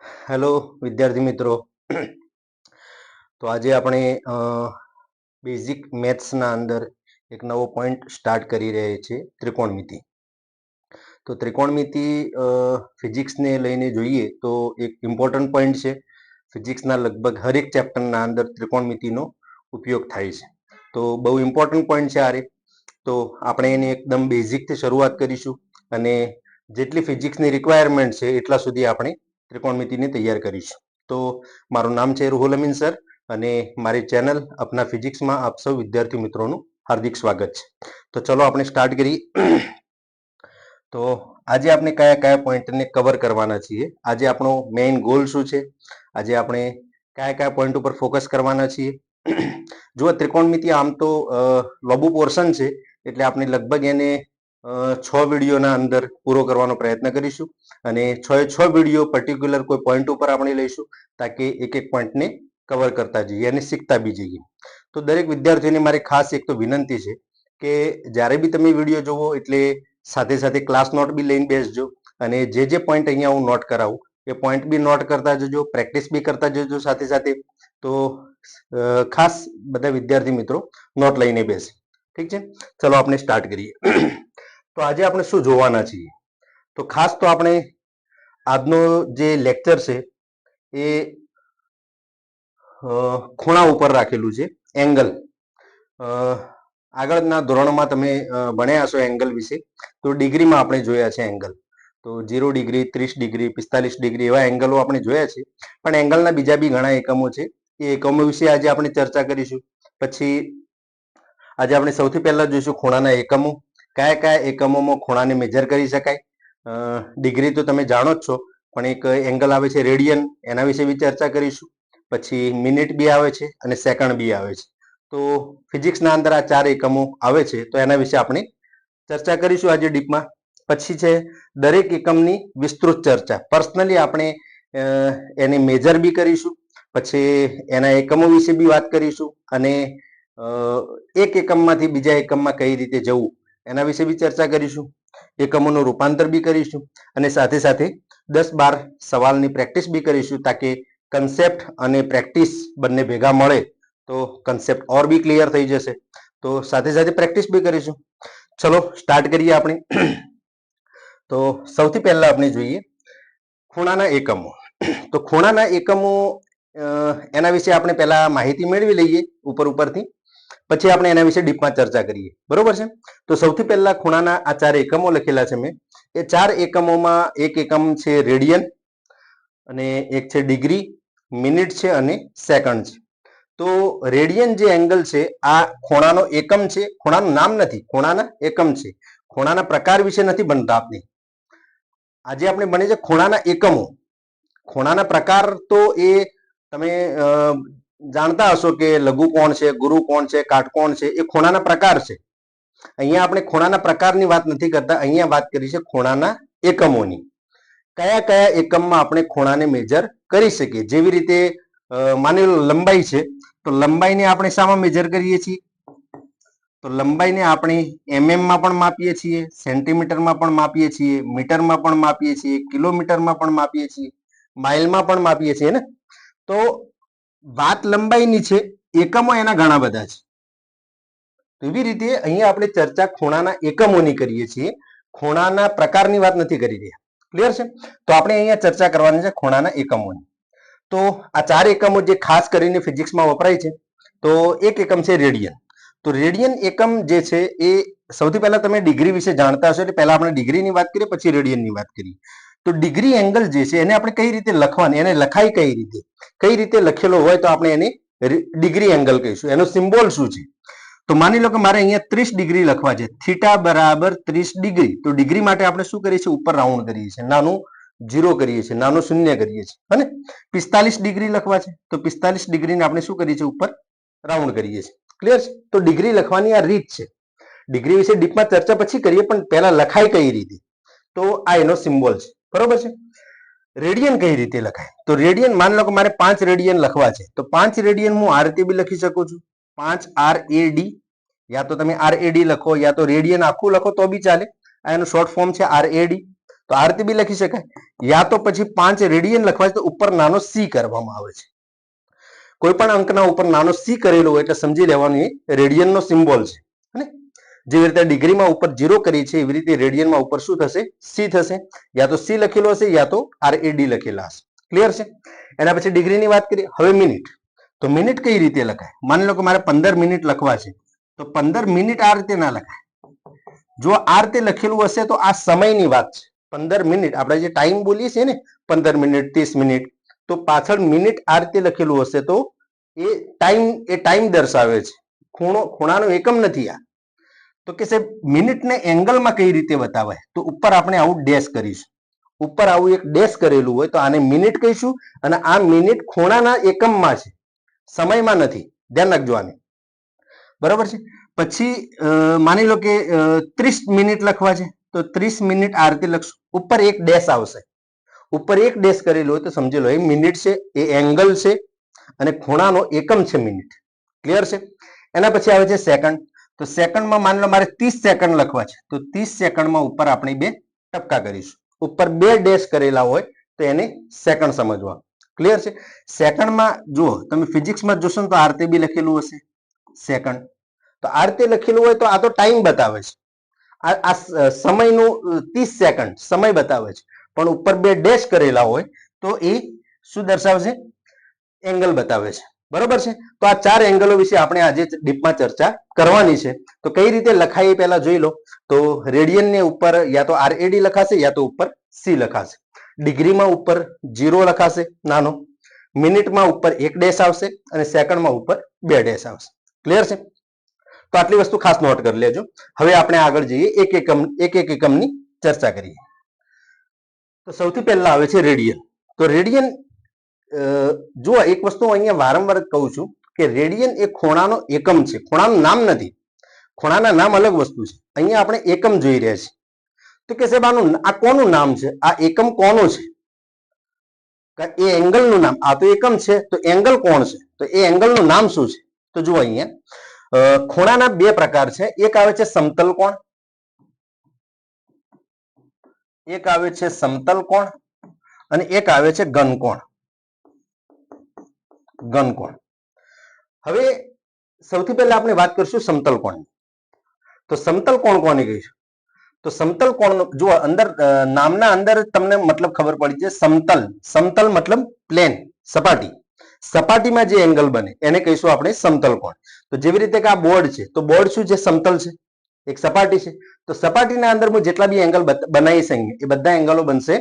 Hello વિદ્યાર્થી મિત્રો. તો આજે આપણે બેઝિક મેથ્સના અંદર એક નવો પોઈન્ટ સ્ટાર્ટ કરી રહ્યા છીએ, ત્રિકોણમિતિ. તો ત્રિકોણમિતિ ફિઝિક્સને લઈને જોઈએ તો એક ઇમ્પોર્ટન્ટ પોઈન્ટ છે. ફિઝિક્સના લગભગ હરેક ચેપ્ટરના અંદર ત્રિકોણમિતિનો ઉપયોગ થાય છે. તો બહુ ઇમ્પોર્ટન્ટ પોઈન્ટ છે આ. તો આપણે એની એકદમ બેઝિકથી શરૂઆત કરીશું અને જેટલી ફિઝિક્સની રિક્વાયરમેન્ટ છે એટલા સુધી આપણે ત્રિકોણમિતિને તૈયાર કરીશું. તો મારું નામ છે રૂહુલ અમીન સર અને મારી ચેનલ અપના ફિઝિક્સમાં આપ સૌ વિદ્યાર્થી મિત્રોનું હાર્દિક સ્વાગત છે. તો ચલો આપણે સ્ટાર્ટ કરીએ. તો આજે આપણે કયા કયા પોઈન્ટને કવર કરવાના છીએ, આજે આપણો મેઇન ગોલ શું છે, આજે આપણે કયા કયા પોઈન્ટ ઉપર ફોકસ કરવાના છીએ. જો ત્રિકોણમિતિ આમ તો લાંબુ પોર્શન છે એટલે આપણે લગભગ એને 6 વિડીયોના અંદર પૂરો કરવાનો પ્રયત્ન કરીશું અને 6 વિડીયો પર્ટિક્યુલર કોઈ પોઈન્ટ ઉપર આપણે લઈશું તાકી એક એક પોઈન્ટને કવર કરતા જઈએ અને શીખતા બી જઈએ. તો દરેક વિદ્યાર્થીઓને મારી ખાસ એક તો વિનંતી છે કે જ્યારે બી તમે વિડીયો જોવો એટલે સાથે સાથે ક્લાસ નોટ બી લઈને બેસજો અને જે પોઈન્ટ અહીંયા હું નોટ કરાવું એ પોઈન્ટ બી નોટ કરતા જજો, પ્રેક્ટિસ બી કરતા જજો સાથે સાથે. તો ખાસ બધા વિદ્યાર્થી મિત્રો નોટ લઈને બેસે. ઠીક છે, ચલો આપણે સ્ટાર્ટ કરીએ. તો આજે આપણે શું જોવાના છીએ, તો ખાસ તો આપણે આજનો જે લેક્ચર છે એ ખૂણા ઉપર રાખેલું છે, એંગલ. આગળના ધોરણમાં તમે ભણ્યા હશો એંગલ વિશે. તો ડિગ્રીમાં આપણે જોયા છે એંગલ. તો 0 ડિગ્રી, 30 ડિગ્રી, 45 ડિગ્રી એવા એંગલો આપણે જોયા છે. પણ એંગલના બીજા બી ઘણા એકમો છે, એ એકમો વિશે આજે આપણે ચર્ચા કરીશું. પછી આજે આપણે સૌથી પહેલા જોઈશું ખૂણાના એકમો. કયા કયા એકમોમાં ખૂણાને મેજર કરી શકાય. ડિગ્રી તો તમે જાણો જ છો, પણ એક એંગલ આવે છે રેડિયન, એના વિશે બી ચર્ચા કરીશું. પછી મિનિટ બી આવે છે અને સેકન્ડ બી આવે છે. તો ફિઝિક્સના અંદર આ 4 એકમો આવે છે, તો એના વિશે આપણે ચર્ચા કરીશું આજે ડીપમાં. પછી છે દરેક એકમની વિસ્તૃત ચર્ચા, પર્સનલી આપણે એને મેજર બી કરીશું, પછી એના એકમો વિશે બી વાત કરીશું અને એક એકમમાંથી બીજા એકમમાં કઈ રીતે જવું એના વિશે બી ચર્ચા કરીશું. એકમોનું રૂપાંતર બી કરીશું અને સાથે સાથે 10-12 સવાલની પ્રેક્ટિસ બી કરીશું તાકે કન્સેપ્ટ અને પ્રેક્ટિસ બંને ભેગા મળે તો કન્સેપ્ટ ઓર બી ક્લિયર થઈ જશે. તો સાથે સાથે પ્રેક્ટિસ બી કરીશું. ચલો સ્ટાર્ટ કરીએ આપણે. તો સૌથી પહેલા આપણે જોઈએ ખૂણાના એકમો. તો ખૂણાના એકમો એના વિશે આપણે પહેલા માહિતી મેળવી લઈએ ઉપરથી, પછી આપણે એના વિશે ડીપમાં ચર્ચા કરીએ. બરોબર છે. તો સૌથી પહેલા ખૂણાના આ 4 એકમો લખેલા છે મેં. એ 4 એકમોમાં એક એકમ છે રેડિયન અને એક છે ડિગ્રી, મિનિટ છે અને સેકન્ડ છે. તો રેડિયન જે એંગલ છે આ ખૂણાનો એકમ છે, ખૂણાનું નામ નથી, ખૂણાના એકમ છે. ખૂણાના પ્રકાર વિશે નથી બનતા આપણે. આજે આપણે બને છે ખૂણાના એકમો. ખૂણાના પ્રકાર તો એ તમે જાણતા હશો કે લઘુકોણ છે, ગુરુકોણ છે, કાટકોણ છે, એ ખૂણાના પ્રકાર છે. અહીંયા આપણે ખૂણાના પ્રકારની વાત નથી કરતા, અહીંયા વાત કરી છે ખૂણાના એકમોની. કયા કયા એકમમાં આપણે ખૂણાને મેજર કરી શકીએ. જેવી રીતે માની લો લંબાઈ છે, તો લંબાઈને આપણે શામાં મેજર કરીએ છીએ, તો લંબાઈને આપણે mm માં પણ માપીએ છીએ, સેન્ટીમીટરમાં પણ માપીએ છીએ, મીટરમાં પણ માપીએ છીએ, કિલોમીટરમાં પણ માપીએ છીએ, માઇલમાં પણ માપીએ છીએ ને. તો વાત લંબાઈની છે, એકમો એના ઘણા બધા છે. એવી રીતે અહીંયા આપણે ચર્ચા ખૂણાના એકમોની કરીએ છીએ, ખૂણાના પ્રકારની વાત નથી કરી રહ્યા. ક્લિયર છે. તો આપણે અહીંયા ચર્ચા કરવાની છે ખૂણાના એકમોની. તો આ 4 એકમો જે ખાસ કરીને ફિઝિક્સમાં વપરાય છે, તો એક એકમ છે રેડિયન. તો રેડિયન એકમ જે છે એ સૌથી પહેલા તમે ડિગ્રી વિશે જાણતા હશો એટલે પહેલા આપણે ડિગ્રીની વાત કરીએ પછી રેડિયનની વાત કરીએ. તો ડિગ્રી એંગલ જે છે એને આપણે કઈ રીતે લખવાની, એને લખાય કઈ રીતે લખેલો હોય તો આપણે એને ડિગ્રી એંગલ કહીશું. એનો સિમ્બોલ શું છે, તો માની લો કે મારે અહીંયા 30 ડિગ્રી લખવા છે, થીટા બરાબર 30 ડિગ્રી. તો ડિગ્રી માટે આપણે શું કરીએ છીએ, ઉપર રાઉન્ડ કરીએ છીએ, નાનું 0 કરીએ છીએ, નાનું 0 કરીએ છીએ. અને 45 ડિગ્રી લખવા છે તો 45 ડિગ્રીને આપણે શું કરીએ છીએ, ઉપર રાઉન્ડ કરીએ છીએ. ક્લિયર છે. તો ડિગ્રી લખવાની આ રીત છે. ડિગ્રી વિશે ડીપમાં ચર્ચા પછી કરીએ, પણ પહેલા લખાય કઈ રીતે, તો આ એનો સિમ્બોલ છે. બરોબર છે. રેડિયન કઈ રીતે લખાય, તો રેડિયન માની લો કે મારે 5 રેડિયન લખવા છે, તો 5 રેડિયન હું આ રીતે બી લખી શકું છું, 5 RAD, યા તો તમે RAD લખો યા તો રેડિયન આખું લખો તો બી ચાલે. આ એનું શોર્ટ ફોર્મ છે RAD. તો આ રીતે બી લખી શકાય, યા તો પછી 5 રેડિયન લખવા તો ઉપર નાનો સી કરવામાં આવે છે. કોઈ પણ અંકના ઉપર નાનો સી કરેલો હોય એટલે સમજી લેવાનું એ રેડિયનનો સિમ્બોલ છે. અને જેવી રીતે ડિગ્રીમાં ઉપર 0 કરી છે એવી રીતે રેડિયનમાં ઉપર શું થશે? સી થશે. યા તો સી લખેલો હશે યા તો RAD લખેલા હશે. ક્લિયર છે? એના પછી ડિગ્રીની વાત કરીએ. હવે મિનિટ. તો મિનિટ કઈ રીતે લખાય? માની લો કે મારે 15 મિનિટ લખવા છે તો 15 મિનિટ આ રીતે ના લખાય. જો આ રીતે લખેલું હશે તો આ સમયની વાત છે. 15 મિનિટ આપણે જે ટાઈમ બોલીએ છીએ ને 15 મિનિટ 30 મિનિટ, તો પાછળ મિનિટ આ રીતે લખેલું હશે તો એ ટાઈમ દર્શાવે છે. ખૂણાનો એકમ નથી આ. તો કે સાહેબ મિનિટને એંગલમાં કઈ રીતે બતાવાય? તો ઉપર આપણે આવું ડેશ કરીશું. ઉપર આવું એક ડેશ કરેલું હોય તો આને મિનિટ કહીશું અને આ મિનિટ ખૂણાના એકમમાં છે, સમયમાં નથી. ધ્યાન રાખજો આને. બરાબર છે? પછી માની લો કે 30 મિનિટ લખવા છે તો 30 મિનિટ આ રીતે લખશું. ઉપર એક ડેશ આવશે. ઉપર એક ડેશ કરેલું હોય તો સમજી લો એ મિનિટ છે, એ એંગલ છે અને ખૂણાનો એકમ છે મિનિટ. ક્લિયર છે? એના પછી આવે છે સેકન્ડ. તો સેકન્ડમાં માની લો મારે 30 સેકન્ડ લખવા છે તો 30 સેકન્ડમાં ઉપર આપણે 2 ટપકા કરીશું. ઉપર 2 ડેશ કરેલા હોય તો એને સેકન્ડ સમજવા. ક્લિયર છે? સેકન્ડમાં જુઓ તમે ફિઝિક્સમાં જોશો ને તો આ રીતે બી લખેલું હશે સેકન્ડ. તો આ રીતે લખેલું હોય તો આ તો ટાઈમ બતાવે છે. આ સમયનું 30 સેકન્ડ સમય બતાવે છે, પણ ઉપર 2 ડેશ કરેલા હોય તો એ શું દર્શાવશે? એંગલ બતાવે છે. બરોબર છે? તો આ 4 એંગલો વિશે આપણે આજે ડીપમાં ચર્ચા કરવાની છે. તો કઈ રીતે લખાય એ પહેલા જોઈ લો. તો રેડિયનને ઉપર યા તો RAD લખાશે યા તો ઉપર સી લખાશે. ડિગ્રીમાં ઉપર 0 લખાશે નાનો, મિનિટમાં ઉપર 1 ડેશ આવશે અને સેકન્ડમાં ઉપર 2 ડેશ આવશે. ક્લિયર છે? તો આટલી વસ્તુ ખાસ નોટ કરી લેજો. હવે આપણે આગળ જઈએ, એક એક એકમની ચર્ચા કરીએ. તો સૌથી પહેલા આવે છે રેડિયન. તો રેડિયન જુઓ એક વસ્તુ અહીંયા વારંવાર કહું છું કે રેડિયન એ ખૂણાનો એકમ છે, ખૂણાનું નામ નથી. ખૂણાના નામ અલગ વસ્તુ છે. અહીંયા આપણે એકમ જોઈ રહ્યા છીએ. તો કે સાહેબ આ કોનું નામ છે? આ એકમ કોનો છે? એ એંગલનું નામ. આ તો એકમ છે તો એંગલ કોણ છે? તો એ એંગલનું નામ શું છે? તો જુઓ અહીંયા ખૂણાના 2 પ્રકાર છે. એક આવે છે સમતલ કોણ, એક આવે છે સમતલ કોણ અને એક આવે છે ઘન કોણ. ઘન કોણ. હવે સૌથી પહેલા આપણે વાત કરીશું સમતલ કોણની. તો સમતલ કોણ કોને કહીશું? તો સમતલ કોણ જો અંદર નામના અંદર તમને મતલબ ખબર પડી છે. સમતલ, સમતલ મતલબ પ્લેન, સપાટી. સપાટીમાં જે એંગલ બને એને કહીશું આપણે સમતલ કોણ. તો જેવી રીતે કે આ બોર્ડ છે તો બોર્ડ શું છે? સમતલ છે, એક સપાટી છે. તો સપાટીના અંદર હું જેટલા બી એંગલ બનાવીશ એ બધા એંગલો બનશે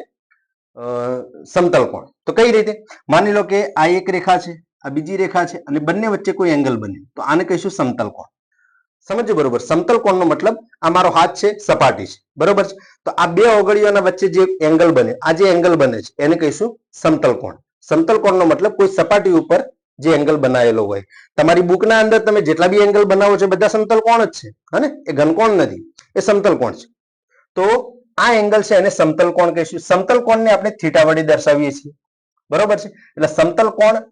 સમતલ કોણ. તો કઈ રીતે? માની લો કે આ એક રેખા છે, આ બીજી રેખા છે અને બંને વચ્ચે કોઈ એંગલ બને તો આને કહીશું સમતલ કોણ. સમજો બરોબર? સમતલ કોણનો મતલબ આ મારો હાથ છે, સપાટી છે, બરોબર છે? તો આ 2 ઓગળીઓના વચ્ચે જે એંગલ બને, આ જે એંગલ બને છે એને કહીશું સમતલ કોણ. સમતલ કોણનો મતલબ કોઈ સપાટી ઉપર જે એંગલ બનાવેલો હોય. તમારી બુકના અંદર તમે જેટલા બી એંગલ બનાવો છો બધા સમતલ કોણ જ છે, હને? એ ઘનકોણ નથી, એ સમતલ કોણ છે. તો આ એંગલ છે એને સમતલ કોણ કહીશું. સમતલ કોણને આપણે થીટા વડે દર્શાવીએ છીએ. બરોબર છે? એટલે સમતલ કોણ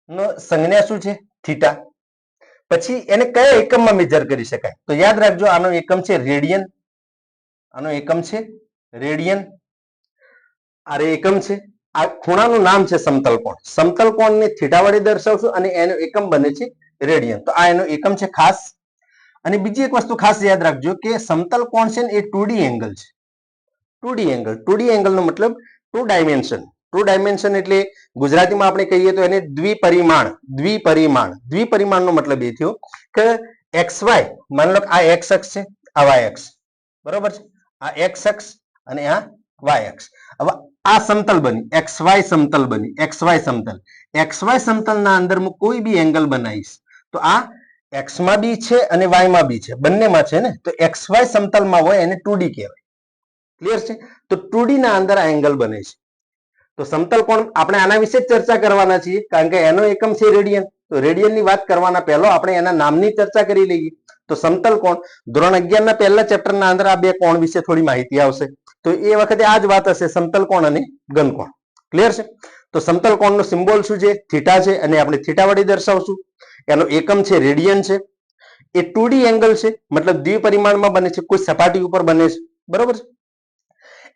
નો સંજ્ઞા શું છે? થીટા. પછી એને કયા એકમમાં મેજર કરી શકાય? તો યાદ રાખજો આનો એકમ છે રેડિયન. આનો એકમ છે રેડિયન. આ એકમ છે. આ ખૂણાનું નામ છે સમતલ કોણ. સમતલ કોણને થીટા વડે દર્શાવશું અને એનો એકમ બને છે રેડિયન. તો આ એનો એકમ છે ખાસ. અને બીજી એક વસ્તુ ખાસ યાદ રાખજો કે સમતલ કોણ છે ને એ 2D એંગલ છે. 2D angle. 2D એંગલનો મતલબ 2 ડાયમેન્શન. 2 ડાયમેન્શન એટલે ગુજરાતીમાં આપણે કહીએ તો એને દ્વિપરિમાણ. દ્વિપરિમાણનો મતલબ એ થયો કે XY, માની લો આ X અક્ષ છે, આ Y અક્ષ, બરોબર છે? આ X અક્ષ અને આ Y અક્ષ. હવે આ સમતલ બની, XY સમતલ બની, XY સમતલ. XY સમતલના અંદર હું કોઈ બી એંગલ બનાવીશ તો આ X માં બી છે અને Y માં બી છે, બંનેમાં છે ને. તો XY સમતલમાં હોય એને 2D કહેવાય. ક્લિયર છે? તો 2D ના અંદર આ એંગલ બને છે. તો સમતલ કોણ આપણે આના વિશે જ ચર્ચા કરવાના છીએ કારણ કે એનો એકમ છે રેડિયન. તો રેડિયનની વાત કરવાના પહેલા આપણે એના નામની ચર્ચા કરી લઈએ. તો સમતલ કોણ ધોરણ 11 ના પહેલા ચેપ્ટરના અંદર આ 2 કોણ વિશે થોડી માહિતી આવશે. તો એ વખતે આ જ વાત હશે, સમતલ કોણ અને ઘન કોણ. ક્લિયર છે? તો સમતલ કોણનો સિમ્બોલ શું છે? થીટા છે અને આપણે થીટા વડે દર્શાવશું. એનો એકમ છે રેડિયન છે. એ 2D એંગલ છે, મતલબ દ્વિપરિમાણમાં બને છે, કોઈ સપાટી ઉપર બને છે, બરોબર છે?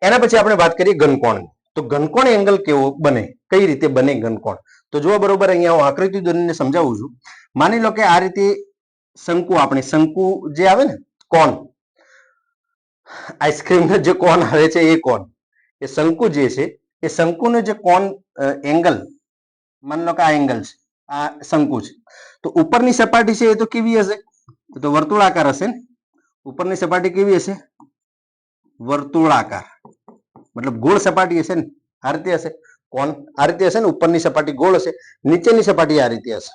એના પછી આપણે વાત કરીએ ઘનકોણની. તો ઘનકોણ એંગલ કેવો બને, કઈ રીતે બને ઘનકોણ? તો જુઓ બરોબર, અહીંયા હું આકૃતિ દોરીને સમજાવું છું. માની લો કે આ રીતે શંકુ, આપણે શંકુ જે આવે ને કોણ, આઈસ્ક્રીમ નો જે કોણ આવે છે એ કોણ, એ શંકુ જે છે એ શંકુનો જે કોણ એંગલ, માની લો કે આ એંગલ છે, આ શંકુ છે, તો ઉપરની સપાટી છે એ તો કેવી હશે? તો વર્તુળાકાર હશે ને. ઉપરની સપાટી કેવી હશે? વર્તુળાકાર, મતલબ ગોળ સપાટી હશે ને, આ રીતે હશે. કોણ આ રીતે હશે ને, ઉપરની સપાટી ગોળ હશે, નીચેની સપાટી આ રીતે હશે.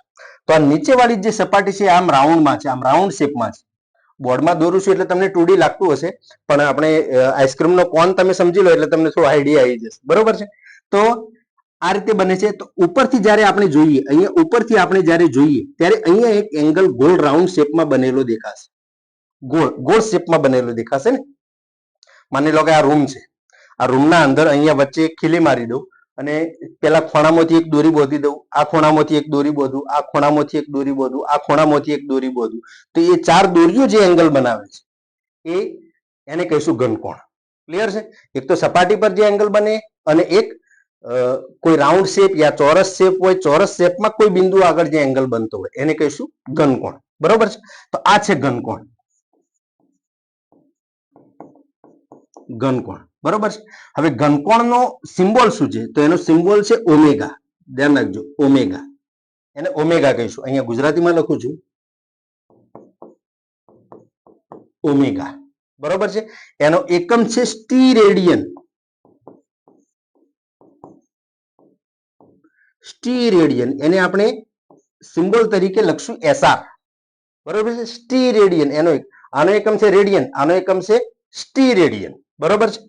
તો આ નીચેવાળી જે સપાટી છે આમ રાઉન્ડમાં છે, આમ રાઉન્ડ શેપમાં છે. બોર્ડમાં દોરું છું એટલે તમને 2D લાગતું હશે, પણ આપણે આઈસ્ક્રીમનો કોન તમે સમજી લો એટલે તમને થોડો આઈડિયા આવી જશે, બરોબર છે. તો આ રીતે બને છે. તો ઉપરથી જ્યારે આપણે જોઈએ, અહીંયા ઉપરથી આપણે જ્યારે જોઈએ ત્યારે અહીંયા એક એંગલ ગોળ રાઉન્ડ શેપમાં બનેલો દેખાશે, ગોળ ગોળ શેપમાં બનેલો દેખાશે ને. માની લો કે આ રૂમ છે, આ રૂમના અંદર અહીંયા વચ્ચે એક ખીલી મારી દઉં અને પેલા ખૂણામાંથી એક દોરી બોધી દઉં, આ ખૂણામાંથી એક દોરી બોધું, આ ખૂણામાંથી એક દોરી બોધું, આ ખૂણામાંથી એક દોરી બોધું, તો એ 4 દોરીઓ જે એંગલ બનાવે છે એને કહીશું ઘનકોણ. ક્લિયર છે? એક તો સપાટી પર જે એંગલ બને અને એક કોઈ રાઉન્ડ શેપ યા ચોરસ શેપ હોય, ચોરસ શેપમાં કોઈ બિંદુ આગળ જે એંગલ બનતો હોય એને કહીશું ઘનકોણ, બરોબર છે. તો આ છે ઘનકોણ, ઘનકોણ, બરોબર છે. હવે ઘનકોણનો સિમ્બોલ શું છે? તો એનો સિમ્બોલ છે ઓમેગા. ધ્યાન રાખજો, ઓમેગા, એને ઓમેગા કહીશું. અહીંયા ગુજરાતીમાં લખું છું ઓમેગા, બરોબર છે. એનો એકમ છે સ્ટીરેડિયન. સ્ટીરેડિયન એને આપણે સિમ્બોલ તરીકે લખશું SR, બરોબર છે. સ્ટીરેડિયન એનો આનો એકમ છે રેડિયન, આનો એકમ છે સ્ટીરેડિયન, બરોબર છે.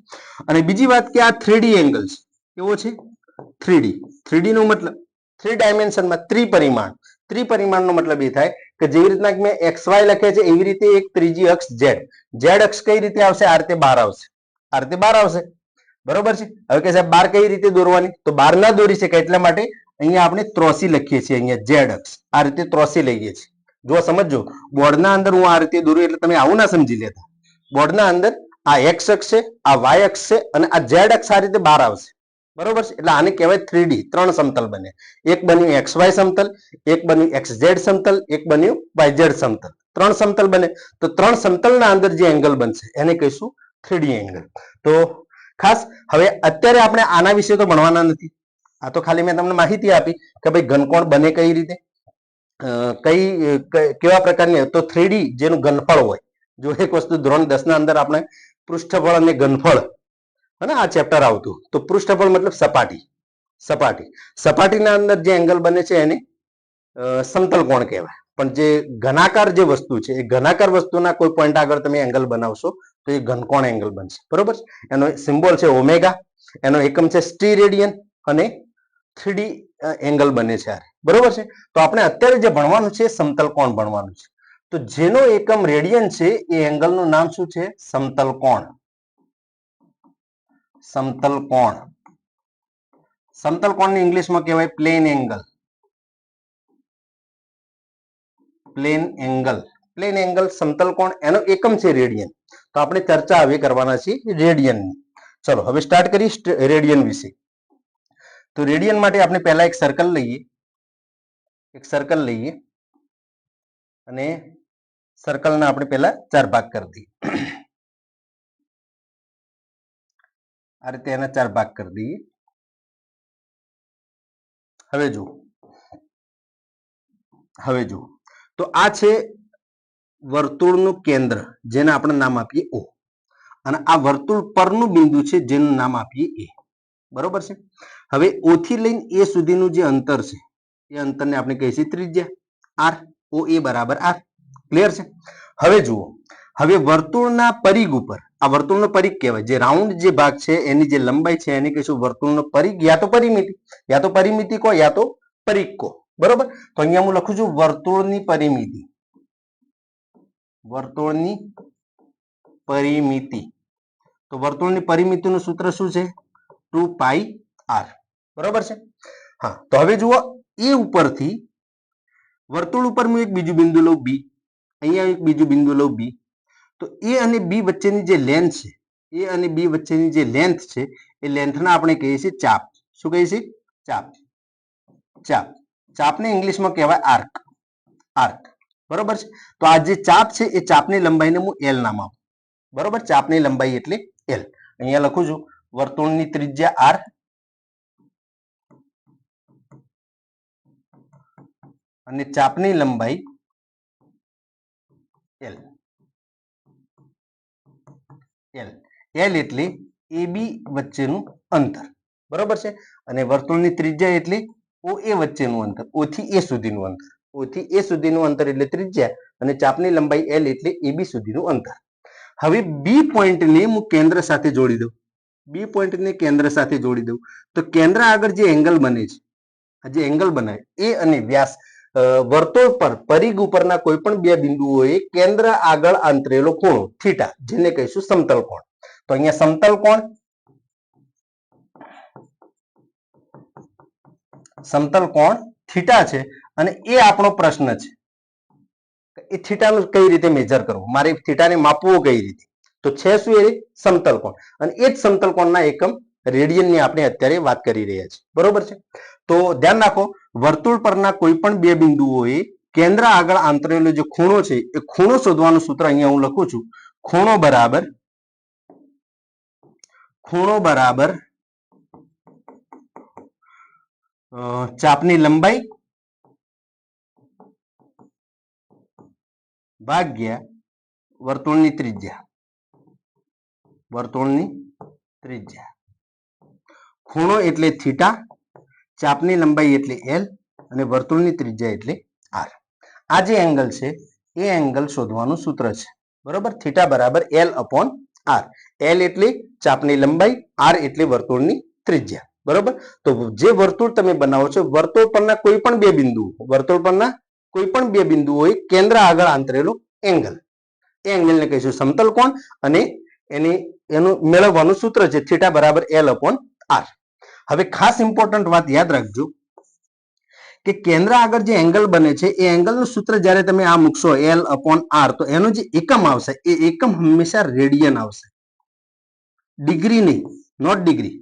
અને બીજી વાત કે આ 3D એંગલ છે. કેવો છે? 3D. 3D નો મતલબ 3 ડાયમેન્શનમાં, ત્રિપરિમાણ. ત્રિપરિમાણનો મતલબ એ થાય કે જેવી રીતના મેં XY લખે છે એવી રીતે એક ત્રીજી અક્ષ Z. Z અક્ષ કઈ રીતે આવશે? આ રીતે બહાર આવશે, આ રીતે બહાર આવશે, બરોબર છે. હવે કે સાહેબ બાર કઈ રીતે દોરવાની? તો બાર ના દોરી શકાય એટલા માટે અહીંયા આપણે ત્રોસી લખીએ છીએ, અહીંયા Z અક્ષ આ રીતે ત્રોસી લઈએ છીએ. જો સમજો, બોર્ડના અંદર હું આ રીતે દોરું એટલે તમે આવું ના સમજી લેતા. બોર્ડના અંદર આ X અક્ષ છે, આ Y અક્ષ છે અને આ Z અક્ષ આ રીતે બહાર આવશે, બરોબર છે. એટલે આને કહેવાય 3D, 3 સમતલ બને. એક બન્યું XY સમતલ, એક બન્યું XZ સમતલ, એક બન્યું YZ સમતલ. 3 સમતલ બને. તો 3 સમતલના અંદર જે એંગલ બનશે એને કહીશું 3D એંગલ. તો ખાસ હવે અત્યારે આપણે આના વિશે તો ભણવાના નથી. આ તો ખાલી મેં તમને માહિતી આપી કે ભાઈ ઘનકોણ બને કઈ રીતે, કેવા પ્રકારની. તો 3D જેનું ઘનફળ હોય, જો એક વસ્તુ ધોરણ 10 ના અંદર આપણે પૃષ્ઠફળ અને ઘનફળ અને આ ચેપ્ટર આવતું, તો પૃષ્ઠફળ મતલબ સપાટી, સપાટીના અંદર જે એંગલ બને છે એને સમતલ કોણ કહેવાય. પણ જે ઘનાકાર જે વસ્તુ છે એ ઘનાકાર વસ્તુના કોઈ પોઈન્ટ આગળ તમે એંગલ બનાવશો તો એ ઘનકોણ એંગલ બનશે, બરોબર. એનો સિમ્બોલ છે ઓમેગા, એનો એકમ છે સ્ટીરેડિયન અને 3D એંગલ બને છે, બરોબર છે. તો આપણે અત્યારે જે ભણવાનું છે સમતલ કોણ ભણવાનું છે. તો જેનો એકમ રેડિયન છે એ એંગલનું નામ શું છે? સમતલ કોણ. સમતલ કોણ. સમતલ કોણને ઇંગ્લિશમાં કહેવાય plane angle. Plane angle, plane angle, સમતલ કોણ, એનો એકમ છે રેડિયન. તો આપણે ચર્ચા હવે કરવાના છીએ રેડિયનની. ચલો હવે સ્ટાર્ટ કરીએ રેડિયન વિશે. તો રેડિયન માટે આપણે પહેલા એક સર્કલ લઈએ, અને સર્કલના આપણે પહેલા 4 ભાગ કરી દઈએ. આ રીતે એના 4 ભાગ કરી દઈએ. હવે જુઓ, તો આ છે વર્તુળનું કેન્દ્ર જેને આપણે નામ આપીએ O, અને આ વર્તુળ પરનું બિંદુ છે જેનું નામ આપીએ A, બરોબર છે. હવે O થી લઈને A સુધીનું જે અંતર છે એ અંતરને આપણે કહીશું ત્રિજ્યા R. OA બરાબર R. ક્લિયર છે? હવે જુઓ, હવે વર્તુળના પરિઘ ઉપર, આ વર્તુળનો પરિઘ કહેવાય, જે રાઉન્ડ જે ભાગ છે એની જે લંબાઈ છે એને કહીશું વર્તુળનો પરિઘ યા તો પરિમિતિ, યા તો પરિમિતિ કહો યા તો પરિઘ કહો, બરોબર. તો અહીંયા હું લખું છું વર્તુળની પરિમિતિ, વર્તુળની પરિમિતિ. તો વર્તુળની પરિમિતિનું સૂત્ર શું છે? 2πr, બરોબર છે. હા, તો હવે જુઓ, એ ઉપરથી વર્તુળ ઉપર હું એક બીજું બિંદુ લઉં B, અહીંયા એક બીજું બિંદુ લઉં B. તો A અને B વચ્ચેની જે લેન્થ છે એ અને બી વચ્ચેની જે લેન્થ છે એ લેન્થના આપણે કહીએ છીએ ચાપ. શું કહીએ છીએ? ચાપ. ચાપ. ચાપને ઇંગ્લિશમાં કહેવાય આર્ક. આર્ક. બરોબર છે. તો આ જે ચાપ છે એ ચાપની લંબાઈને હું એલ નામ આપું. બરોબર. ચાપની લંબાઈ એટલે એલ. અહીંયા લખું છું વર્તુળની ત્રિજ્યા આર અને ચાપની લંબાઈ એલ. એલ. એલ એટલે એબી વચ્ચેનું અંતર. બરોબર છે. અને વર્તુળની ત્રિજ્યા એટલે ઓ એ વચ્ચેનું અંતર. ઓ થી એ સુધીનું અંતર. ઓ થી એ સુધીનું અંતર એટલે ત્રિજ્યા અને ચાપની લંબાઈ એલ એટલે એબી સુધીનું અંતર. હવે બી પોઈન્ટને હું કેન્દ્ર સાથે જોડી દઉં. બી પોઈન્ટને કેન્દ્ર સાથે જોડી દઉં તો કેન્દ્ર આગળ જે એંગલ બને છે, જે એંગલ બનાવે એ અને વ્યાસ વર્તુળ પર પરિઘ ઉપરના કોઈ પણ બે બિંદુઓએ કેન્દ્ર આગળ આંતરેલો ખૂણો થીટા, જેને કહીશું સમતલ કોણ. તો અહીંયા સમતલ કોણ, સમતલ કોણ થીટા છે અને એ આપણો પ્રશ્ન છે. એ થીટાનું કઈ રીતે મેજર કરવું, મારે થીટાને માપવું કઈ રીતે? તો છે શું? એ સમતલ કોણ. અને એ જ સમતલ કોણના એકમ રેડિયનની આપણે અત્યારે વાત કરી રહ્યા છીએ. બરોબર છે. તો ધ્યાન રાખો, વર્તુળ પરના કોઈ પણ બે બિંદુઓએ કેન્દ્ર આગળ આંતરેલો જે ખૂણો છે એ ખૂણો શોધવાનું સૂત્ર અહીંયા હું લખું છું. ખૂણો બરાબર ચાપની લંબાઈ ભાગ્યા વર્તુળની ત્રિજ્યા. વર્તુળની ત્રિજ્યા. ખૂણો એટલે થીટા, ચાપની લંબાઈ એટલે એલ અને વર્તુળની ત્રિજ્યા એટલે આર. આ જે એંગલ છે એ એંગલ શોધવાનું સૂત્ર છે. બરોબર. થીટા બરાબર એલ અપોન આર. એલ એટલે ચાપની લંબાઈ, આર એટલે વર્તુળની ત્રિજ્યા. બરોબર. તો જે વર્તુળ તમે બનાવો છો, વર્તુળ પરના કોઈ પણ બે બિંદુઓ, વર્તુળ પરના કોઈ પણ બે બિંદુઓએ કેન્દ્ર આગળ આંતરેલો એંગલ, એ એંગલને કહીશું સમતલ કોણ અને એનું મેળવવાનું સૂત્ર છે થીટા બરાબર એલ અપોન આર. હવે ખાસ ઇમ્પોર્ટન્ટ વાત યાદ રાખજો કે કેન્દ્ર આગળ જે એંગલ બને છે એ એંગલનું સૂત્ર જ્યારે તમે આ મૂકશો એલ અપોન આર, તો એનો જે એકમ આવશે એ એકમ હંમેશા રેડિયન આવશે, ડિગ્રી નહીં. Not degree,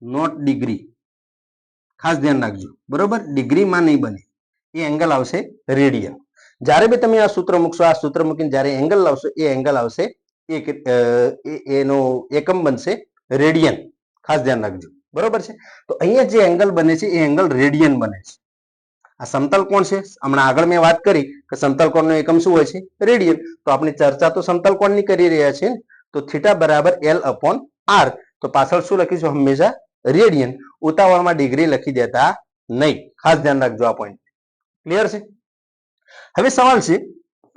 not degree. ખાસ ધ્યાન રાખજો. બરોબર. ડિગ્રીમાં નહીં બને. એ એંગલ આવશે રેડિયન. જ્યારે બી તમે આ સૂત્ર મૂકશો, આ સૂત્ર મૂકીને જ્યારે એંગલ લાવશો એ એંગલ આવશે એનો એકમ બનશે રેડિયન. ખાસ ધ્યાન રાખજો. બરોબર છે. તો અહીંયા જે એંગલ બને છે એ એંગલ રેડિયન બને છે. આ સમતલ કોણ છે, હમણાં આગળ મેં વાત કરી કે સમતલ કોણનો એકમ શું હોય છે? રેડિયન. તો આપણે ચર્ચા તો સમતલ કોણની કરી રહ્યા છીએ. તો થીટા બરાબર એલ અપોન આર. તો પાછળ શું લખીશું? હંમેશા રેડિયન. ઉતાવળમાં ડિગ્રી લખી દેતા નહીં. ખાસ ધ્યાન રાખજો આ પોઈન્ટ. ક્લિયર છે? હવે સવાલ છે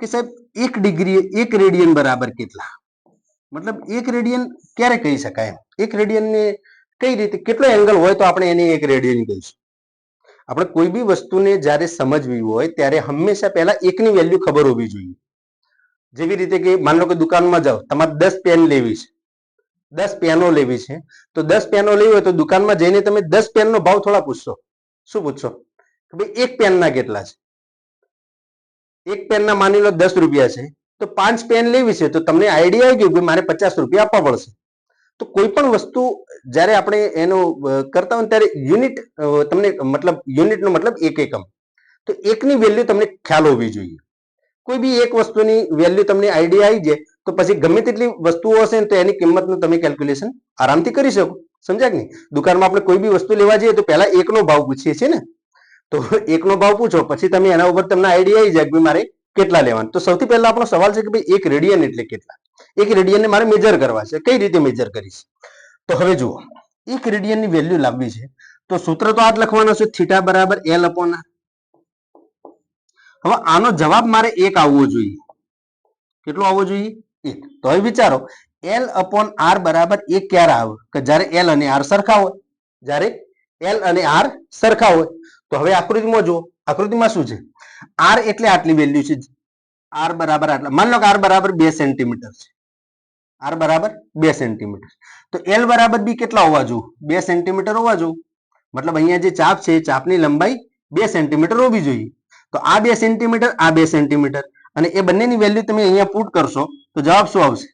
કે સાહેબ એક ડિગ્રી, એક રેડિયન બરાબર કેટલા? મતલબ એક રેડિયન ક્યારે કહી શકાય? એક રેડિયનને કઈ રીતે, કેટલો એંગલ હોય તો આપણે એને એક રેડિયન કહીશું? આપણે કોઈ બી વસ્તુને જ્યારે સમજવી હોય ત્યારે હંમેશા પહેલા એકની વેલ્યુ ખબર હોવી જોઈએ. જેવી રીતે કે માની લો કે દુકાનમાં જાઓ, તમારે 10 પેન લેવી છે, 10 પેનો લેવી છે. તો 10 પેનો લેવી હોય તો દુકાનમાં જઈને તમે 10 પેનનો ભાવ થોડા પૂછશો. શું પૂછશો? કે ભાઈ એક પેનના કેટલા છે? એક પેનના માની લો 10 રૂપિયા છે, તો 5 પેન લેવી છે તો તમને આઈડિયા આવી ગયો કે મારે 50 રૂપિયા આપવા પડશે. તો કોઈ પણ વસ્તુ જ્યારે આપણે એનો કરતા હોય ત્યારે યુનિટ તમને મતલબ યુનિટનો મતલબ એક એકમ. તો એકની વેલ્યુ તમને ખ્યાલ હોવી જોઈએ. કોઈ બી એક વસ્તુની વેલ્યુ તમને આઈડિયા આવી જાય તો પછી ગમે તેટલી વસ્તુઓ હશે ને તો એની કિંમતનું તમે કેલ્ક્યુલેશન આરામથી કરી શકો. સમજ્યા કે નહીં? દુકાનમાં આપણે કોઈ બી વસ્તુ લેવા જઈએ તો પહેલા એકનો ભાવ પૂછીએ છીએ ને. તો એકનો ભાવ પૂછો, પછી તમે એના ઉપર તમને આઈડિયા આવી જાય કે મારે કેટલા લેવાના. તો સૌથી પહેલા આપણો સવાલ છે કે ભાઈ એક રેડિયન એટલે કેટલા? એક રેડિયનને મારે મેજર કરવા છે. કઈ રીતે મેજર કરીશ? તો હવે જુઓ, એક રેડિયનની વેલ્યુ લાવવી છે તો સૂત્ર તો આ જ લખવાનું છે, થીટા બરાબર એલ અપોન આર. હવે આનો જવાબ મારે એક આવવો જોઈએ. કેટલો આવવો જોઈએ? એક. તો હવે વિચારો, એલ અપોન આર બરાબર એક ક્યારે આવે? કે જ્યારે એલ અને આર સરખા હોય. જ્યારે એલ અને આર સરખા હોય. તો હવે આકૃતિમાં જુઓ, આકૃતિમાં શું છે? આર એટલે આટલી વેલ્યુ છે. આર બરાબર આટલા. માની લો કે આર બરાબર 2 સેન્ટીમીટર છે. આર બરાબર 2 સેન્ટીમીટર. તો એલ બરાબર બી કેટલા હોવા જોઈએ? 2 સેન્ટીમીટર હોવા જોઈએ. મતલબ અહીંયા જે ચાપ છે ચાપની લંબાઈ 2 સેન્ટીમીટર હોવી જોઈએ. તો આ 2 સેન્ટીમીટર, આ 2 સેન્ટીમીટર અને એ બંનેની વેલ્યુ તમે અહીંયા પુટ કરશો તો જવાબ શું આવશે?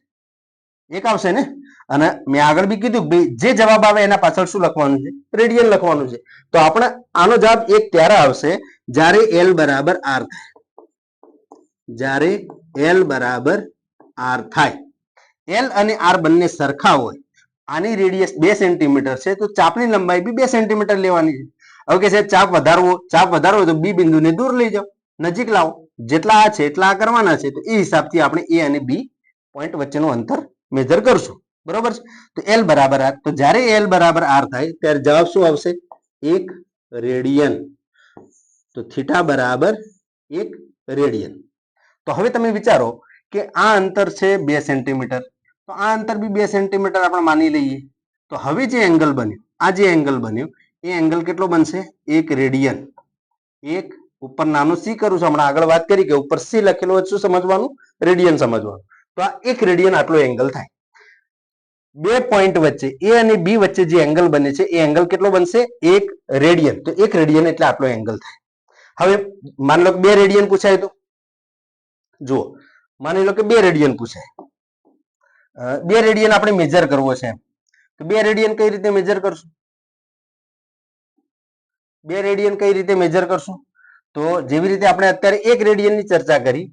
1 આવશે ને. અને મેં આગળ બી કીધું ભાઈ જે જવાબ આવે એના પાછળ શું લખવાનું છે? રેડિયન લખવાનું છે. તો આપણે આનો જવાબ 1 ત્યારે આવશે જ્યારે L બરાબર R થાય. જ્યારે L બરાબર R થાય. L અને R બંને સરખા હોય, આની રેડિયસ 2 સેન્ટીમીટર છે તો ચાપની લંબાઈ બી 2 સેન્ટીમીટર લેવાની છે. હવે કે છે ચાપ વધારવો તો બી બિંદુને દૂર લઈ જાઓ, નજીક લાવો. જેટલા આ છે એટલા આ કરવાના છે. તો એ હિસાબથી આપણે એ અને બી પોઈન્ટ વચ્ચેનું અંતર મેજર કરશું. બરોબર છે. તો L બરાબર R. તો જ્યારે L બરાબર R થાય ત્યારે જવાબ શું આવશે? 1 રેડિયન. તો થીટા બરાબર 1 રેડિયન. તો હવે તમે વિચારો કે આ અંતર છે 2 સેન્ટીમીટર, તો આ અંતર બી 2 સેન્ટીમીટર આપણે માની લઈએ. તો હવે જે એંગલ બન્યો, આ જે એંગલ બન્યો એ એંગલ કેટલો બનશે? 1 રેડિયન. 1 ઉપર નાનો સી કરું છું, હમણાં આગળ વાત કરી કે ઉપર સી લખેલું હોય શું સમજવાનું? રેડિયન સમજવાનું. તો આ 1 રેડિયન આટલો એંગલ થાય. બે પોઈન્ટ વચ્ચે એ અને બી વચ્ચે જે એંગલ બને છે એ એંગલ કેટલો બનશે? 1 રેડિયન. તો 1 રેડિયન એટલે આટલો એંગલ થાય. હવે માની લો કે 2 રેડિયન પૂછાય તો જુઓ, માની લો કે 2 રેડિયન પૂછાય. 2 રેડિયન આપણે મેજર કરવો છે. તો 2 રેડિયન કઈ રીતે મેજર કરશું? 2 રેડિયન કઈ રીતે મેજર કરશું? તો જેવી રીતે આપણે અત્યારે 1 રેડિયનની ચર્ચા કરી,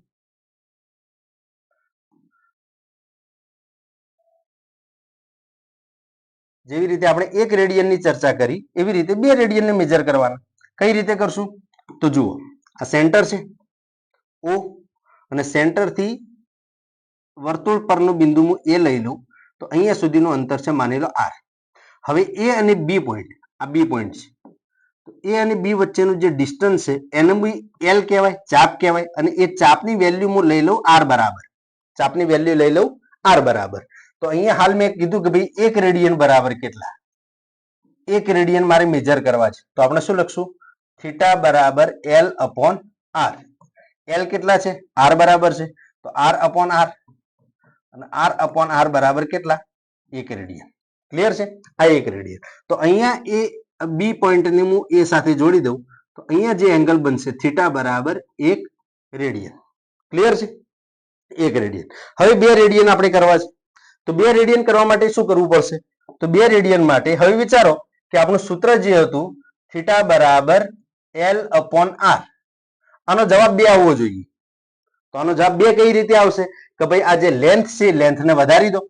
જેવી રીતે આપણે 1 રેડિયનની ચર્ચા કરી એવી રીતે 2 રેડિયનને મેજર કરવાના. કઈ રીતે કરશું? તો જુઓ, આ સેન્ટર છે O અને સેન્ટરથી વર્તુળ પરનું બિંદુ હું એ લઈ લઉં તો અહીંયા સુધીનું અંતર છે માની લો R. હવે એ અને બી પોઈન્ટ, આ બી પોઈન્ટ છે, તો એ અને બી વચ્ચેનું જે ડિસ્ટન્સ છે એને બી L કહેવાય, ચાપ કહેવાય. અને એ ચાપની વેલ્યુ હું લઈ લઉં R બરાબર. ચાપની વેલ્યુ લઈ લઉં R બરાબર. તો અહીંયા હાલ મેં કીધું કે ભાઈ 1 રેડિયન બરાબર કેટલા? 1 રેડિયન મારે મેજર કરવા છે. તો આપણે શું લખશું? થીટા બરાબર L અપોન R. L કેટલા છે? R બરાબર છે. તો R અપોન R. અને R અપોન R બરાબર કેટલા? 1 રેડિયન. ક્લિયર છે? આ 1 રેડિયન. તો અહીંયા એ બી પોઈન્ટને હું એ સાથે જોડી દઉં તો અહીંયા જે એંગલ બનશે થીટા બરાબર 1 રેડિયન. ક્લિયર છે? 1 રેડિયન. હવે 2 રેડિયન આપણે કરવા છે. તો 2 રેડિયન કરવા માટે શું કરવું પડશે? તો 2 રેડિયન માટે હવે વિચારો કે આપણું સૂત્ર જે હતું થીટા બરાબર L અપોન R. આનો જવાબ 2 આવવો જોઈએ. તો આનો જવાબ 2 કઈ રીતે આવશે? કે ભાઈ આ જે લેન્થ છે લેન્થને વધારી દો.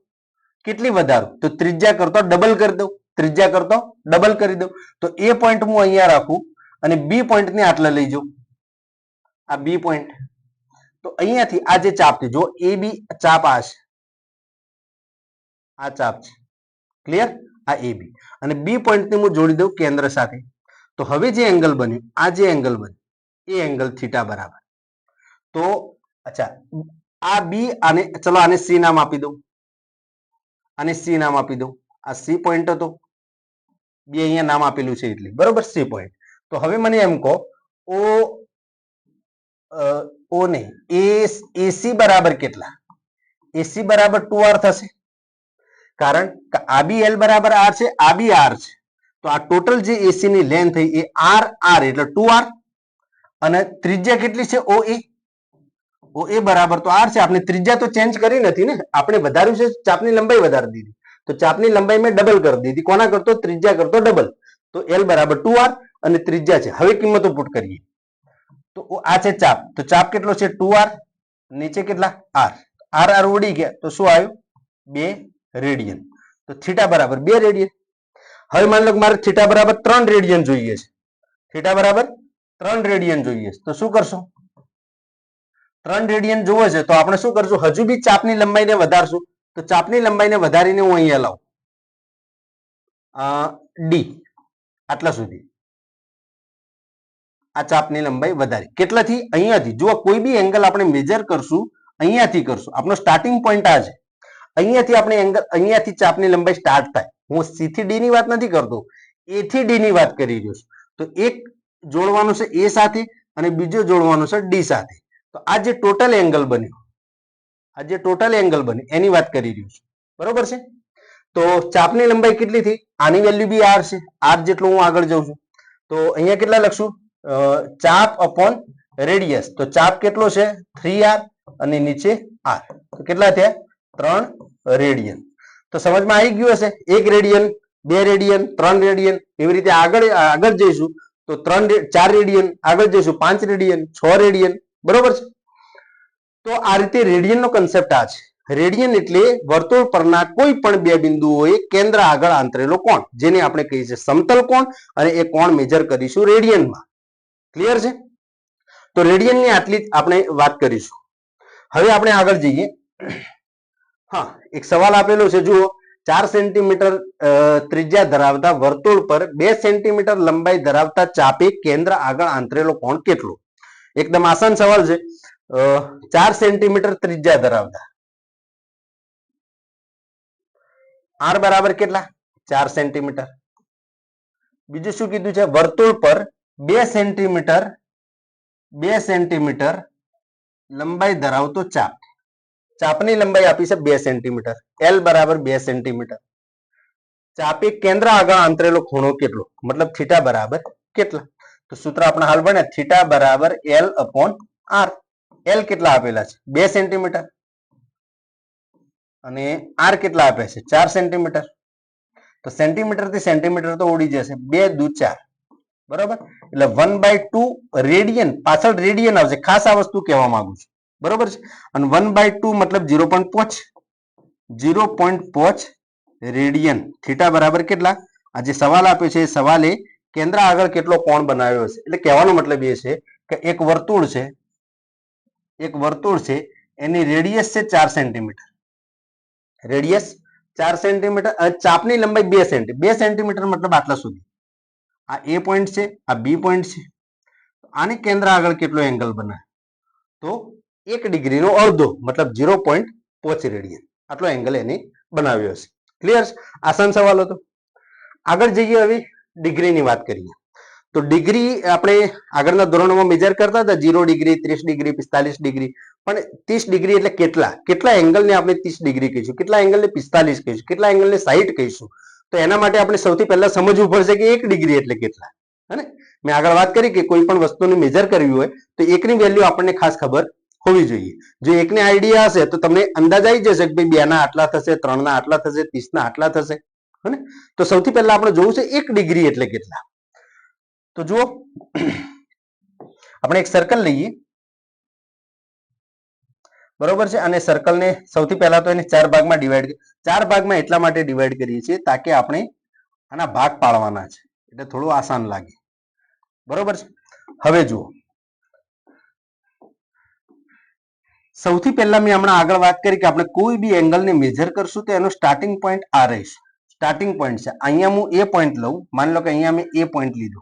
કેટલી વધારું? તો ત્રિજ્યા કરતો ડબલ કરી દઉં. ત્રિજ્યા કરતો ડબલ કરી દઉં. તો એ પોઈન્ટ હું અહીંયા રાખું અને બી પોઈન્ટને આટલે લઈ જાઉં. આ બી પોઈન્ટ. તો અહીંયાથી આ જે ચાપ છે, જો એ બી ચાપ આ છે, આ ચાપ છે. ક્લિયર? આ એ બી અને બી પોઈન્ટને હું જોડી દઉં કેન્દ્ર સાથે. તો હવે જે એંગલ બન્યું, આ જે એંગલ બન્યું એ એંગલ થીટા બરાબર. તો અચ્છા, આ બી અને ચલો આને સી નામ આપી દઉં, આને સી નામ આપી દઉં. આ સી પોઈન્ટ હતો, બી અહીંયા નામ આપેલું છે એટલે બરોબર, સી પોઈન્ટ. તો હવે મને એમ કહો ઓ નહીં, એસી બરાબર કેટલા? એસી બરાબર 2R થશે. કારણ કે આ બી L બરાબર R છે, આ બી R છે. તો આ ટોટલ જે એસી ની લેન્થ થઈ એ R એટલે 2R. અને ત્રિજ્યા કેટલી છે? OA બરાબર તો R છે. આપણે ત્રિજ્યા તો ચેન્જ કરી નથી ને, આપણે વધાર્યું છે, ચાપની લંબાઈ વધારી દીધી. તો ચાપની લંબાઈ મેં ડબલ કરી દીધી. કોના કરતો? ત્રિજ્યા કરતો ડબલ. તો L બરાબર 2R અને ત્રિજ્યા છે. હવે કિંમતો પુટ કરીએ. તો આ છે ચાપ. તો ચાપ કેટલો છે? 2R. નીચે કેટલા? R. R ઉડી ગયા તો શું આવ્યું? 2 રેડિયન. તો થીટા બરાબર 2 રેડિયન. હવે માની લો કે મારે થીટા બરાબર 3 રેડિયન જોઈએ છે. થીટા બરાબર 3 રેડિયન જોઈએ છે. તો શું કરશું? 3 રેડિયન જોવે છે તો આપણે શું કરશું? હજુ બી ચાપની લંબાઈને વધારશું. તો ચાપની લંબાઈને વધારીને હું અહીંયા લાવું ડી, આટલા સુધી. આ ચાપની લંબાઈ વધારી કેટલાથી? અહીંયાથી. જુઓ, કોઈ બી એંગલ આપણે મેજર કરશું અહીંયાથી કરશું. આપણો સ્ટાર્ટિંગ પોઈન્ટ આ છે. અહીંયાથી આપણે એંગલ, અહીંયાથી ચાપની લંબાઈ સ્ટાર્ટ થાય. હું સી થી ડી ની વાત નથી કરતો, એ થી ડી ની વાત કરી રહ્યો છું. તો એક જોડવાનું છે એ સાથે અને બીજો જોડવાનું છે ડી સાથે. તો આ જે ટોટલ એંગલ બન્યો, આ જે ટોટલ એંગલ બન્યો એની વાત કરી રહ્યો છું. બરોબર છે? તો ચાપની લંબાઈ કેટલી થઈ? આની વેલ્યુ બી R છે. R જેટલું હું આગળ જઉં છું. તો અહીંયા કેટલા લખશું? ચાપ અપોન રેડિયસ. તો ચાપ કેટલો છે? 3R અને નીચે આર. તો કેટલા થયા? 3 રેડિયન. તો સમજમાં આવી ગયું હશે. 1 રેડિયન, 2 રેડિયન, 3 રેડિયન, એવી રીતે આગળ જઈશું તો 4 રેડિયન, આગળ જઈશું 5 રેડિયન, 6 રેડિયન. બરોબર છે? તો આ રીતે રેડિયનનો કન્સેપ્ટ આ છે. રેડિયન એટલે વર્તુળ પરના કોઈ પણ બે બિંદુઓએ કેન્દ્ર આગળ આંતરેલો કોણ, જેને આપણે કહીએ છીએ સમતલ કોણ, અને એ કોણ મેજર કરીશું રેડિયનમાં. ક્લિયર છે? તો રેડિયનની આટલી આપણે વાત કરીશું. હવે આપણે આગળ જઈએ. હા, એક સવાલ આપેલો છે, જુઓ. 4 સેન્ટીમીટર ત્રિજ્યા ધરાવતા વર્તુળ પર 2 સેન્ટીમીટર લંબાઈ ધરાવતા ચાપે કેન્દ્ર આગળ આંતરેલો કોણ કેટલો? એકદમ આસાન સવાલ છે. 4 સેન્ટીમીટર ત્રિજ્યા ધરાવતા આર બરાબર કેટલા? 4 સેન્ટીમીટર. બીજું શું કીધું છે? વર્તુળ પર 2 સેન્ટીમીટર લંબાઈ ધરાવતો ચાપ. ચાપની લંબાઈ આપી છે 2 સેન્ટીમીટર. એલ બરાબર 2 સેન્ટીમીટર. ચાપે કેન્દ્ર આગળ આંતરેલો ખૂણો કેટલો? મતલબ થીટા બરાબર કેટલા? તો સૂત્ર આપણે હાલ ભણ્યા. થીટા બરાબર એલ અપોન આર. એલ કેટલા આપેલા છે? 2 સેન્ટીમીટર. અને આર કેટલા આપ્યા છે? 4 સેન્ટીમીટર. તો સેન્ટીમીટર થી સેન્ટીમીટર તો ઉડી જશે. 2 દુ 4. બરોબર? એટલે 1/2 રેડિયન. પાછળ રેડિયન આવશે. ખાસ આ વસ્તુ કહેવા માંગુ છું. બરોબર છે? અને 1/2 મતલબ 0.5. 0.5 રેડિયન. થીટા બરાબર કેટલા? આ જે સવાલ આપ્યો છે એ સવાલે કેન્દ્ર આગળ કેટલો કોણ બનાવ્યો છે. એટલે કહેવાનો મતલબ એ છે કે એક વર્તુળ છે, એની રેડિયસ છે 4 સેન્ટીમીટર. Radius 4 centimetre. ચાપની લંબાઈ 2 સેન્ટીમીટર. 2 સેન્ટીમીટર મતલબ આટલા સુધી. આ એ પોઈન્ટ છે, આ બી પોઈન્ટ છે. આની કેન્દ્ર આગળ કેટલો એંગલ બને? તો 1 ડિગ્રીનો અડધો, મતલબ 0.5 રેડિયન. આટલો એંગલ એને બનાવ્યો છે. ક્લિયર? આસાન સવાલ હતો. આગળ જઈએ. હવે ડિગ્રીની વાત કરીએ. તો ડિગ્રી આપણે આગળના ધોરણોમાં મેજર કરતા હતા. 0 ડિગ્રી, 30 ડિગ્રી, 45 ડિગ્રી. પણ 30 ડિગ્રી એટલે કેટલા એંગલને આપણે 30 ડિગ્રી કહીશું, કેટલા એંગલને 45 કહીશું, કેટલા એંગલને 60 કહીશું? તો એના માટે આપણે સૌથી પહેલા સમજવું પડશે કે 1 ડિગ્રી એટલે કેટલા. હે ને? મેં આગળ વાત કરી કે કોઈ પણ વસ્તુને મેજર કરવી હોય તો એકની વેલ્યુ આપણને ખાસ ખબર હોવી જોઈએ. જો એકને આઈડિયા હશે તો તમને અંદાજ આવી જશે કે ભાઈ 2 ના આટલા થશે, 3 ના આટલા થશે, 30 ના આટલા થશે. હે ને? તો સૌથી પહેલા આપણે જોવું છે 1 ડિગ્રી એટલે કેટલા. તો જુઓ, આપણે એક સર્કલ લઈએ. બરોબર છે? અને સર્કલને સૌથી પહેલા તો એને 4 ભાગમાં ડિવાઈડ 4 ભાગમાં એટલા માટે ડિવાઈડ કરીએ છીએ તાકે આપણે આના ભાગ પાડવાના છે, એટલે થોડું આસાન લાગે. બરોબર છે? હવે જુઓ, સૌથી પહેલા મેં હમણાં આગળ વાત કરી કે આપણે કોઈ બી એંગલને મેજર કરશું તો એનો સ્ટાર્ટિંગ પોઈન્ટ આ રહેશે. સ્ટાર્ટિંગ પોઈન્ટ છે. અહીંયા હું એ પોઈન્ટ લઉં. માની લો કે અહીંયા મેં એ પોઈન્ટ લીધો.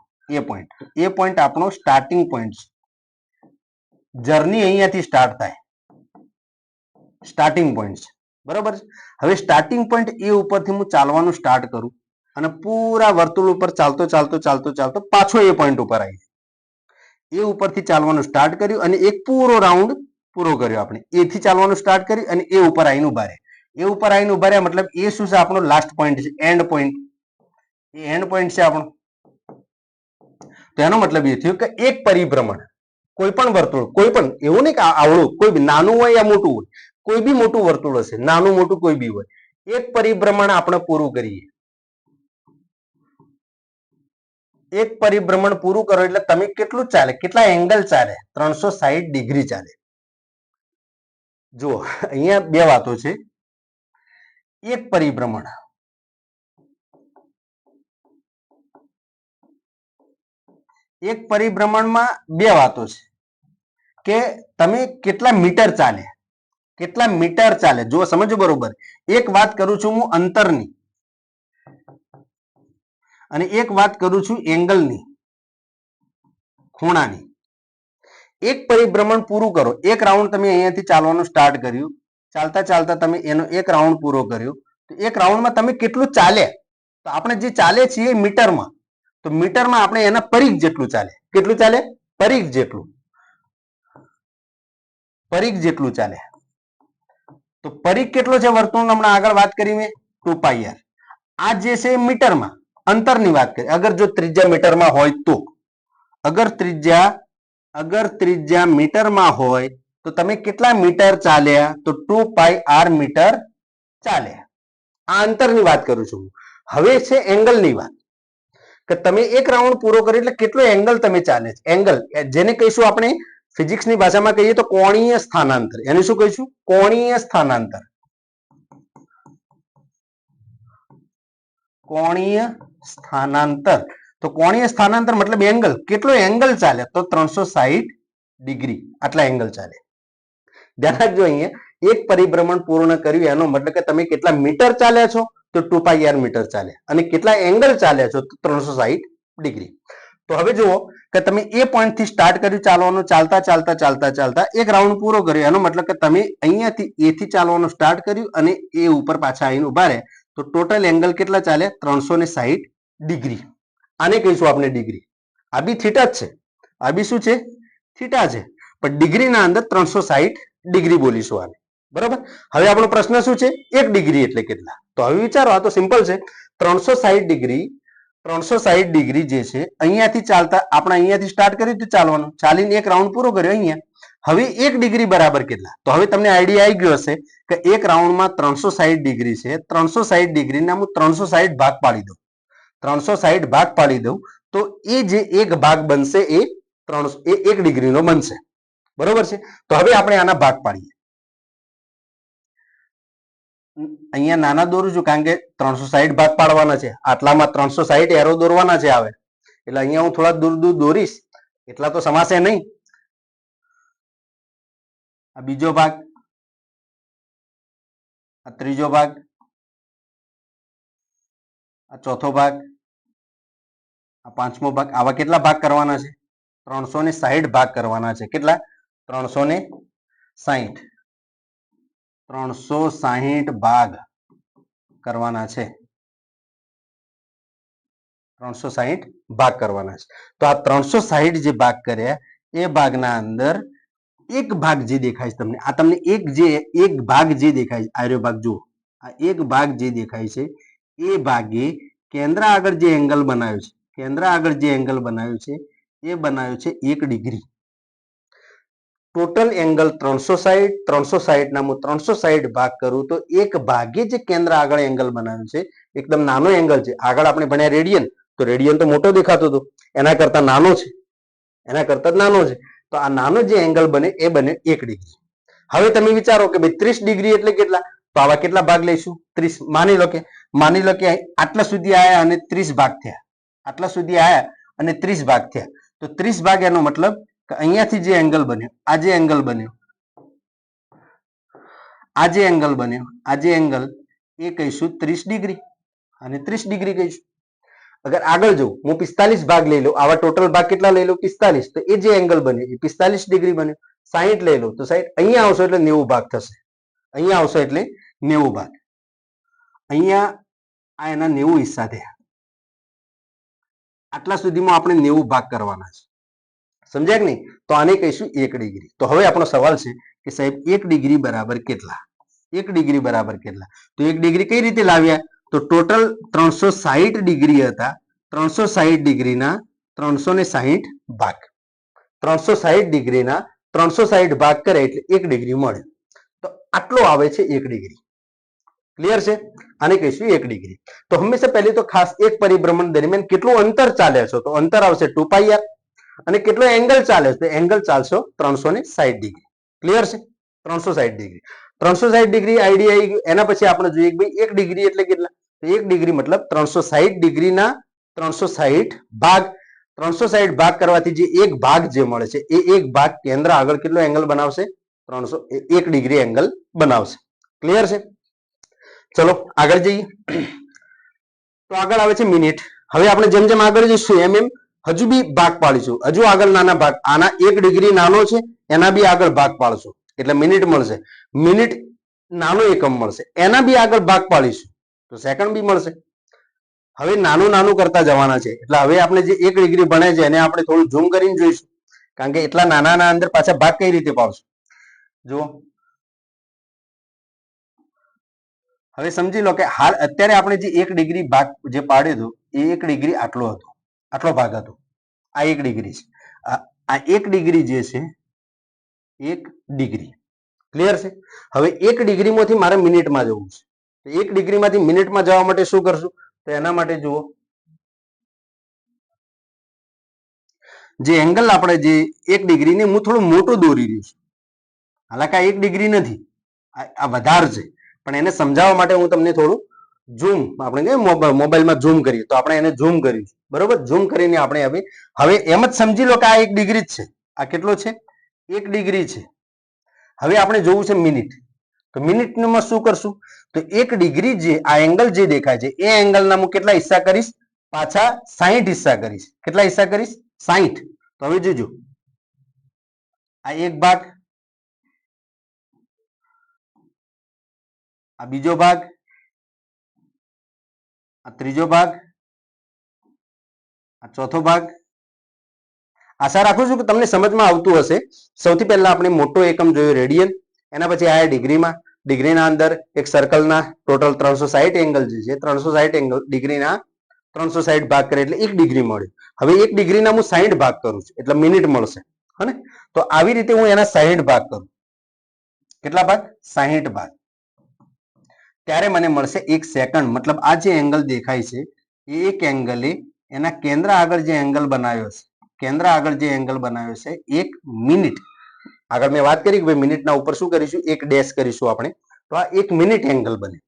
એ પોઈન્ટ આપણો સ્ટાર્ટિંગ પોઈન્ટ છે. જર્ની અહીંયાથી સ્ટાર્ટ થાય. સ્ટાર્ટિંગ પોઈન્ટ છે. બરોબર છે? હવે સ્ટાર્ટિંગ પોઈન્ટ એ ઉપરથી હું ચાલવાનું સ્ટાર્ટ કરું અને પૂરા વર્તુળ ઉપર ચાલતો પાછો એ પોઈન્ટ ઉપર આવી. એ ઉપરથી ચાલવાનું સ્ટાર્ટ કર્યું અને એક પૂરો રાઉન્ડ પૂરો કર્યો. આપણે એ થી ચાલવાનું સ્ટાર્ટ કર્યું અને એ ઉપર આવીને ઉભા રહે. એ ઉપર આવીને ઉભા રહ્યા મતલબ એ શું છે? આપણો લાસ્ટ પોઈન્ટ છે, એન્ડ પોઈન્ટ. એ એન્ડ પોઈન્ટ છે આપણો. તો એનો મતલબ એ થયો કે એક પરિભ્રમણ, કોઈ પણ વર્તુળ, કોઈ પણ, એવું નહીં કે આવડું, કોઈ બી નાનું હોય યા મોટું હોય, કોઈ બી મોટું વર્તુળ હશે, નાનું મોટું કોઈ બી હોય, એક પરિભ્રમણ આપણે પૂરું કરીએ. એક પરિભ્રમણ પૂરું કરો એટલે તમે કેટલું ચાલે, કેટલા એંગલ ચાલે? 360 ડિગ્રી ચાલે. જુઓ, અહીંયા બે વાતો છે. એક પરિભ્રમણ, એક પરિભ્રમણમાં બે વાતો છે કે તમે કેટલા મીટર ચાલે, કેટલા મીટર ચાલે. જો સમજો બરોબર. એક વાત કરું છું હું અંતરની અને એક વાત કરું છું એંગલની, ખૂણાની. એક પરિભ્રમણ પૂરું કરો. એક રાઉન્ડ તમે અહીંયાથી ચાલવાનું સ્ટાર્ટ કર્યું, ચાલતા તમે એનો એક રાઉન્ડ પૂરો કર્યો. તો એક રાઉન્ડમાં તમે કેટલું ચાલે? તો આપણે જે ચાલે છે એ મીટરમાં. તો મીટરમાં આપણે એના પરિઘ જેટલું ચાલે. કેટલું ચાલે? પરિઘ જેટલું. પરિઘ જેટલું ચાલે. તો પરિઘ કેટલો છે વર્તુળ? હમણાં આગળ વાત કરી મેં 2πr. આ જે છે મીટરમાં, અંતરની વાત કરી. અગર જો ત્રિજ્યા મીટરમાં હોય તો, અગર ત્રિજ્યા મીટરમાં હોય તો તમે કેટલા મીટર ચાલ્યા? તો 2πr મીટર ચાલ્યા. આ અંતરની વાત કરું છું. હવે છે એંગલની વાત, કે તમે એક રાઉન્ડ પૂરો કર્યો એટલે કેટલો એંગલ તમે ચાલે છે. એંગલ જેને કહીશું આપણે ફિઝિક્સની ભાષામાં કહીએ તો કોણીય સ્થાનાંતર. એને શું કહીશું? કોણીય સ્થાનાંતર. કોણીય સ્થાનાંતર. તો કોણીય સ્થાનાંતર મતલબ એંગલ. કેટલો એંગલ ચાલે? તો 360 ડિગ્રી. આટલા એંગલ ચાલે. ધ્યાન રાખજો, અહીંયા એક પરિભ્રમણ પૂર્ણ કર્યું એનો મતલબ કે તમે કેટલા મીટર ચાલ્યા છો? તો 2πr મીટર ચાલ્યા. અને કેટલા એંગલ ચાલ્યા છો? તો 360 ડિગ્રી. તો હવે જુઓ કે તમે એ પોઈન્ટ થી સ્ટાર્ટ કર્યું ચાલવાનું, ચાલતા ચાલતા ચાલતા ચાલતા એક રાઉન્ડ પૂરો કર્યો. એનો મતલબ કે તમે અહીંયાથી એ થી ચાલવાનું સ્ટાર્ટ કર્યું અને એ ઉપર પાછા આવીને ઉભા રહે. તો ટોટલ એંગલ કેટલા ચાલે? 360 ડિગ્રી. આને કહીશું આપણે ડિગ્રી. આ બી થીટા જ છે, આ બી શું છે? થીટા છે. પણ ડિગ્રીના અંદર 360 ડિગ્રી બોલીશું આને. બરોબર. હવે આપણો પ્રશ્ન શું છે? 1 ડિગ્રી એટલે કેટલા? તો હવે વિચારો, આ તો સિમ્પલ છે. 360 ડિગ્રી, 360 ડિગ્રી જે છે અહીંયાથી ચાલતા, આપણે અહીંયાથી સ્ટાર્ટ કર્યું તો ચાલવાનું, ચાલીને એક રાઉન્ડ પૂરો કર્યો અહીંયા. હવે 1 ડિગ્રી બરાબર કેટલા? તો હવે તમને આઈડિયા આવી ગયો હશે કે એક રાઉન્ડમાં 360 ડિગ્રી છે. 360 ડિગ્રીના હું 360 ભાગ પાડી દઉં, 360 ભાગ પાડી દઉં તો એ જે એક ભાગ બનશે એ 1 ડિગ્રીનો બનશે. બરોબર છે. તો હવે આપણે આના ભાગ પાડીએ. અહીંયા નાના દોરું છું કારણ કે 360 ભાગ પાડવાના છે. આટલામાં 360 એરો દોરવાના છે આવે, એટલે અહીંયા હું થોડા દૂર દૂર દોરીશ, એટલા તો સમાશે નહીં. આ બીજો ભાગ, આ ત્રીજો ભાગ, આ ચોથો ભાગ, આ પાંચમો ભાગ. આવા કેટલા ભાગ કરવાના છે? 360 ભાગ કરવાના છે. કેટલા? 360. 360 ભાગ કરવાના છે. 360 ભાગ કરવાના છે. તો આ 360 જે ભાગ કર્યા એ ભાગના અંદર એક ભાગ જે દેખાય છે તમને, આ તમને એક ભાગ જે દેખાય છે, આર્યો ભાગ જુઓ, આ એક ભાગ જે દેખાય છે એ ભાગે કેન્દ્ર આગળ જે એંગલ બનાવ્યું છે, કેન્દ્ર આગળ જે એંગલ બનાવ્યું છે એ બનાવ્યું છે 1 ડિગ્રી. ટોટલ એંગલ 360, 360 ના હું 360 ભાગ કરું તો એક ભાગે જે કેન્દ્ર આગળ એંગલ બનાવ્યું છે, એકદમ નાનો એંગલ છે. આગળ આપણે ભણ્યા રેડિયન, તો રેડિયન તો મોટો દેખાતો હતો, એના કરતા નાનો છે, એના કરતા નાનો છે. તો આ નાનો જે એંગલ બને એ બને 1 ડિગ્રી. હવે તમે વિચારો કે ભાઈ 30 ડિગ્રી એટલે કેટલા? તો આવા કેટલા ભાગ લઈશું? 30. માની લો કે આટલા સુધી આયા અને 30 ભાગ થયા, આટલા સુધી આયા અને 30 ભાગ થયા. તો 30 ભાગ એનો મતલબ કે અહીંયાથી જે એંગલ બન્યો, આ જે એંગલ બન્યો, આ જે એંગલ બન્યો, આ જે એંગલ એ કહીશું 30 ડિગ્રી અને 30 ડિગ્રી કહીશું. અગર આગળ જવું, હું 45 ભાગ લઈ લઉં, આવા ટોટલ ભાગ કેટલા લઈ લઉં? 45. તો એ જે એંગલ બન્યો એ 45 ડિગ્રી બન્યો. 60 લઈ લઉં તો 60, અહીંયા આવશો એટલે 90 ભાગ થશે. અહીંયા આવશો એટલે 90 ભાગ. અહીંયા આ એના 90 હિસ્સા થયા. આટલા સુધીમાં આપણે 90 ભાગ કરવાના છે. સમજ્યા કે નહીં? તો આને કહીશું 1 ડિગ્રી. તો હવે આપણો સવાલ છે કે સાહેબ 1 ડિગ્રી બરાબર કેટલા? 1 ડિગ્રી બરાબર કેટલા? તો 1 ડિગ્રી કઈ રીતે લાવ્યા? તો ટોટલ 360 ડિગ્રી હતા, 360 ડિગ્રીના 360 ભાગ, 360 ડિગ્રીના 360 ભાગ કરે એટલે 1 ડિગ્રી મળે. તો આટલો આવે છે 1 ડિગ્રી. ક્લિયર છે? આને કહીશું 1 ડિગ્રી. તો હંમેશા પહેલી તો ખાસ એક પરિભ્રમણ દરમિયાન કેટલું અંતર ચાલે છે? તો અંતર આવશે 2πr. અને કેટલો એંગલ ચાલે છે? તો એંગલ ચાલશો 360 ડિગ્રી. ક્લિયર છે? 360 ડિગ્રી. 360 ડિગ્રી આઈડિયા આવી ગયું. એના પછી આપણે જોઈએ કે ભાઈ 1 ડિગ્રી એટલે કેટલા? તો 1 ડિગ્રી મતલબ 360 ડિગ્રીના 360 ભાગ. 360 ભાગ કરવાથી જે એક ભાગ જે મળે છે એ એક ભાગ કેન્દ્ર આગળ કેટલો એંગલ બનાવશે? 1 ડિગ્રી એંગલ બનાવશે. ક્લિયર છે? ચલો આગળ જઈએ. તો આગળ આવે છે મિનિટ. હવે આપણે જેમ જેમ આગળ જઈશું એમ એમ હજુ બી ભાગ પાડીશું, હજુ આગળ નાના ભાગ. આના 1 ડિગ્રી નાનો છે, એના બી આગળ ભાગ પાડશું એટલે મિનિટ મળશે. મિનિટ નાનો એકમ મળશે, એના બી આગળ ભાગ પાડીશું તો સેકન્ડ બી મળશે. હવે નાનું નાનું કરતા જવાના છે. એટલે હવે આપણે જે 1 ડિગ્રી ભણે છે એને આપણે થોડું ઝૂમ કરીને જોઈશું, કારણ કે એટલા નાના અંદર પાછા ભાગ કઈ રીતે પાડશું. જુઓ, હવે સમજી લો કે હાલ અત્યારે આપણે જે 1 ડિગ્રી ભાગ જે પાડ્યું હતું એ 1 ડિગ્રી આટલો હતો, આટલો ભાગ હતો. આ 1 ડિગ્રી છે. આ 1 ડિગ્રી જે છે 1 ડિગ્રી. ક્લિયર છે? હવે 1 ડિગ્રીમાંથી મારે મિનિટમાં જવું છે. 1 ડિગ્રીમાંથી મિનિટમાં જવા માટે શું કરશું? તો એના માટે જુઓ, જે એંગલ આપણે જે 1 ડિગ્રીને હું થોડું મોટું દોરી રહ્યું છું. હાલાકે આ 1 ડિગ્રી નથી, આ વધારે છે, પણ એને સમજાવવા માટે હું તમને થોડું ઝૂમ, આપણે કે મોબાઈલમાં ઝૂમ કરીએ તો આપણે એને ઝૂમ કર્યું, બરોબર? ઝૂમ કરીને આપણે હવે એમ જ સમજી લો કે આ 1 ડિગ્રી જ છે. આ કેટલો છે? 1 ડિગ્રી છે. હવે આપણે જોવું છે મિનિટ. તો મિનિટમાં શું કરશું? તો 1 ડિગ્રી જે આ એંગલ જે દેખાય છે એ એંગલના હું કેટલા હિસ્સા કરીશ? પાછા 60 હિસ્સા કરીશ. કેટલા હિસ્સા કરીશ? 60. તો હવે જોજો, આ એક ભાગ, આ બીજો ભાગ, આ ત્રીજો ભાગ, આ ચોથો ભાગ. આશા રાખું છું કે તમને સમજમાં આવતું હશે. સૌથી પહેલા આપણે મોટો એકમ જોયો રેડિયન, એના પછી આયા ડિગ્રીમાં. ડિગ્રીના અંદર એક સર્કલના ટોટલ 360 એંગલ જે છે 360 એંગલ ડિગ્રીના 360 ભાગ કરે એટલે 1 ડિગ્રી મળે. હવે 1 ડિગ્રીના હું 60 ભાગ કરું છું એટલે મિનિટ મળશે, હને? તો આવી રીતે હું એના 60 ભાગ કરું. કેટલા ભાગ? 60 ભાગ. ત્યારે મને મળશે 1 સેકન્ડ. મતલબ આ જે એંગલ દેખાય છે એ એક એંગલે એના કેન્દ્ર આગળ જે એંગલ બનાવ્યો છે, કેન્દ્ર આગળ જે એંગલ બનાવ્યો છે 1 મિનિટ. આગળ મેં વાત કરી કે ભાઈ મિનિટના ઉપર શું કરીશું? 1 ડેશ કરીશું આપણે. તો આ 1 મિનિટ એંગલ બને.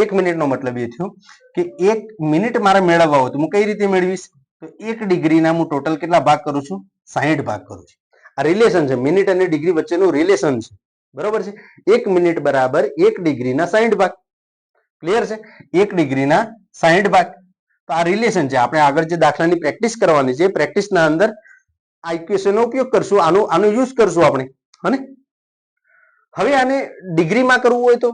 1 મિનિટનો મતલબ એ થયો કે 1 મિનિટ મારે મેળવવા હોય તો હું કઈ રીતે મેળવીશ? તો 1 ડિગ્રીના હું ટોટલ કેટલા ભાગ કરું છું? 60 ભાગ કરું છું. આ રિલેશન છે, મિનિટ અને ડિગ્રી વચ્ચેનું રિલેશન છે, બરોબર છે? 1 મિનિટ બરાબર 1 ડિગ્રીના 60 ભાગ. ક્લિયર છે? 1 ડિગ્રીના 60 ભાગ. તો આ રિલેશન છે. આપણે આગળ જે દાખલાની પ્રેક્ટિસ કરવાની છે, પ્રેક્ટિસના અંદર આ ઇક્વેશનનો ઉપયોગ કરશું, આનો યુઝ કરશું આપણે, હને? હવે આને ડિગ્રીમાં કરવું હોય તો,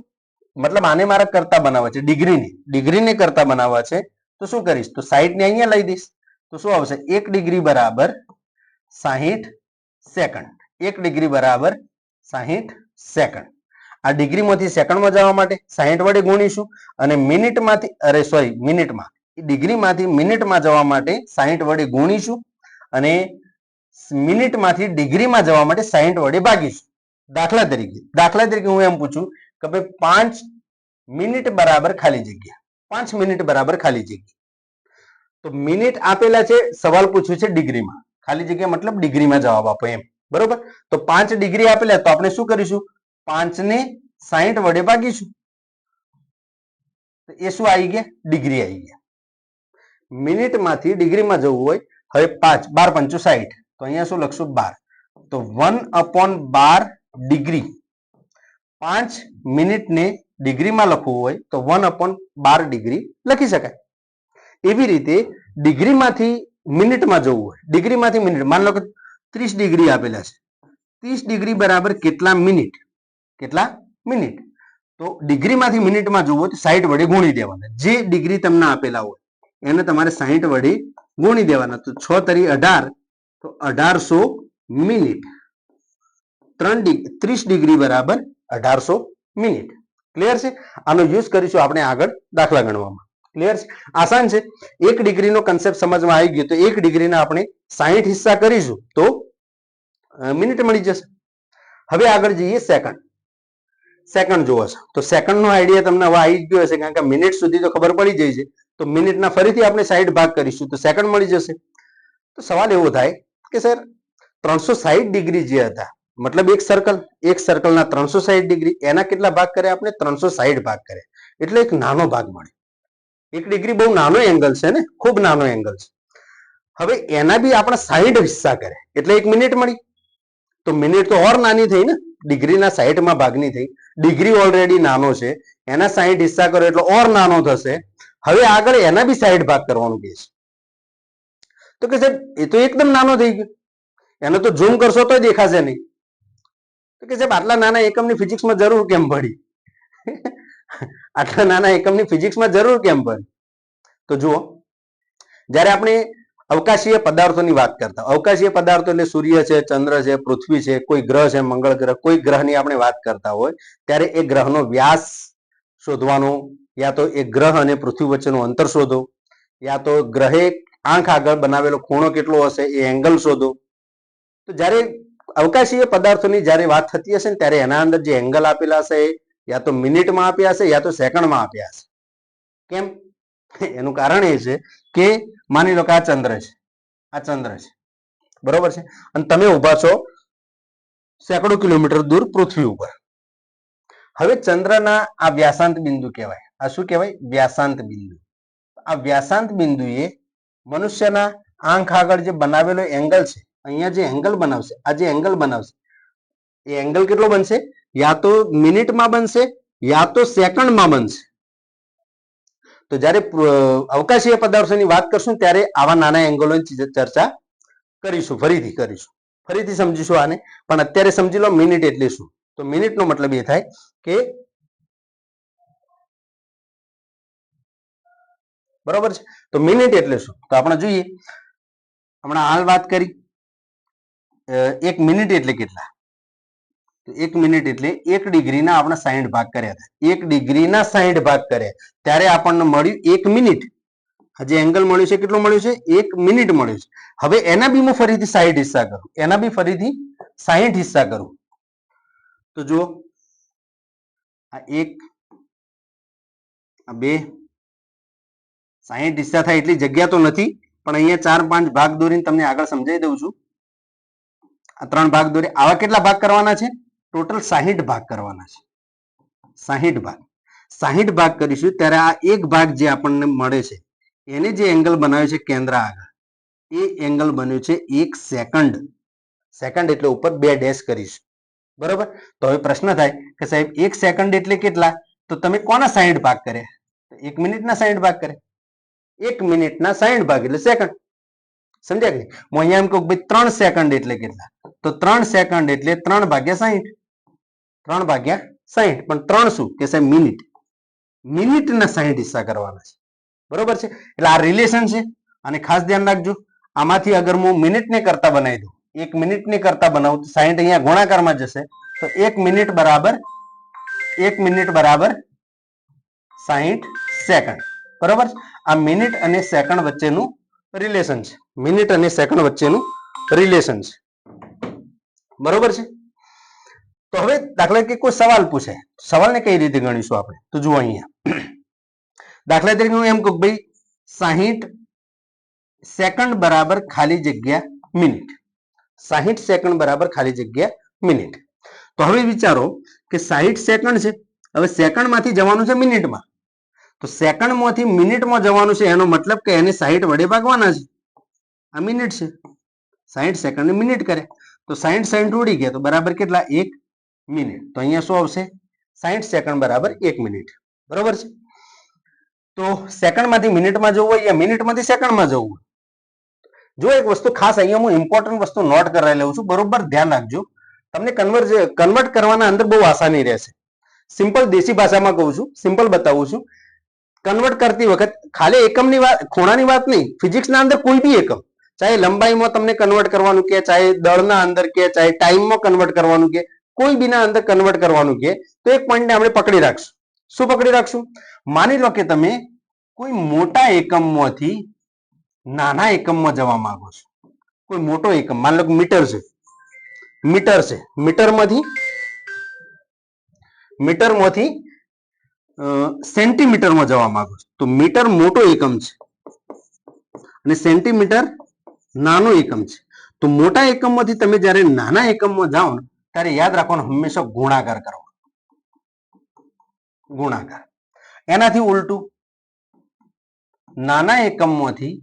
મતલબ આને મારા કરતા બનાવવા છે, ડિગ્રીને કરતા બનાવવા છે, તો શું કરીશ? તો 60 ને અહીંયા લઈ દઈશ. તો શું આવશે? 1 ડિગ્રી બરાબર 60 સેકન્ડ. 1 ડિગ્રી બરાબર 60 સેકન્ડ. આ ડિગ્રીમાંથી સેકન્ડમાં જવા માટે 60 વડે ગુણીશું અને મિનિટમાં ડિગ્રીમાંથી મિનિટમાં જવા માટે 60 વડે ગુણીશું અને મિનિટમાંથી ડિગ્રીમાં જવા માટે 60 વડે ભાગીશું. દાખલા તરીકે હું એમ પૂછું કે ભાઈ 5 મિનિટ બરાબર ખાલી જગ્યા, 5 મિનિટ બરાબર ખાલી જગ્યા. તો મિનિટ આપેલા છે, સવાલ પૂછ્યું છે ડિગ્રીમાં, ખાલી જગ્યા મતલબ ડિગ્રીમાં જવાબ આપો એમ, બરોબર? તો 5 ડિગ્રી આપેલા, તો આપણે શું કરીશું? 5 ને 60 વડે ભાગીશું. એ શું આવી ગયા? ડિગ્રી આવી ગયા. મિનિટમાંથી ડિગ્રીમાં જવું હોય, હવે 5 12 5 60, તો અહીંયા શું લખશું? 12. તો 1/12 ડિગ્રી. 5 મિનિટને ડિગ્રીમાં લખવું હોય તો 1/12 ડિગ્રી લખી શકાય. એવી રીતે ડિગ્રીમાંથી મિનિટમાં જવું હોય, ડિગ્રીમાંથી મિનિટ, માન લો કે 30 ડિગ્રી આપેલા છે, 30 ડિગ્રી બરાબર કેટલા મિનિટ? કેટલા મિનિટ? તો ડિગ્રીમાંથી મિનિટમાં જવું હોય તો 60 વડે ગુણી દેવાના. જે ડિગ્રી તમને આપેલા હોય એને તમારે 60 વડે ગુણી દેવાના. તો 6 તરી 18, તો 1800 મિનિટ. 30 ડિગ્રી બરાબર 1800 મિનિટ. ક્લિયર છે? આનો યુઝ કરીશું આપણે આગળ દાખલા ગણવામાં. ક્લિયર છે? આસાન છે. 1 ડિગ્રીનો કન્સેપ્ટ સમજમાં આવી ગયો તો 1 ડિગ્રીના આપણે 60 હિસ્સા કરીશું તો મિનિટ મળી જશે. હવે આગળ જઈએ સેકન્ડ. સેકન્ડ જોવો છે તો સેકન્ડનો આઈડિયા તમને હવે આવી ગયો હશે, કારણ કે મિનિટ સુધી તો ખબર પડી જાય છે. તો મિનિટના ફરીથી આપણે 60 ભાગ કરીશું તો સેકન્ડ મળી જશે. તો સવાલ એવો થાય કે સર 360 ડિગ્રી જે હતા, મતલબ એક સર્કલના 360 ડિગ્રી, એના કેટલા ભાગ કરે? આપણે 360 ભાગ કરે એટલે એક નાનો ભાગ મળે. 1 ડિગ્રી બહુ નાનો એંગલ છે ને, ખૂબ નાનો એંગલ છે. હવે એના બી આપણે 60 હિસ્સા કરે એટલે 1 મિનિટ મળી. તો મિનિટ તો ઓર નાની થઈ ને, ડિગ્રીના 60માં ભાગની થઈ. ડિગ્રી ઓલરેડી નાનો છે, એના 60 હિસ્સા કરો એટલે ઓર નાનો થશે. હવે આગળ એના બી 60 ભાગ કરવાનું કહે છે. તો કે સાહેબ એ તો એકદમ નાનો થઈ ગયો, એને તો ઝૂમ કરશો તો દેખાશે નહીં. તો કે સાહેબ આટલા નાના એકમની ફિઝિક્સમાં જરૂર કેમ પડી? આટલા નાના એકમની ફિઝિક્સમાં જરૂર કેમ પડી? તો જુઓ, જ્યારે આપણે અવકાશીય પદાર્થોની વાત કરતા, અવકાશીય પદાર્થો એટલે સૂર્ય છે, ચંદ્ર છે, પૃથ્વી છે, કોઈ ગ્રહ છે, મંગળ ગ્રહ, કોઈ ગ્રહની આપણે વાત કરતા હોય ત્યારે એ ગ્રહનો વ્યાસ શોધવાનો, યા તો એ ગ્રહ અને પૃથ્વી વચ્ચેનું અંતર શોધો, યા તો ગ્રહે આંખ આગળ બનાવેલો ખૂણો કેટલો હશે એ એંગલ શોધો. તો જ્યારે અવકાશીય પદાર્થોની જ્યારે વાત થતી હશે ને ત્યારે એના અંદર જે એંગલ આપેલા હશે યા તો મિનિટમાં આપ્યા હશે યા તો સેકન્ડમાં આપ્યા હશે. કેમ? એનું કારણ એ છે કે માની લો કે આ ચંદ્ર છે, આ ચંદ્ર છે, બરોબર છે, અને તમે ઉભા છો સેંકડો કિલોમીટર દૂર પૃથ્વી ઉપર. હવે ચંદ્રના આ વ્યાસાંત બિંદુ કહેવાય. આ શું કહેવાય? વ્યાસાંત બિંદુ. આ વ્યાસાંત બિંદુએ મનુષ્યના આંખ આગળ જે બનાવેલો એંગલ છે, અહીંયા જે એંગલ બનાવશે, આ જે એંગલ બનાવશે એ એંગલ કેટલો બનશે? યા તો મિનિટમાં બનશે યા તો સેકન્ડમાં બનશે. તો જ્યારે અવકાશીય પદાર્થોની વાત કરશું ત્યારે આવા નાના એંગલોની ચર્ચા કરીશું, ફરીથી સમજીશું આને. પણ અત્યારે સમજી લો મિનિટ એટલે શું. તો મિનિટનો મતલબ એ થાય કે બરોબર છે. તો મિનિટ એટલે શું? તો આપણે જોઈએ. હમણાં હાલ વાત કરી, 1 મિનિટ એટલે કેટલા? તો 1 મિનિટ એટલે 1 ડિગ્રીના આપણે 60 ભાગ કર્યા હતા. 1 ડિગ્રીના 60 ભાગ કર્યા ત્યારે આપણને મળ્યું 1 મિનિટ. આ જે એંગલ મળ્યું છે કેટલું મળ્યું છે? 1 મિનિટ મળ્યું છે. હવે એના બી હું ફરીથી 60 હિસ્સા કરું, એના બી ફરીથી 60 હિસ્સા કરું. તો જુઓ, આ 1, આ 2, 60 હિસ્સા થાય એટલી જગ્યા તો નથી, પણ અહીંયા 4-5 ભાગ દોરીને તમને આગળ સમજાવી દઉં છું. આ 3 ભાગ દોરે, આવા કેટલા ભાગ કરવાના છે? ટોટલ 60 ભાગ કરવાના છે. 60 ભાગ, 60 ભાગ કરીશું ત્યારે આ એક ભાગ જે આપણને મળે છે એને જે એંગલ બનાવ્યો છે કેન્દ્ર આગળ, એ એંગલ બન્યું છે 1 સેકન્ડ. સેકન્ડ એટલે ઉપર 2 ડેશ કરીશું, બરોબર. તો હવે પ્રશ્ન થાય કે સાહેબ 1 સેકન્ડ એટલે કેટલા? તો તમે કોના 60 ભાગ કર્યા? 1 મિનિટના 60 ભાગ કર્યા. 1 મિનિટના 60 ભાગ એટલે સેકન્ડ. સમજ્યા કે નહીં? હું અહીંયા એમ કહું ભાઈ 3 સેકન્ડ એટલે કેટલા? તો 3 સેકન્ડ એટલે 3 ભાગ્યા 60. 3 ભાગ્યા 60, પણ 3 શું કે સાહેબ? મિનિટ. મિનિટના 60 હિસ્સા કરવાના છે, બરોબર છે. એટલે આ રિલેશન છે. અને ખાસ ધ્યાન રાખજો, આમાંથી અગર હું મિનિટને કરતા બનાવી દઉં, 1 મિનિટને કરતા બનાવું તો 60 અહીંયા ગુણાકારમાં જશે. તો 1 મિનિટ બરાબર 60 સેકન્ડ, બરોબર. આ મિનિટ અને સેકન્ડ વચ્ચેનું રિલેશન છે. મિનિટ અને સેકન્ડ વચ્ચેનું રિલેશન છે, બરોબર છે. તો હવે દાખલા તરીકે કોઈ સવાલ પૂછે, સવાલને કઈ રીતે ગણીશું આપણે? તો જુઓ અહીંયા દાખલા તરીકે હું એમ કહું ભાઈ 60 સેકન્ડ બરાબર ખાલી જગ્યા મિનિટ. 60 સેકન્ડ બરાબર ખાલી જગ્યા મિનિટ. તો હવે વિચારો કે 60 સેકન્ડ છે, હવે સેકન્ડમાંથી જવાનું છે મિનિટમાં. તો સેકન્ડમાંથી મિનિટમાં જવાનું છે, એનો મતલબ કે એને 60 વડે ભાગવાના છે. આ મિનિટ છે, 60 સેકન્ડ મિનિટ કરે તો 60 ઉડી ગયા તો બરાબર કેટલા? 1 મિનિટ. તો અહીંયા શું આવશે? 60 સેકન્ડ બરાબર 1 મિનિટ, બરોબર છે. તો સેકન્ડમાંથી મિનિટમાં જવું હોય યા મિનિટમાંથી સેકન્ડમાં જવું હોય, જો એક વસ્તુ ખાસ અહીંયા હું ઇમ્પોર્ટન્ટ વસ્તુ નોટ કરાવી લઉં છું, બરોબર ધ્યાન રાખજો. તમને કન્વર્ટ કરવાના અંદર બહુ આસાની રહેશે. સિમ્પલ દેશી ભાષામાં કહું છું, સિમ્પલ બતાવું છું. કન્વર્ટ કરતી વખત ખાલી એકમની વાત, ખૂણાની વાત નહીં, ફિઝિક્સના અંદર કોઈ બી એકમ, ચાહે લંબાઈમાં તમને કન્વર્ટ કરવાનું કે, ચાહે દળના અંદર કે, ચાહે ટાઈમમાં કન્વર્ટ કરવાનું કે, કોઈ બીના અંદર કન્વર્ટ કરવાનું કે, તો એક પોઈન્ટને આપણે પકડી રાખશું. શું પકડી રાખશું? માની લો કે તમે કોઈ મોટા એકમમાંથી નાના એકમમાં જવા માંગો છો. કોઈ મોટો એકમ, માની લો કે મીટર છે, મીટરમાંથી સેન્ટીમીટરમાં જવા માંગો છો. તો મીટર મોટો એકમ છે અને સેન્ટીમીટર નાનો એકમ છે. તો મોટા એકમમાંથી તમે જ્યારે નાના એકમમાં જાઓ ને ત્યારે યાદ રાખવાનું હંમેશા ગુણાકાર કરવાનો. ગુણાકાર. એનાથી ઉલટું નાના એકમમાંથી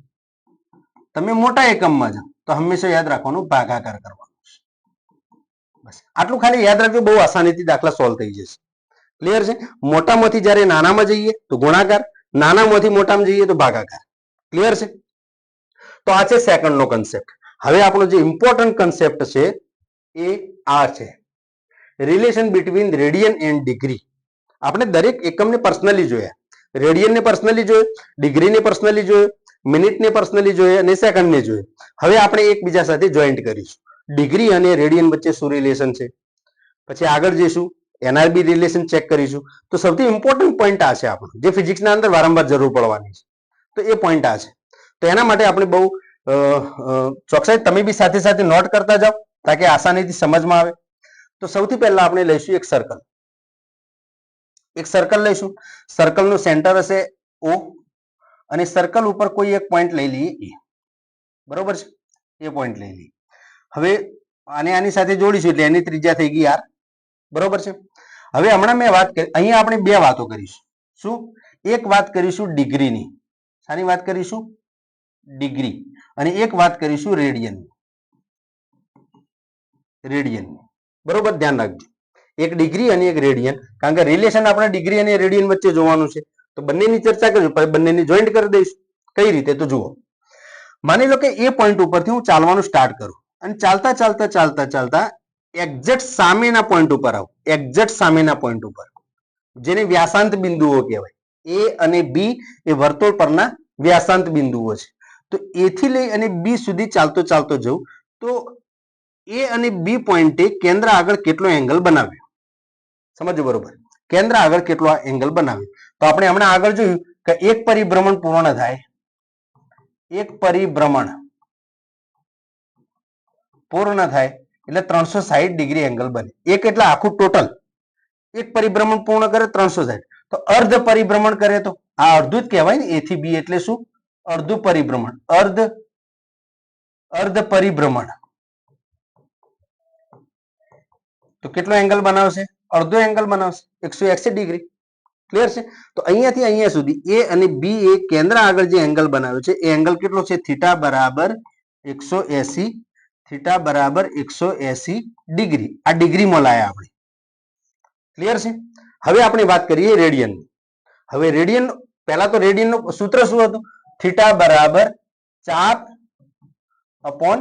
તમે મોટા એકમમાં જાઓ તો હંમેશા યાદ રાખવાનું ભાગાકાર કરવાનો છે. બસ આટલું ખાલી યાદ રાખજો, બહુ આસાનીથી દાખલા સોલ્વ થઈ જશે. ક્લિયર છે? મોટામાંથી જ્યારે નાનામાં જઈએ તો ગુણાકાર, નાનામાંથી મોટામાં જઈએ તો ભાગાકાર. ક્લિયર છે? તો આ છે સેકન્ડનો કન્સેપ્ટ. હવે આપણો જે ઇમ્પોર્ટન્ટ કન્સેપ્ટ છે એ આ છે, relation between radian and degree. આપણે દરેક એકમને પર્સનલી જોયા, રેડિયનને પર્સનલી જોયો, ડિગ્રીને પર્સનલી જોયો, મિનિટને પર્સનલી જોયો અને સેકન્ડને જોયો. હવે આપણે એકબીજા સાથે જોઈન્ટ કરીશું. ડિગ્રી અને રેડિયન વચ્ચે શું રિલેશન છે, પછી આગળ જઈશું એના બી રિલેશન ચેક કરીશું. તો સૌથી ઇમ્પોર્ટન્ટ પોઈન્ટ આ છે આપણો, જે ફિઝિક્સના અંદર વારંવાર જરૂર પડવાની છે. તો એ પોઈન્ટ આ છે. તો એના માટે આપણે બહુ ચોકસાઈ તમે બી સાથે સાથે નોટ કરતા જાઓ. તાકે આસાનીથી સમજમાં આવે. તો સૌથી પહેલા આપણે લઈશું એક સર્કલ લઈશું. સર્કલનું સેન્ટર હશે O અને સર્કલ ઉપર કોઈ એક પોઈન્ટ લઈ લઈએ E. બરોબર છે, એ પોઈન્ટ લઈ લઈએ. હવે આને આની સાથે જોડીશું એટલે એની ત્રિજ્યા થઈ ગઈ R. બરોબર છે. હવે હમણાં મેં વાત કરી, અહીંયા આપણે બે વાતો કરીશું. શું? એક વાત કરીશું ડિગ્રીની. શાની વાત કરીશું? ડિગ્રી. અને એક વાત કરીશું રેડિયનની. બરોબર, ધ્યાન રાખજો. એક ડિગ્રી અને એક રેડિયન, કારણ કે રિલેશન આપણે ડિગ્રી અને રેડિયન વચ્ચે જોવાનું છે. તો બંનેની ચર્ચા કરીશું, પછી બંનેની જોઈન્ટ કરી દઈશું. કઈ રીતે? તો જુઓ, માની લો કે એ પોઈન્ટ ઉપરથી હું ચાલવાનું સ્ટાર્ટ કરું અને ચાલતા ચાલતા ચાલતા ચાલતા એક્ઝેક્ટ સામેના પોઈન્ટ ઉપર આવું. એક્ઝેક્ટ સામેના પોઈન્ટ ઉપર, જેને વ્યાસાંત બિંદુઓ કહેવાય. એ અને બી એ વર્તુળ પરના વ્યાસાંત બિંદુઓ છે. તો એ થી લઈ અને બી સુધી ચાલતો ચાલતો જવું, તો એ અને બી પોઈન્ટે કેન્દ્ર આગળ કેટલો એંગલ બનાવ્યો? સમજો બરોબર, કેન્દ્ર આગળ કેટલો એંગલ બનાવ્યો? તો આપણે હમણાં આગળ જોયું કે એક પરિભ્રમણ પૂર્ણ થાય, એક પરિભ્રમણ પૂર્ણ થાય એટલે 360 ડિગ્રી એંગલ બને. એક એટલે આખું ટોટલ, એક પરિભ્રમણ પૂર્ણ કરે 360. તો અર્ધ પરિભ્રમણ કરે તો આ અડધું જ કહેવાય ને. એ થી બી એટલે શું? અડધું પરિભ્રમણ. અર્ધ પરિભ્રમણ તો કેટલો એંગલ બનાવશે? અડધો એંગલ બનાવશે, 180 ડિગ્રી. ક્લિયર છે? તો અહીંયાથી અહીંયા સુધી એ અને બી એ કેન્દ્ર આગળ જે એંગલ બનાવ્યો છે એ એંગલ કેટલો છે? થીટા બરાબર 180. થીટા બરાબર 180 ડિગ્રી. આ ડિગ્રીમાં લાયા આપણે. ક્લિયર છે? હવે આપણે વાત કરીએ રેડિયનની. હવે રેડિયન, પહેલા તો રેડિયનનું સૂત્ર શું હતું? થીટા બરાબર ચાપ અપોન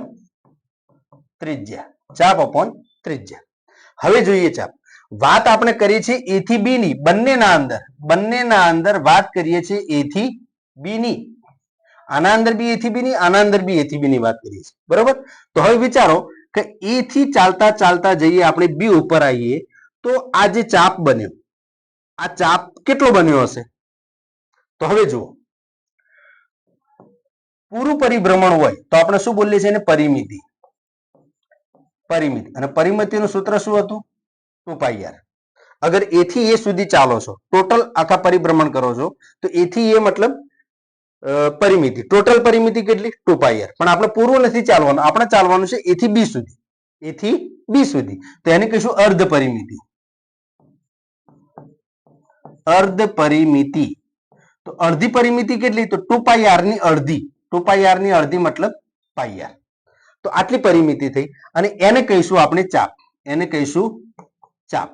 ત્રિજ્યા. ચાપ અપોન ત્રિજ્યા. હવે જોઈએ ચાપ. વાત આપણે કરીએ છીએ એ થી બી ની, બંનેના અંદર વાત કરીએ છીએ એ થી બી ની. આના અંદર બી એ થી બી ની, આના અંદર બી એ થી બી ની વાત કરીએ છીએ. બરોબર? તો હવે વિચારો કે એ થી ચાલતા ચાલતા જઈએ આપણે બી ઉપર આવીએ, તો આ જે ચાપ બન્યો, આ ચાપ કેટલો બન્યો હશે? તો હવે જુઓ, પૂરું પરિભ્રમણ હોય તો આપણે શું બોલીએ છીએ? એને પરિમિતિ. અને પરિમિતિનું સૂત્ર શું હતું? 2πr. અગર એ થી એ સુધી ચાલો છો, ટોટલ આખા પરિભ્રમણ કરો છો, તો એ થી એ મતલબ પરિમિતિ. ટોટલ પરિમિતિ કેટલી? 2πr. પણ આપણે પૂરું નથી ચાલવાનું, આપણે ચાલવાનું છે એ થી બી સુધી. એ થી બી સુધી, તો એને કહીશું અર્ધ પરિમિતિ. અર્ધ પરિમિતિ. તો અડધી પરિમિતિ કેટલી? તો 2πr ની અડધી. 2πr ની અડધી મતલબ πr. તો આટલી પરિમિતિ થઈ અને એને કહીશું આપણે ચાપ. એને કહીશું ચાપ.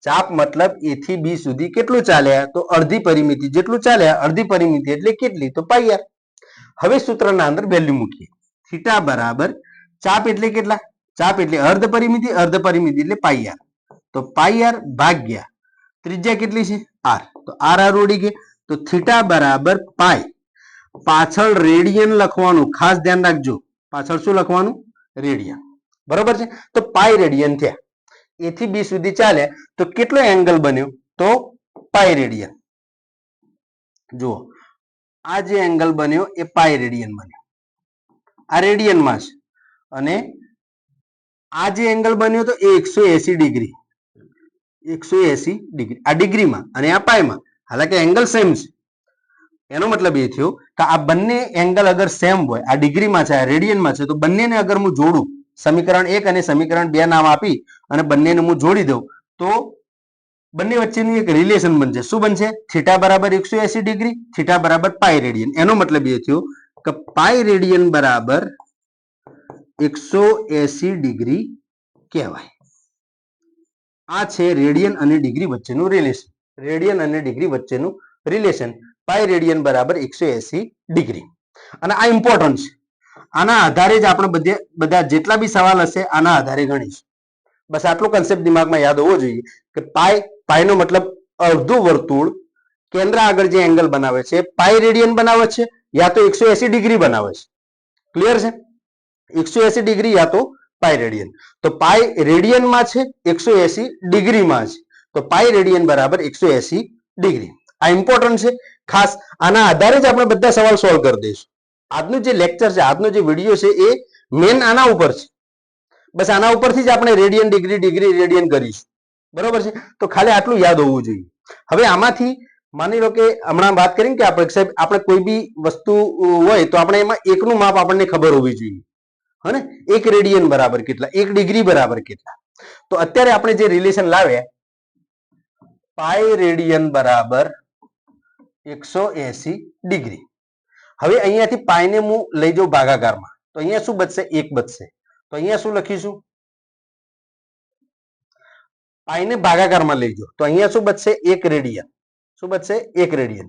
ચાપ મતલબ એ થી બી સુધી કેટલું ચાલ્યા? તો અડધી પરિમિતિ જેટલું ચાલ્યા. અડધી પરિમિતિ એટલે કેટલી? તો πr. હવે સૂત્રના અંદર વેલ્યુ મૂકીએ. થીટા બરાબર ચાપ એટલે કેટલા? ચાપ એટલે અર્ધ પરિમિતિ એટલે πr. તો πr ભાગ્યા ત્રિજ્યા કેટલી છે? r. તો r ઉડી ગઈ. તો થીટા બરાબર પાઈ. પાછળ રેડિયન લખવાનું, ખાસ ધ્યાન રાખજો. પાછળ શું લખવાનું? રેડિયન. બરોબર છે? તો પાઈ રેડિયન થયા. એ થી બી સુધી ચાલ્યા તો કેટલો એંગલ બન્યો? તો પાઈ રેડિયન. જુઓ, આ જે એંગલ બન્યો એ પાઈ રેડિયન બન્યો. આ રેડિયનમાં છે. અને આ જે એંગલ બન્યો તો એ 180 ડિગ્રી. 180 ડિગ્રી આ ડિગ્રીમાં અને આ પાઈમાં. હાલાકે એંગલ સેમ છે. એનો મતલબ એ થયો કે આ બંને એંગલ અગર સેમ હોય, આ ડિગ્રીમાં છે, આ રેડિયનમાં છે, તો બંનેને અગર હું જોડું, સમીકરણ 1 અને સમીકરણ 2 નામ આપી અને બંનેને હું જોડી દઉં, તો બંને વચ્ચેનું એક રિલેશન બનશે. શું બનશે? થીટા બરાબર 180 ડિગ્રી, થીટા બરાબર પાઈ રેડિયન. એનો મતલબ એ થયો કે પાઈ રેડિયન બરાબર 180 ડિગ્રી કહેવાય. આ છે રેડિયન અને ડિગ્રી વચ્ચેનું રિલેશન. રેડિયન અને ડિગ્રી વચ્ચેનું રિલેશન પાઈ રેડિયન બરાબર 180 ડિગ્રી. અને આ ઇમ્પોર્ટન્ટ છે. આના આધારે જ આપણે બધા જેટલા બી સવાલ હશે આના આધારે ગણીશું. બસ આટલો કન્સેપ્ટ દિમાગમાં યાદ હોવો જોઈએ કે પાઈનો મતલબ અડધું વર્તુળ કેન્દ્ર આગળ જે એંગલ બનાવે છે પાઈ રેડિયન બનાવે છે યા તો 180 ડિગ્રી બનાવે છે. ક્લિયર છે? 180 ડિગ્રી યા તો પાઈ રેડિયન. તો પાઈ રેડિયનમાં છે, 180 ડિગ્રીમાં છે. તો પાઈ રેડિયન બરાબર 180 ડિગ્રી. આ ઇમ્પોર્ટન્ટ છે. ખાસ આના આધારે જ આપણે બધા સવાલ સોલ્વ કરી દઈશું. આજનું જે લેક્ચર છે, આજનો જે વિડીયો છે એ મેન આના ઉપર છે. બસ આના ઉપરથી જ આપણે રેડિયન ડિગ્રી ડિગ્રી રેડિયન કરીશું, બરોબર છે. તો ખાલી આટલું યાદ હોવું જોઈએ. હવે આમાંથી માની લો કે હમણાં વાત કરી કે આપણે કોઈ બી વસ્તુ હોય તો આપણે એમાં એકનું માપ આપણને ખબર હોવી જોઈએ, હે, એક રેડિયન બરાબર કેટલા, એક ડિગ્રી બરાબર કેટલા. તો અત્યારે આપણે જે રિલેશન લાવ્યા, પાઈ રેડિયન બરાબર 180 ડિગ્રી. હવે અહીંયાથી પાઈને હું લઈ જાઉં ભાગાકારમાં, તો અહીંયા શું બચશે? 1 બચશે. તો અહીંયા શું લખીશું? પાઈને ભાગાકારમાં લઈ જાઓ તો અહીંયા શું બચશે? 1 રેડિયન. શું બચશે? 1 રેડિયન.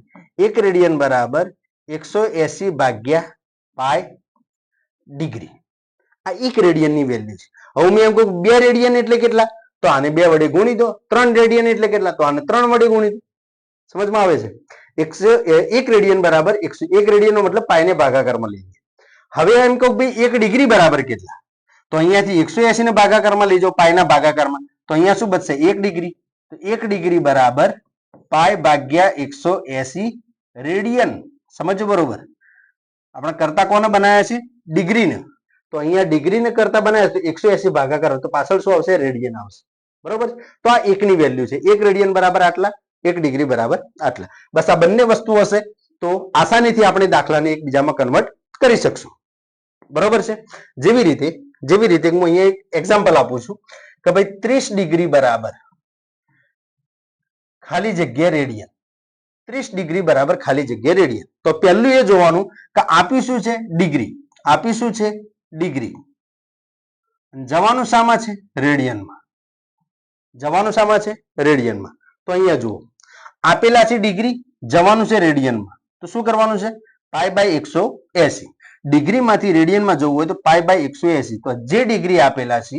1 રેડિયન બરાબર 180 ભાગ્યા પાઈ ડિગ્રી. આ 1 રેડિયનની વેલ્યુ છે. હવે મેં એમ કહું 2 રેડિયન એટલે કેટલા? તો આને 2 વડે ગુણી દો. 3 રેડિયન એટલે કેટલા? તો આને 3 વડે ગુણી દો. સમજમાં આવે છે? 1 રેડિયન બરાબર 1 રેડિયન નો મતલબ પાઈને ભાગાકારમાં લઈએ. હવે એમ કહું ભાઈ 1 ડિગ્રી બરાબર કેટલા? તો અહીંયાથી 180 ને ભાગાકારમાં લઈ જાઓ, પાઈના ભાગાકારમાં, તો અહીંયા શું બચશે? 1 ડિગ્રી. તો 1 ડિગ્રી બરાબર પાઈ ભાગ્યા 180 રેડિયન. સમજો બરોબર? આપણે કરતા કોને બનાવ્યા છે? ડિગ્રીને. તો અહીંયા ડિગ્રીને કરતા બનાવ્યા તો 180 ભાગાકાર, તો પાછળ શું આવશે? રેડિયન આવશે. બરોબર? તો આ 1 ની વેલ્યુ છે. 1 રેડિયન બરાબર આટલા, 1 ડિગ્રી બરાબર આટલા. બસ આ બંને વસ્તુ હશે તો આસાનીથી આપણે દાખલાને એકબીજામાં કન્વર્ટ કરી શકશું. બરોબર છે? જેવી રીતે હું અહીંયા એક એક્ઝામ્પલ આપું છું કે ભાઈ 30 ડિગ્રી બરાબર ખાલી જગ્યા રેડિયન. 30 ડિગ્રી બરાબર ખાલી જગ્યા રેડિયન. તો પહેલું એ જોવાનું કે આપી શું છે? ડિગ્રી. આપી શું છે? ડિગ્રી. જવાનું શામાં છે? રેડિયનમાં. જવાનું શામાં છે? રેડિયનમાં. તો અહીંયા જુઓ, આપેલા છે ડિગ્રી, જવાનું છે રેડિયનમાં. તો શું કરવાનું છે? પાઈ બાય 180. ડિગ્રીમાંથી રેડિયનમાં જવું હોય તો પાઈ બાય 180. તો જે ડિગ્રી આપેલા છે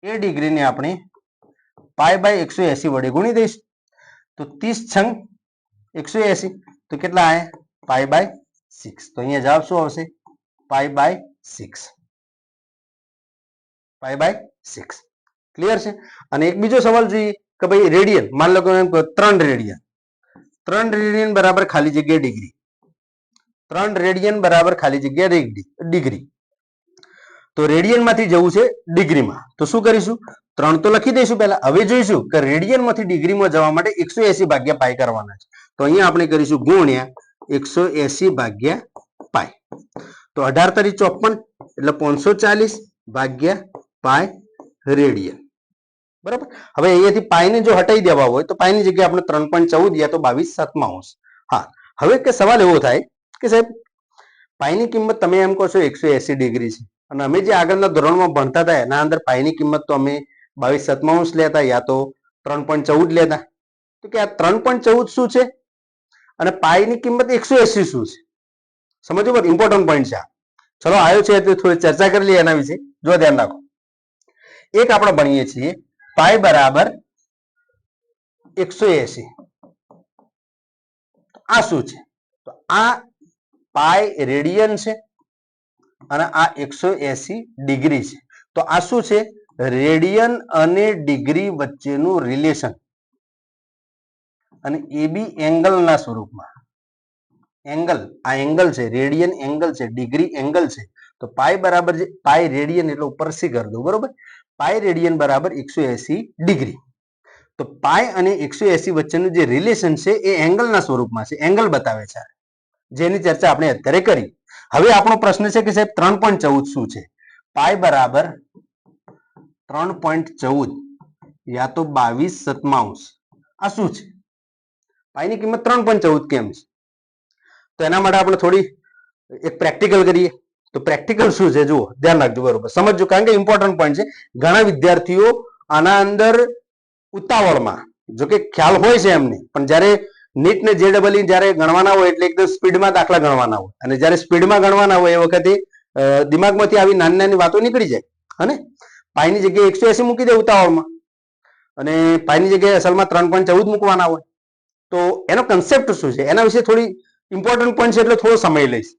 એ ડિગ્રીને આપણે પાઈ બાય 180 વડે ગુણી દઈશું. તો 30 છંગ 180 તો કેટલા આવે? Pi by 6. તો અહીંયા જવાબ શું આવશે? Pi by 6. Pi by 6. Clear છે? અને એક બીજો સવાલ જોઈએ કે ભાઈ રેડિયન, માન લો કે 3 રેડિયન. 3 રેડિયન બરાબર ખાલી જગ્યા ડિગ્રી. 3 રેડિયન બરાબર ખાલી જગ્યા ડિગ્રી. તો રેડિયન માંથી જવું છે ડિગ્રીમાં. તો શું કરીશું? 3 તો લખી દઈશું પહેલા. હવે જોઈશું કે રેડિયન માંથી ડિગ્રીમાં જવા માટે 180 ભાગ્યા પાઈ કરવાના છે. તો અહીંયા આપણે કરીશું ગુણ્યા 180 ભાગ્યા પાઈ. તો 18 તરી 54 એટલે 540 ભાગ્યા પાઈ રેડિયન. બરાબર? હવે અહીંયાથી પાઈને જો હટાઈ દેવા હોય તો પાઈની જગ્યાએ આપણે 3.14 યા તો 22/7. હા, હવે કે સવાલ એવો થાય કે સાહેબ પાઈની કિંમત તમે એમ કહો છો 180 ડિગ્રી છે, અને અમે જે આગળના ધોરણમાં ભણતા હતા એના અંદર પાઈની કિંમત તો અમે 22/7 લેતા યા તો 3.14 લેતા. તો કે આ 3.14 શું છે અને પાઈની કિંમત 180 શું છે? સમજો બરાબર, ઇમ્પોર્ટન્ટ પોઈન્ટ છે. ચલો આવ્યો છે એટલે થોડી ચર્ચા કરી લઈએ એના વિશે. જો ધ્યાન રાખો, એક આપણે ભણીએ છીએ પાઈ બરાબર 180. આ શું છે? તો આ પાઈ રેડિયન છે અને આ 180 ડિગ્રી છે. તો આ શું છે? રેડિયન અને ડિગ્રી વચ્ચેનું રિલેશન, અને એ બી એંગલના સ્વરૂપમાં. એંગલ, આ એંગલ છે, રેડિયન એંગલ છે, ડિગ્રી એંગલ છે. તો પાઈ બરાબર જે પાઈ રેડિયન એટલે ઉપર સી કરી દો. બરોબર? પાઈ રેડિયન બરાબર 180 ડિગ્રી. તો પાઈ અને 180 વચ્ચેનું જે રિલેશન છે એ એંગલના સ્વરૂપમાં છે, એંગલ બતાવે છે, જેની ચર્ચા આપણે અત્યારે કરી. હવે આપણો પ્રશ્ન છે કે સાહેબ 3.14 શું છે? પાઈ બરાબર 3.14 યા તો 22/7. આ શું છે? પાઈની કિંમત 3.14 કેમ છે? તો એના માટે આપણે થોડી એક પ્રેક્ટિકલ કરીએ. તો પ્રેક્ટિકલ શું છે જુઓ, ધ્યાન રાખજો, બરોબર સમજજો, કારણ કે ઇમ્પોર્ટન્ટ પોઈન્ટ છે. ઘણા વિદ્યાર્થીઓ આના અંદર ઉતાવળમાં, જો કે ખ્યાલ હોય છે એમને, પણ જ્યારે નીટ ને JEE જ્યારે ગણવાના હોય એટલે એકદમ સ્પીડમાં દાખલા ગણવાના હોય, અને જ્યારે સ્પીડમાં ગણવાના હોય એ વખતે દિમાગમાંથી આવી નાની નાની વાતો નીકળી જાય. અને પાઈની જગ્યાએ 180 મૂકી દે ઉતાવળમાં, અને પાઈની જગ્યાએ અસલમાં 3.14 મૂકવાના હોય. તો એનો કન્સેપ્ટ શું છે એના વિશે થોડી ઇમ્પોર્ટન્ટ પોઈન્ટ છે એટલે થોડો સમય લઈશ,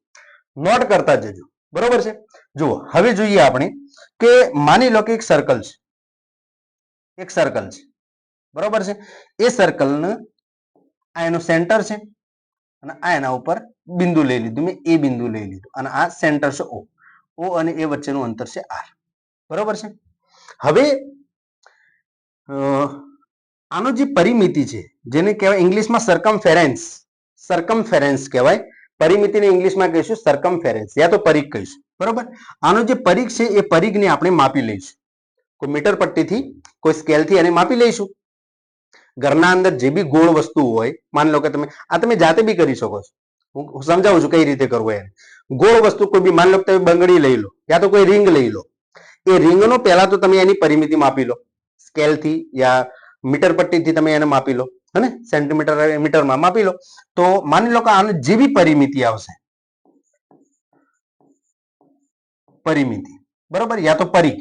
નોટ કરતા જજો. બરોબર છે? જુઓ, હવે જોઈએ આપણે કે માની લો કે એક સર્કલ છે, એક સર્કલ છે. બરોબર છે? એ સર્કલને આ એનું સેન્ટર છે અને આ એના ઉપર બિંદુ લઈ લીધું, મેં એ બિંદુ લઈ લીધું, અને આ સેન્ટર છે O. O અને એ વચ્ચેનું અંતર છે R. બરોબર છે. હવે આનો જે પરિમિતિ છે જેને કહેવાય ઇંગ્લિશમાં સરકમફેરેન્સ, સરકમફેરેન્સ કહેવાય. પરિમિતિને ઇંગ્લિશમાં કહીશું સરકમફેરેન્સ યા તો પરિઘ કહીશું. બરોબર. આનો જે પરિઘ છે એ પરિઘને આપણે માપી લઈશું. કોઈ મીટર પટ્ટીથી કોઈ સ્કેલથી એને માપી લઈશું. ઘરના અંદર જે બી ગોળ વસ્તુ હોય, માની લો કે તમે જાતે બી કરી શકો છો. હું સમજાવું છું કઈ રીતે કરવું એને. ગોળ વસ્તુ કોઈ બી, માની લો કે તમે બંગડી લઈ લો યા તો કોઈ રિંગ લઈ લો. એ રિંગનો પહેલા તો તમે એની પરિમિતિ માપી લો સ્કેલથી યા મીટર પટ્ટીથી તમે એને માપી લો, હે ને, સેન્ટીમીટર મીટરમાં માપી લો. તો માની લો કે આનો જે બી પરિમિતિ આવશે, પરિમિતિ, બરોબર, યા તો પરિઘ,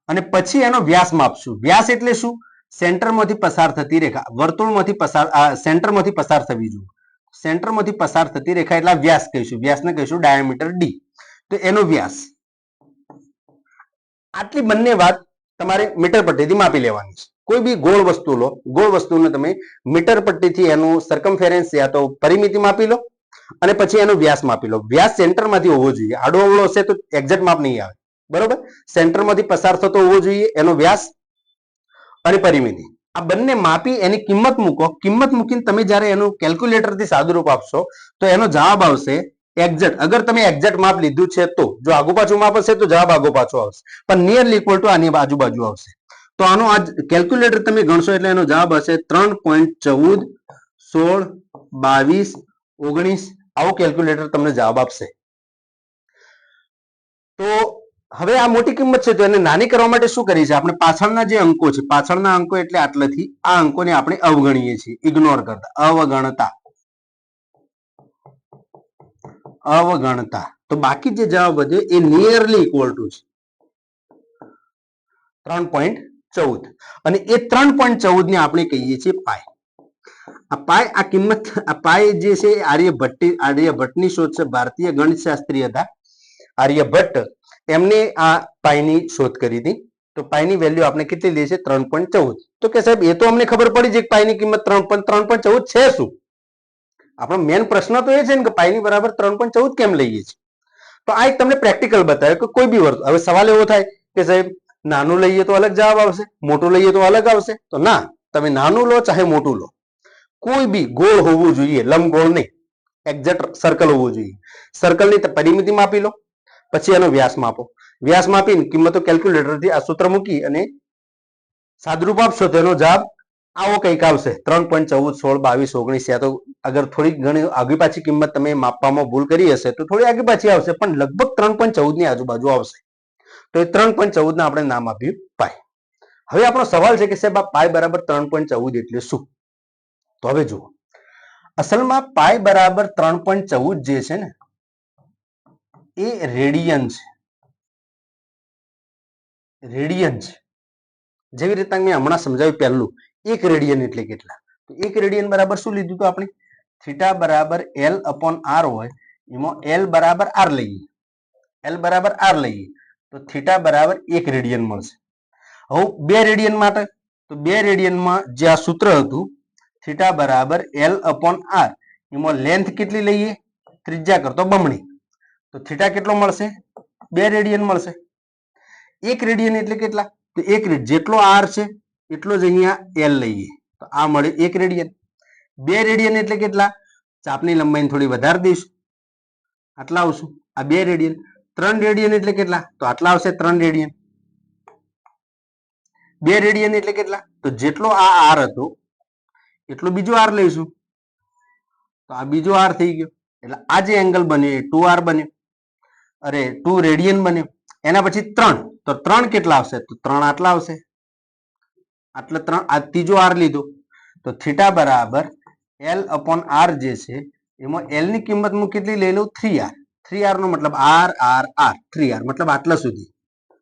અને પછી એનો વ્યાસ માપશું. વ્યાસ એટલે શું? સેન્ટરમાંથી પસાર થતી રેખા, વર્તુળમાંથી પસાર, સેન્ટરમાંથી પસાર થવી જોઈએ. સેન્ટરમાંથી પસાર થતી રેખા એટલે વ્યાસ કહીશું. વ્યાસને કહીશું ડાયામીટર ડી. તો એનો વ્યાસ, આટલી બંને વાત તમારે મીટર પટ્ટીથી માપી લેવાની છે. કોઈ બી ગોળ વસ્તુ લો, ગોળ વસ્તુને તમે મીટર પટ્ટીથી એનું સરકમફેરેન્સ યા તો પરિમિતિ માપી લો અને પછી એનો વ્યાસ માપી લો. વ્યાસ સેન્ટરમાંથી હોવો જોઈએ. આડો અવળો હશે તો એક્ઝેક્ટ માપ નહીં આવે. બરોબર. સેન્ટરમાંથી પસાર થતો હોવો જોઈએ એનો વ્યાસ અને પરિમિતિ. આ બંને માપી એની કિંમત મૂકો. કિંમત મૂકીને તમે જ્યારે એનું કેલ્ક્યુલેટરથી સાદુરૂપ આપશો તો એનો જવાબ આવશે એક્ઝેક્ટ. અગર તમે એક્ઝેક્ટ માપ લીધું છે તો, જો આગુ પાછું માપ હશે તો જવાબ આગો પાછો આવશે, પણ નિયરલી ઇક્વલ ટુ આની આજુબાજુ આવશે. તો આનો આ કેલ્ક્યુલેટર તમે ગણશો એટલે એનો જવાબ હશે 3.14 16 22 19. આવો કેલ્ક્યુલેટર તમને જવાબ આપશે. તો હવે આ મોટી કિંમત છે તો એને નાની કરવા માટે શું કરીએ છીએ આપણે? પાછળના જે અંકો છે, પાછળના અંકો એટલે આટલાથી આ અંકોને આપણે અવગણીએ છીએ, ઇગ્નોર કરતા, અવગણતા, અવગણતા. તો બાકી જે જવાબ વધ્યો એ નિયરલી ઇક્વલ ટુ છે 3.14. અને એ 3.14 ને આપણે કહીએ છીએ પાય. આ પાય, આ કિંમત, આ પાય જે છે આર્યભટ્ટની શોધ છે. ભારતીય ગણિતશાસ્ત્રી હતા આર્યભટ્ટ. એમને આ પાયની શોધ કરી હતી. તો પાયની વેલ્યુ આપણે કેટલી લે છે? 3.14. તો કે સાહેબ એ તો અમને ખબર પડી છે કે પાયની કિંમત 3.14 છે શું? આપણો મેન પ્રશ્ન તો એ છે ને કે પાયની બરાબર 3.14 કેમ લઈએ છીએ? તો આ એક તમને પ્રેક્ટિકલ બતાવે કે કોઈ બી વર્તુળ. હવે સવાલ એવો થાય કે સાહેબ નાનું લઈએ તો અલગ જવાબ આવશે, મોટું લઈએ તો અલગ આવશે. તો ના, તમે નાનું લો ચાહે મોટું લો, કોઈ બી ગોળ હોવું જોઈએ, લંબગોળ નહીં, એક્ઝેક્ટ સર્કલ હોવું જોઈએ. સર્કલની પરિમિતિ માપી લો, પછી એનો વ્યાસ માપો. વ્યાસ માપીને કિંમતો કેલ્ક્યુલેટરથી આ સૂત્ર મૂકી અને સાદરૂપ આપશો તો એનો જવાબ આવો કંઈક આવશે 3.14 16 22 19. યા તો અગર થોડીક ઘણી આગી પાછી કિંમત તમે માપવામાં ભૂલ કરી હશે તો થોડી આગી પાછી આવશે, પણ લગભગ 3.14 ની આજુબાજુ આવશે. તો એ 3.14 ને આપણે નામ આપ્યું પાય. હવે આપણો સવાલ છે કે સાહેબ આ પાય બરાબર 3.14 એટલે શું? તો હવે જુઓ, અસલમાં પાય બરાબર 3.14 જે છે ને એ રેડિયન છે. રેડિયન છે. જેવી રીતે મેં હમણાં સમજાવ્યું પહેલું, એક રેડિયન એટલે કેટલા? તો એક રેડિયન બરાબર શું લીધું? તો આપણે થીટા બરાબર L upon R હોય, એમાં L બરાબર R લઈએ. L બરાબર R લઈએ તો થીટા બરાબર 1 રેડિયન મળશે. હવે 2 રેડિયન માટે, તો 2 રેડિયનમાં જે આ સૂત્ર હતું થીટા બરાબર L upon R, એમાં લેન્થ કેટલી લઈએ? ત્રિજ્યા કરતો બમણી. તો થીટા કેટલો મળશે? 2 રેડિયન મળશે. 1 રેડિયન એટલે કેટલા? તો 1 જેટલો R છે એટલો જ અહીંયા L લઈએ તો આ મળે 1 રેડિયન. 2 રેડિયન એટલે કેટલા? ચાપની લંબાઈને થોડી વધારી દઈશું, આટલા આવશું, આ 2 રેડિયન. 3 રેડિયન એટલે કેટલા? તો આટલા આવશે 3 રેડિયન. 2 રેડિયન એટલે કેટલા? તો જેટલો આ R હતો એટલો બીજો R લઈશું, તો આ બીજો R થઈ ગયો. એટલે આ જે એંગલ બન્યો એ 2R બન્યો, અરે 2 રેડિયન બન્યો. એના પછી 3, તો 3 કેટલા આવશે? તો 3 આટલા આવશે, આટલે 3. આ ત્રીજો R લીધો તો થીટા બરાબર L upon R જે છે એમાં L ની કિંમત હું કેટલી લઈ લઉં? 3R. 3R નો મતલબ R R R, 3R મતલબ આટલા સુધી,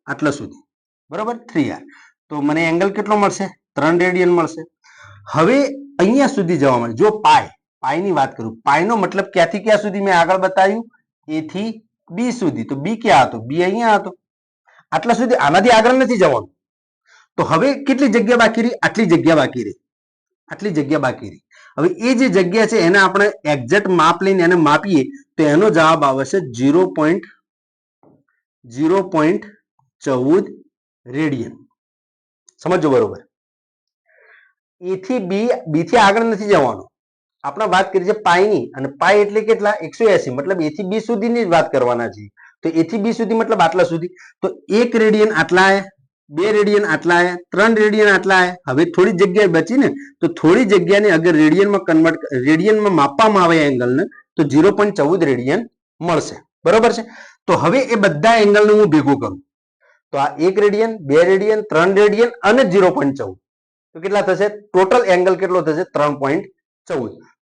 આટલા સુધી, બરોબર, 3R. તો મને એંગલ કેટલો મળશે? 3 રેડિયન મળશે. હવે અહીંયા સુધી જવા માટે જો પાય, પાયની વાત કરું, પાયનો મતલબ ક્યાંથી ક્યાં સુધી મેં આગળ બતાવ્યું? A થી B સુધી. તો B ક્યાં હતો? B અહીંયા હતો, આટલા સુધી, આનાથી આગળ નથી જવાનું. તો હવે કેટલી જગ્યા બાકી રહી? આટલી જગ્યા બાકી રહી, આટલી જગ્યા બાકી રહી. હવે એ જે જગ્યા છે એને આપણે એક્ઝેક્ટ માપ લઈને એને માપીએ તો એનો જવાબ આવશે 0.14 રેડિયન. સમજો બરોબર. એ થી બી થી આગળ નથી જવાનું. આપણે વાત કરી છે પાઈની, અને પાઈ એટલે કેટલા? 180. મતલબ એ થી બી સુધીની જ વાત કરવાના છે. તો એ થી બી સુધી મતલબ આટલા સુધી. તો 1 રેડિયન આટલા આયા, 2 રેડિયન આટલા આયા, 3 રેડિયન આટલા આયા. હવે થોડી જગ્યા બચી ને, તો થોડી જગ્યાને અગર રેડિયનમાં માપવામાં આવે એંગલને, તો 0.14 રેડિયન મળશે. બરોબર છે. તો હવે એ બધા એંગલને હું ભેગું કરું, તો આ 1 રેડિયન, 2 રેડિયન, 3 રેડિયન અને 0.14, તો કેટલા થશે? ટોટલ એંગલ કેટલો થશે? 3.14.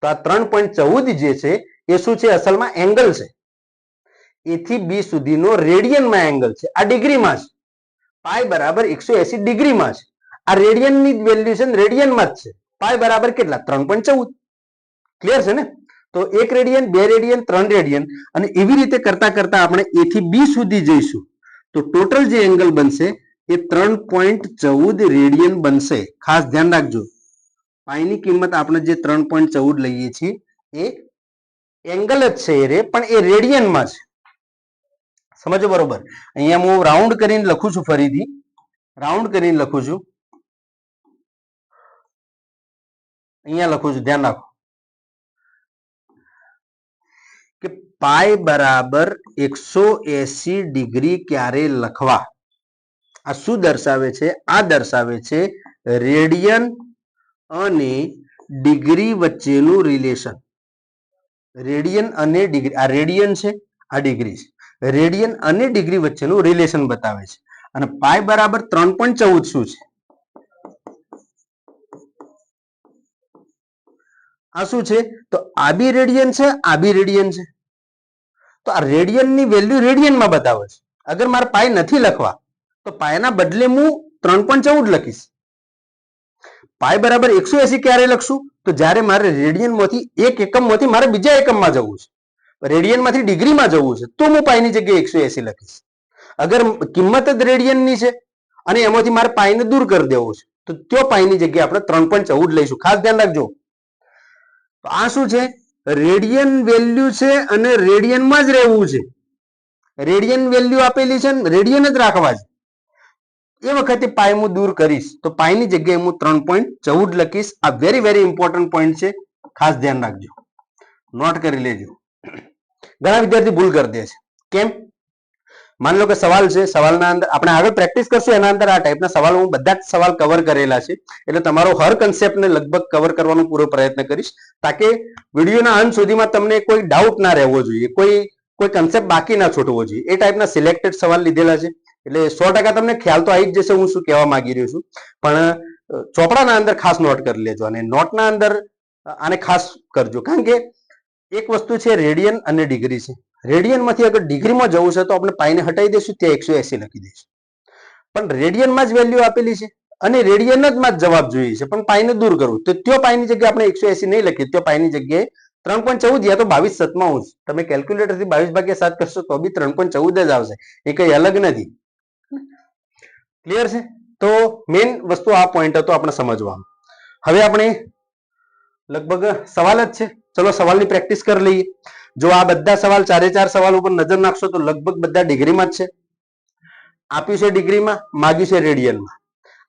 તો આ 3.14 જે છે એ શું છે? અસલમાં એંગલ છે. એ થી બી સુધીનો રેડિયનમાં એંગલ છે. આ ડિગ્રીમાં છે. પાઈ બરાબર 180 ડિગ્રીમાં છે. આ રેડિયનની વેલ્યુ છે, રેડિયનમાં જ છે. પાઈ બરાબર કેટલા? 3.14. ક્લિયર છે ને? તો 1 રેડિયન, 2 રેડિયન, 3 રેડિયન, અને એવી રીતે કરતા કરતા આપણે એ થી બી સુધી જઈશું. તો ટોટલ જે એંગલ બનશે એ 3.14 રેડિયન બનશે. ખાસ ધ્યાન રાખજો, પાઈની કિંમત આપણે જે 3.14 લઈએ છીએ એ એંગલ જ છે એ રે, પણ એ રેડિયનમાં છે. સમજો બરોબર. અહીંયા હું રાઉન્ડ કરીને લખું છું, ફરીથી રાઉન્ડ કરીને લખું છું. અહીંયા લખું છું, ધ્યાન રાખો કે પાઈ બરાબર 180 ડિગ્રી ક્યારે લખવા? આ શું દર્શાવે છે? આ દર્શાવે છે રેડિયન અને ડિગ્રી વચ્ચેનું રિલેશન. રેડિયન અને ડિગ્રી, આ રેડિયન છે, આ ડિગ્રી છે. રેડિયન અને ડિગ્રી વચ્ચેનું રિલેશન બતાવે છે. અને પાઈ બરાબર 3.14 શું છે? આ શું છે? તો આ બી રેડિયન છે, આ બી રેડિયન છે. તો આ રેડિયનની વેલ્યુ રેડિયનમાં બતાવે છે. અગર મારે પાઈ નથી લખવા, તો પાઈના બદલે હું 3.14 લખીશ. પાઈ બરાબર 180 ક્યારે લખશું? તો જ્યારે મારે રેડિયનમાંથી એક એકમમાંથી મારે બીજા એકમમાં જવું છે, રેડિયનમાંથી ડિગ્રીમાં જવું છે, તો હું પાઈની જગ્યાએ 180 લખીશ. અગર કિંમત જ રેડિયનની છે અને એમાંથી મારે પાઈને દૂર કરી દેવો છે, તો त्यो પાઈની જગ્યાએ આપણે 3.14 લઈશું. ખાસ ધ્યાન રાખજો. તો આ શું છે? રેડિયન વેલ્યુ છે અને રેડિયનમાં જ રહેવું છે. રેડિયન વેલ્યુ આપેલી છે, રેડિયન જ રાખવા છે. એ વખતે પાઈ હું દૂર કરીશ, તો પાઈની જગ્યાએ હું 3.14 લખીશ. આ વેરી વેરી ઇમ્પોર્ટન્ટ પોઈન્ટ છે. ખાસ ધ્યાન રાખજો, નોટ કરી લેજો. ઘણા વિદ્યાર્થી ભૂલ કરી દે છે. કેમ? માની લો કે સવાલ છે, સવાલના અંદર આપણે આગળ પ્રેક્ટિસ કરશું, એના અંદર આ ટાઈપના સવાલ હું બધા જ સવાલ કવર કરેલા છે. એટલે તમારો હર કન્સેપ્ટને લગભગ કવર કરવાનો પૂરો પ્રયત્ન કરીશ, તાકે વિડીયોના અંત સુધીમાં તમને કોઈ ડાઉટ ના રહેવો જોઈએ, કોઈ કન્સેપ્ટ બાકી ના છૂટવો જોઈએ. એ ટાઈપના સિલેક્ટેડ સવાલ લીધેલા છે. એટલે 100% તમને ખ્યાલ તો આવી જ જશે હું શું કહેવા માંગી રહ્યો છું. પણ ચોપડાના અંદર ખાસ નોટ કરી લેજો, અને નોટના અંદર આને ખાસ કરજો. કારણ કે એક વસ્તુ છે રેડિયન અને ડિગ્રી છે. રેડિયનમાંથી અગર ડિગ્રીમાં જવું છે તો આપણે પાઈને હટાવી દઈશું, ત્યાં 180 લખી દઈશું. પણ રેડિયનમાં જ વેલ્યુ આપેલી છે અને રેડિયન જ માં જવાબ જોઈએ છે, પણ પાઈને દૂર કરવું, તો त्यो પાઈની જગ્યાએ આપણે 180 નહીં લખીએ, त्यो પાઈની જગ્યાએ 3.14 યા તો 22/7 તમે કેલ્ક્યુલેટરથી 22/7 કરશો તો બી 3.14 જ આવશે. એ કઈ અલગ નથી. ક્લિયર છે? તો મેઇન વસ્તુ આ પોઈન્ટ હતો આપણે સમજવાનો. હવે આપણે લગભગ સવાલ જ છે, ચલો સવાલની પ્રેક્ટિસ કરી લઈએ. જો આ બધા સવાલ 4 સવાલ ઉપર નજર નાખશો તો લગભગ બધા ડિગ્રીમાં જ છે. આપ્યું છે ડિગ્રીમાં, માગ્યું છે રેડિયનમાં.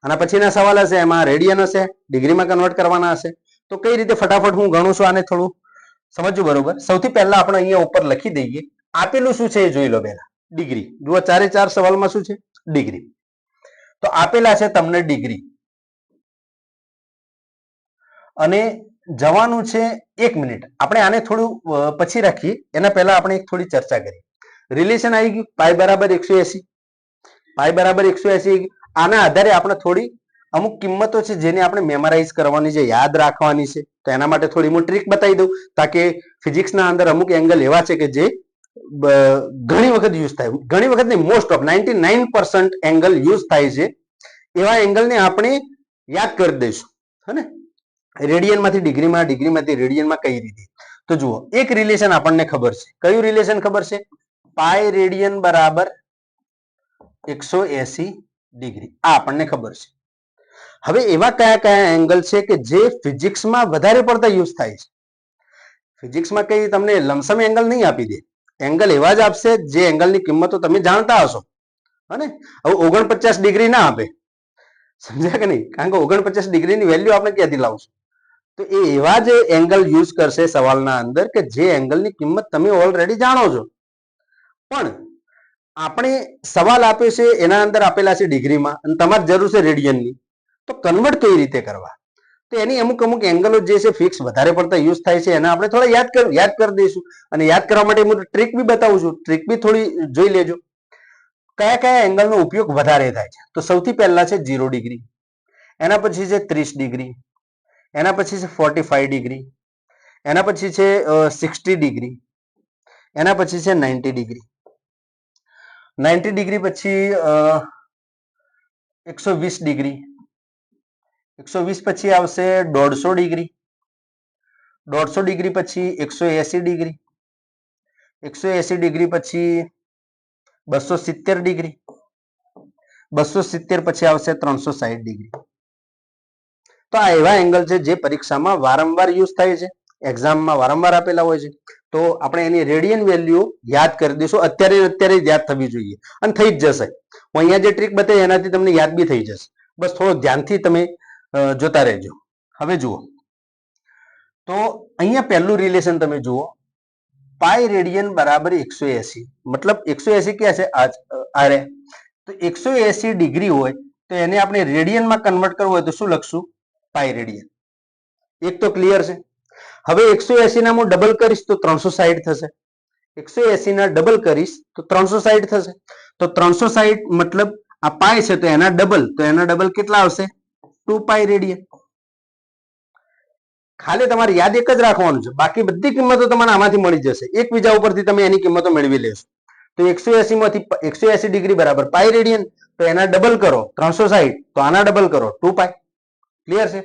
અને પછીના સવાલ હશે એમાં રેડિયન હશે, ડિગ્રીમાં કન્વર્ટ કરવાના હશે. તો કઈ રીતે ફટાફટ હું ગણું છું આને થોડું સમજવું બરોબર. સૌથી પહેલા આપણે અહીંયા ઉપર લખી દઈએ. આપેલું શું છે એ જોઈ લો પહેલા. ડિગ્રી. જુઓ 4 સવાલમાં શું છે? ડિગ્રી. તો આપેલા છે તમને ડિગ્રી, અને જવાનું છે 1 મિનિટ. આપણે આને થોડું પછી રાખીએ, એના પહેલા આપણે એક થોડી ચર્ચા કરીએ. રિલેશન આવી ગયું, પાઈ બરાબર 180. પાઈ બરાબર 180. આના આધારે આપણે થોડી અમુક કિંમતો છે જેને આપણે મેમરાઇઝ કરવાની છે, યાદ રાખવાની છે. તો એના માટે થોડી હું ટ્રીક બતાવી દઉં, તાકે ફિઝિક્સના અંદર અમુક એંગલ એવા છે કે જે ઘણી વખત યુઝ થાય, ઘણી વખત નહીં, મોસ્ટ ઓફ 99% એંગલ યુઝ થાય છે. એવા એંગલને આપણે યાદ કરી દઈશું. હે ને? રેડિયનમાંથી ડિગ્રીમાં, ડિગ્રીમાંથી રેડિયનમાં કઈ રીતે? તો જુઓ, એક રિલેશન આપણને ખબર છે. કયું રિલેશન ખબર છે? પાઈ રેડિયન બરાબર 180 ડિગ્રી. આ આપણને ખબર છે. હવે એવા કયા કયા એંગલ છે કે જે ફિઝિક્સમાં વધારે પડતા યુઝ થાય છે? ફિઝિક્સમાં કઈ તમને લમસમ એંગલ નહીં આપી દે, એંગલ એવા જ આપશે જે એંગલની કિંમતો તમે જાણતા હશો. હને હવે 49 ડિગ્રી ના આપે, સમજ્યા કે નહીં? કારણ કે 49 ડિગ્રીની વેલ્યુ આપણે ક્યાંથી લાવશું? તો એ એવા જ એંગલ યુઝ કરશે સવાલના અંદર કે જે એંગલની કિંમત તમે ઓલરેડી જાણો છો, પણ આપણે સવાલ આપ્યો છે એના અંદર આપેલા છે ડિગ્રીમાં અને તમારે જરૂર છે રેડિયનની, તો કન્વર્ટ કઈ રીતે કરવા? તો એની અમુક એંગલો જે છે ફિક્સ વધારે પડતા યુઝ થાય છે, એના આપણે થોડા યાદ કરી દઈશું. અને યાદ કરવા માટે હું ટ્રીક બી બતાવું છું, ટ્રીક બી થોડી જોઈ લેજો. કયા કયા એંગલનો ઉપયોગ વધારે થાય છે? તો સૌથી પહેલા છે 0 ડિગ્રી, એના પછી છે 30 ડિગ્રી, એના પછી છે 45 ડિગ્રી, એના પછી છે 60 ડિગ્રી, એના પછી છે 90 ડિગ્રી. 90 ડિગ્રી પછી 120 ડિગ્રી, 120 પછી આવશે 150 ડિગ્રી, 150 ડિગ્રી પછી 180 ડિગ્રી, 180 ડિગ્રી પછી 270 ડિગ્રી, 270 પછી આવશે 360 ડિગ્રી. તો આ એવા એંગલ છે જે પરીક્ષામાં વારંવાર યુઝ થાય છે, એક્ઝામમાં વારંવાર આપેલા હોય છે. તો આપણે એની રેડિયન વેલ્યુ યાદ કરી દઈશું, અત્યારે યાદ થવી જોઈએ અને થઈ જ જશે. હું અહીંયા જે ટ્રીક બતાવી એનાથી તમને યાદ બી થઈ જશે. બસ થોડો ધ્યાનથી તમે જોતા રહેજો. હવે જુઓ, તો અહીંયા પહેલું રિલેશન તમે જુઓ, પાઈ રેડિયન બરાબર 180, મતલબ 180 ક્યાં છે? આરે. તો 180 ડિગ્રી હોય તો એને આપણે રેડિયનમાં કન્વર્ટ કરવું હોય તો શું લખશું? પાઈ રેડિયન. એક તો ક્લિયર છે. હવે 180 ના હું ડબલ કરીશ તો 360 થશે. 180 ના ડબલ કરીશ તો 360 થશે. તો 360 મતલબ આ પાઈ છે તો એના ડબલ કેટલા આવશે? 2 પાઈ રેડિયન. ખાલી તમારે યાદ એક જ રાખવાનું છે, બાકી બધી કિંમતો તમને આમાંથી મળી જશે. એકબીજા ઉપરથી તમે એની કિંમતો મેળવી લેશો. તો 180 માંથી 180 ડિગ્રી બરાબર પાઈ રેડિયન, તો એના ડબલ કરો 360, તો આના ડબલ કરો 2 પાઈ. ક્લિયર છે?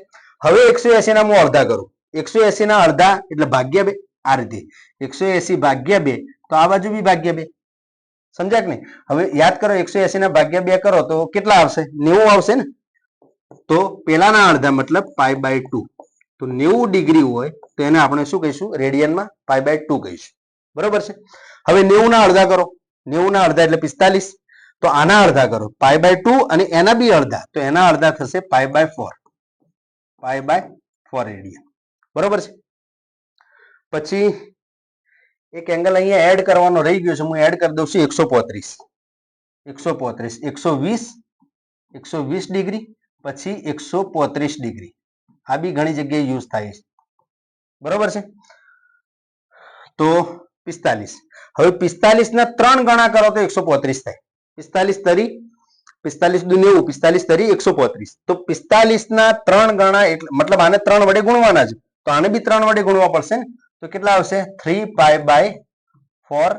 હવે 180 ના હું અડધા કરું, 180 ના અડધા એટલે ભાગ્યા 2, આ રીતે 180 ભાગ્યા 2, તો આ બાજુ બી ભાગ્યા 2. સમજ્યા કે નહીં? હવે યાદ કરો, 180 ના ભાગ્યા 2 કરો તો કેટલા આવશે? 90 આવશે ને. તો પેલાના અડધા મતલબ પાઈ બાય 2. તો 90 ડિગ્રી હોય તો એને આપણે શું કહીશું? રેડિયનમાં પાઈ બાય 2 કહીશું. બરોબર છે? હવે 90 ના અડધા કરો, 90 ના અડધા એટલે 45. તો આના અડધા કરો પાઈ બાય 2 અને એના બી અડધા, તો એના અડધા થશે pi by 4. Pi by 4 radian. બરોબર છે? પછી એક એંગલ અહીંયા એડ કરવાનો રહી ગયો છે, હું એડ કરી દઉં છું 135. 120 ડિગ્રી પછી 135 ડિગ્રી. આ બી ઘણી જગ્યાએ યુઝ થાય છે. બરોબર છે? તો 45. હવે 45 ના 3 ગણા કરો તો 135 થાય. 45 તરી 45 દુ 90, 45 તરી 135. તો 45 ના 3 ગણા એટલે મતલબ આને 3 વડે ગુણવાના છે, તો આને બી 3 વડે ગુણવા પડશે ને. તો કેટલા આવશે? 3 પાઈ બાય 4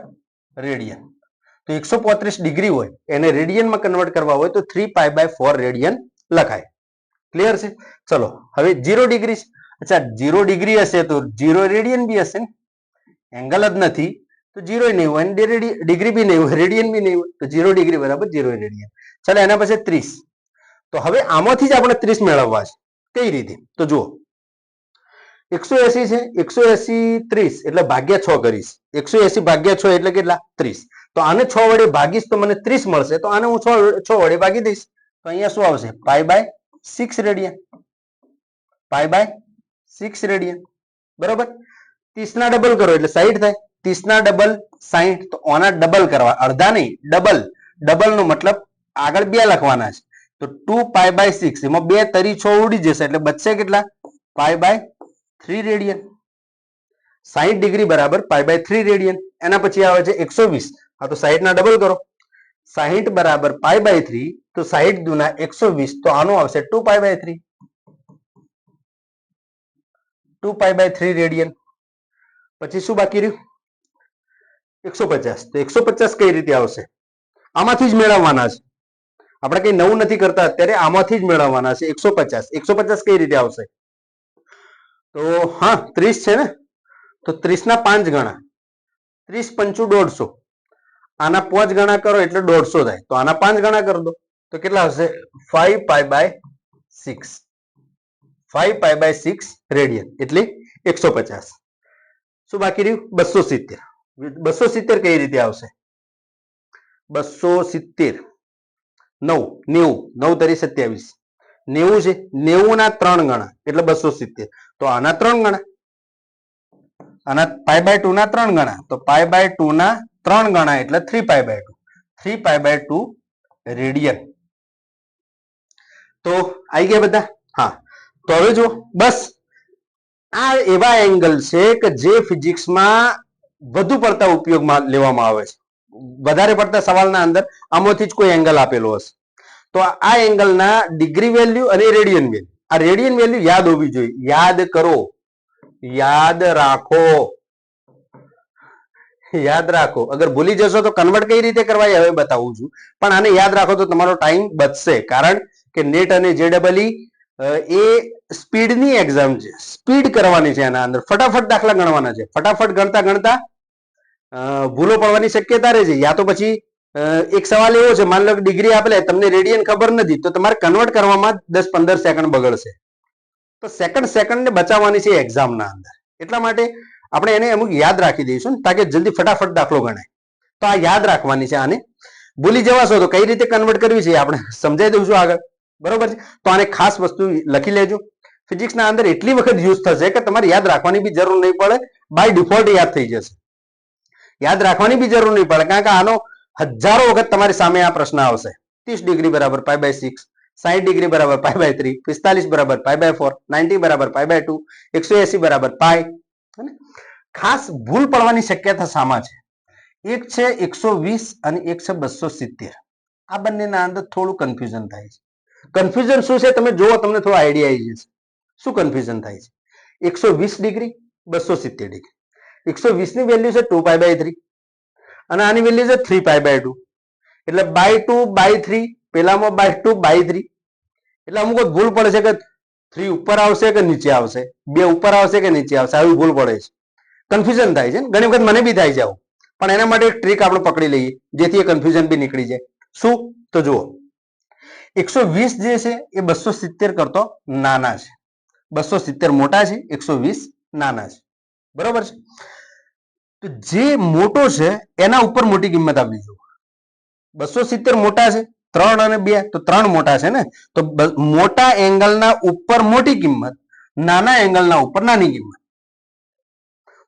રેડિયન. તો 135 ડિગ્રી હોય એને રેડિયનમાં કન્વર્ટ કરવા હોય તો 3 પાઈ બાય 4 રેડિયન લખાય. ક્લિયર છે? ચલો હવે 0 ડિગ્રી. અચ્છા, 0 ડિગ્રી હશે તો 0 રેડિયન બી હશે ને. એંગલ જ નથી તો 0 નહીં હોય, ડિગ્રી બી નહીં હોય, રેડિયન બી નહીં હોય. તો 0 ડિગ્રી બરાબર 0 રેડિયન. ચાલો એના પછી 30. તો હવે આમાંથી જ આપણે 30 મેળવવા છે. કઈ રીતે? તો જુઓ, 180 છે, 180 30 એટલે ભાગ્યા 6 કરીશ. 180 ભાગ્યા 6 એટલે કેટલા? 30. તો આને 6 વડે ભાગીશ તો મને 30 મળશે, તો આને હું 6 વડે ભાગી દઈશ. તો અહીંયા શું આવશે? Pi by 6 radian. Pi by 6 radian. બરોબર? 30 ના ડબલ કરો એટલે 60 થાય. 30 ના ડબલ 60, તો આના ડબલ કરવા, અડધા નહીં ડબલ. ડબલ નો મતલબ આગળ 2 લખવાના છે. તો 2 પાઈ બાય 6, એમાં 2 તરી 6 ઉડી જશે એટલે બચશે કેટલા? પાઈ બાય 3 રેડિયન. 60 ડિગ્રી બરાબર પાઈ બાય 3 રેડિયન. એના પછી આવે છે 120. હા, તો 60 ના ડબલ કરો, 60 બરાબર પાઈ બાય 3, તો 60 દુના 120, તો આનું આવશે 2 pi by 3. 2 pi by 3 radian. પછી શું બાકી રહ્યું? 150. તો 150 કઈ રીતે આવશે? આમાંથી જ મેળવવાના છે. આપણે કઈ નવું નથી કરતા અત્યારે, આમાંથી જ મેળવવાના છે. 150 કઈ રીતે આવશે? તો હા, 30 છે ને, તો 30 ના 5 ગણા, 30 પંચું 150. આના 5 ગણા કરો એટલે 150 થાય. તો આના 5 ગણા કરી દો તો કેટલા હશે? 5 pi by 6. 5 pi by 6 radian એટલે 150. શું બાકી રહ્યું? 270. 270 કઈ રીતે આવશે? 270 9 90 9 તરી 27 90 છે 90 ના 3 ગણા એટલે 270 તો આના 3 ગણા આના પાઈ બાય 2 ના 3 ગણા તો પાઈ બાય 2 ના 3 ગણા એટલે 3 pi by 2 3 pi by 2 radian તો આવી ગયા બધા હા તો હવે જો બસ આ એવા એંગલ છે કે જે ફિઝિક્સમાં વધુ પડતા ઉપયોગમાં લેવામાં આવે છે વધારે પડતા સવાલના અંદર આમાંથી જ કોઈ એંગલ આપેલો હશે તો આ એંગલના ડિગ્રી વેલ્યુ અને રેડિયન વેલ્યુ આ રેડિયન વેલ્યુ યાદ હોવી જોઈએ યાદ કરો યાદ રાખો યાદ રાખો અગર ભૂલી જશો તો કન્વર્ટ કઈ રીતે કરવા હવે બતાવું છું પણ આને યાદ રાખો તો તમારો ટાઈમ બચશે કારણ કે નેટ અને જેડબલઈ એ સ્પીડની એક્ઝામ છે સ્પીડ કરવાની છે એના અંદર ફટાફટ દાખલા ગણવાના છે ફટાફટ ગણતા ગણતા ભૂલો પડવાની શક્યતા રહે છે યા તો પછી એક સવાલ એવો છે માન લો કે ડિગ્રી આપેલા તમને રેડિયન ખબર નથી તો તમારે કન્વર્ટ કરવામાં 10-15 સેકન્ડ બગડશે તો સેકન્ડ ને બચાવવાની છે એક્ઝામના અંદર એટલા માટે આપણે એને અમુક યાદ રાખી દઈશું ને તાકે જલ્દી ફટાફટ દાખલો ગણાય તો આ યાદ રાખવાની છે આને ભૂલી જવાશો તો કઈ રીતે કન્વર્ટ કરવી છે આપણે સમજાવી દઉં છું આગળ બરોબર છે તો આને ખાસ વસ્તુ લખી લેજો ફિઝિક્સના અંદર એટલી વખત યુઝ થશે કે તમારે યાદ રાખવાની બી જરૂર નહીં પડે બાય ડિફોલ્ટ યાદ થઈ જશે યાદ રાખવાની બી જરૂર નહીં પડે કારણ કે આનો હજારો વખત તમારી સામે આ પ્રશ્ન આવશે 30 ડિગ્રી બરાબર પાઈ બાય 6 60 ડિગ્રી બરાબર પાઈ બાય 3 45 બરાબર પાઈ બાય 4 90 બરાબર પાઈ બાય 2 180 બરાબર પાઈ ખાસ ભૂલ પડવાની શક્યતા સામા છે એક છે 120 અને એક છે 270 આ બંનેના અંદર થોડું કન્ફ્યુઝન થાય છે કન્ફ્યુઝન શું છે તમે જુઓ તમને થોડો આઈડિયા આવી જશે શું કન્ફ્યુઝન થાય છે 120 ડિગ્રી 270 ડિગ્રી 120 ની વેલ્યુ છે 2 પાઈ બાય 3 અને આની વેલ્યુ છે 3 પાઈ બાય 2 એટલે બાય 2 બાય 3 પેલામાં બાય 2 બાય 3 એટલે અમુક ભૂલ પડે છે કે 3 ઉપર આવશે કે નીચે આવશે 2 ઉપર આવશે કે નીચે આવશે આવી ભૂલ પડે છે કન્ફ્યુઝન થાય છે ઘણી વખત મને બી થાય છે આવું પણ એના માટે એક ટ્રીક આપણે પકડી લઈએ જેથી એ કન્ફ્યુઝન બી નીકળી જાય શું તો જુઓ 120 જે છે એ 270 કરતો નાના છે 270 મોટા છે 120 નાના છે બરોબર છે તો જે મોટો છે એના ઉપર મોટી કિંમત આપવી જોઈએ 270 મોટા છે 3 અને 2 તો 3 મોટા છે ને તો મોટા એંગલના ઉપર મોટી કિંમત નાના એંગલના ઉપર નાની કિંમત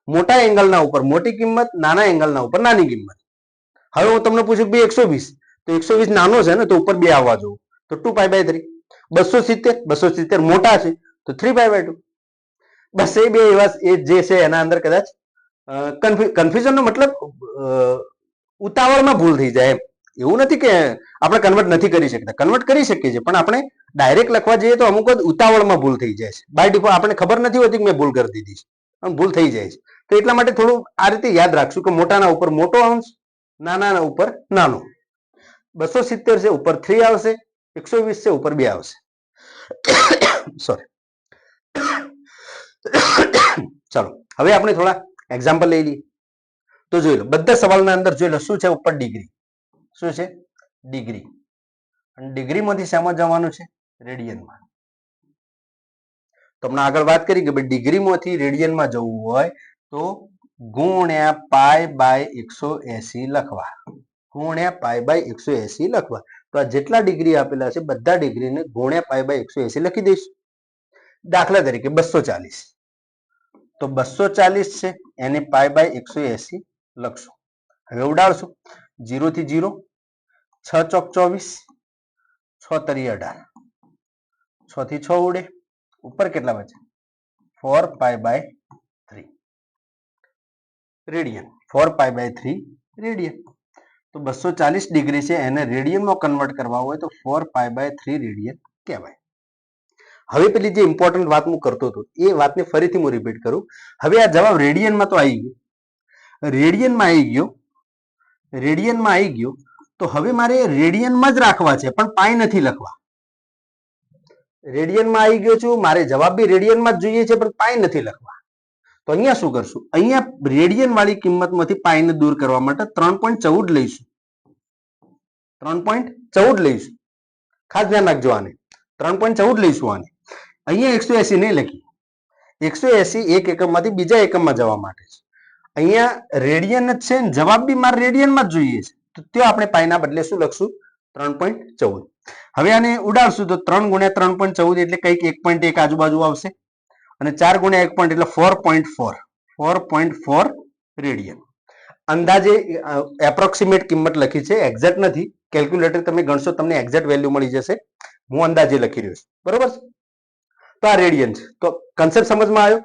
મોટા એંગલના ઉપર મોટી કિંમત નાના એંગલના ઉપર નાની કિંમત હવે હું તમને પૂછું કે 120 તો 120 નાનો છે ને તો ઉપર 2 આવવા જોઈએ તો 2 પાઈ બાય 3 270 મોટા છે તો 3 પાઈ બાય 2 બસ એ બે એવા એ જે છે એના અંદર કદાચ કન્ફ્યુઝન નો મતલબ ઉતાવળમાં ભૂલ થઈ જાય એવું નથી કે આપણે કન્વર્ટ નથી કરી શકતા કન્વર્ટ કરી શકીએ છીએ પણ આપણે ડાયરેક્ટ લખવા જઈએ તો અમુક ઉતાવળમાં ભૂલ થઈ જાય છે બાય ડિફોલ્ટ આપણે ખબર નથી હોતી કે મેં ભૂલ કરી દીધી છે પણ ભૂલ થઈ જાય છે તો એટલા માટે થોડું આ રીતે યાદ રાખશું કે મોટાના ઉપર મોટો અંશ નાનાના ઉપર નાનો 270 છે ઉપર 3 આવશે 120 છે ઉપર 2 આવશે સોરી ચાલો હવે આપણે થોડા એક્ઝામ્પલ લઈ લઈએ તો જોઈ લો બધા સવાલના અંદર જોઈ લો શું છે ઉપર ડિગ્રી શું છે ડિગ્રી અને ડિગ્રીમાંથી શેમાં જવાનું છે રેડિયનમાં તમને આગળ વાત કરી કે ભાઈ ડિગ્રીમાંથી રેડિયનમાં જવું હોય તો ગુણ્યા પાઈ બાય 180 લખવા ગુણ્યા પાઈ બાય 180 લખવા તો આ જેટલા ડિગ્રી આપેલા છે બધા ડિગ્રીને ગુણ્યા પાઈ બાય 180 લખી દઈશું દાખલા તરીકે 240 તો 240 છે એને પાઈ બાય 180 લખશું હવે ઉડાડશું 0 થી 0 6 ચોક 24 6 તરી 18 6 થી 6 ઉડે ઉપર કેટલા બચે 4 pi by 3 radian 4 pi by 3 radian તો 240 ડિગ્રી છે એને રેડિયનમાં કન્વર્ટ કરવા હોય તો 4 પાઈ બાય 3 રેડિયન કહેવાય હવે પેલી જે ઇમ્પોર્ટન્ટ વાત હું કરતો હતો એ વાતને ફરીથી હું રિપીટ કરું હવે આ જવાબ રેડિયનમાં તો આવી ગયો રેડિયનમાં આવી ગયો તો હવે મારે રેડિયનમાં જ રાખવા છે પણ પાઈ નથી લખવા રેડિયનમાં આવી ગયો છું મારે જવાબ બી રેડિયનમાં જ જોઈએ છે પણ પાઈ નથી લખવા તો અહીંયા શું કરશું અહીંયા રેડિયન વાળી કિંમતમાંથી પાઈને દૂર કરવા માટે 3.14 લઈશું 3.14 લઈશું ખાસ ધ્યાન રાખજો આને 3.14 લઈશું આને અહીંયા 180 નહીં લખી 180 એક એકમમાંથી બીજા એકમમાં જવા માટે છે અહીંયા રેડિયન જ છે જવાબ બી મારે રેડિયનમાં જ જોઈએ છે તો ત્યાં આપણે પાઈના બદલે શું લખશું 3.14. હવે આને ઉડાડશું તો 3 ગુણ્યા 3.14 એટલે કંઈક 1.1 આજુબાજુ આવશે અને 4 ગુણ્યા 1 એટલે 4.4 રેડિયન. અંદાજે એપ્રોક્સિમેટ કિંમત લખી છે, એક્ઝેક્ટ નથી. કેલ્ક્યુલેટર તમે ગણશો તમને એક્ઝેક્ટ વેલ્યુ મળી જશે. હું અંદાજે લખી રહ્યો છું, બરોબર. તો આ રેડિયન છે. તો કન્સેપ્ટ સમજમાં આવ્યો.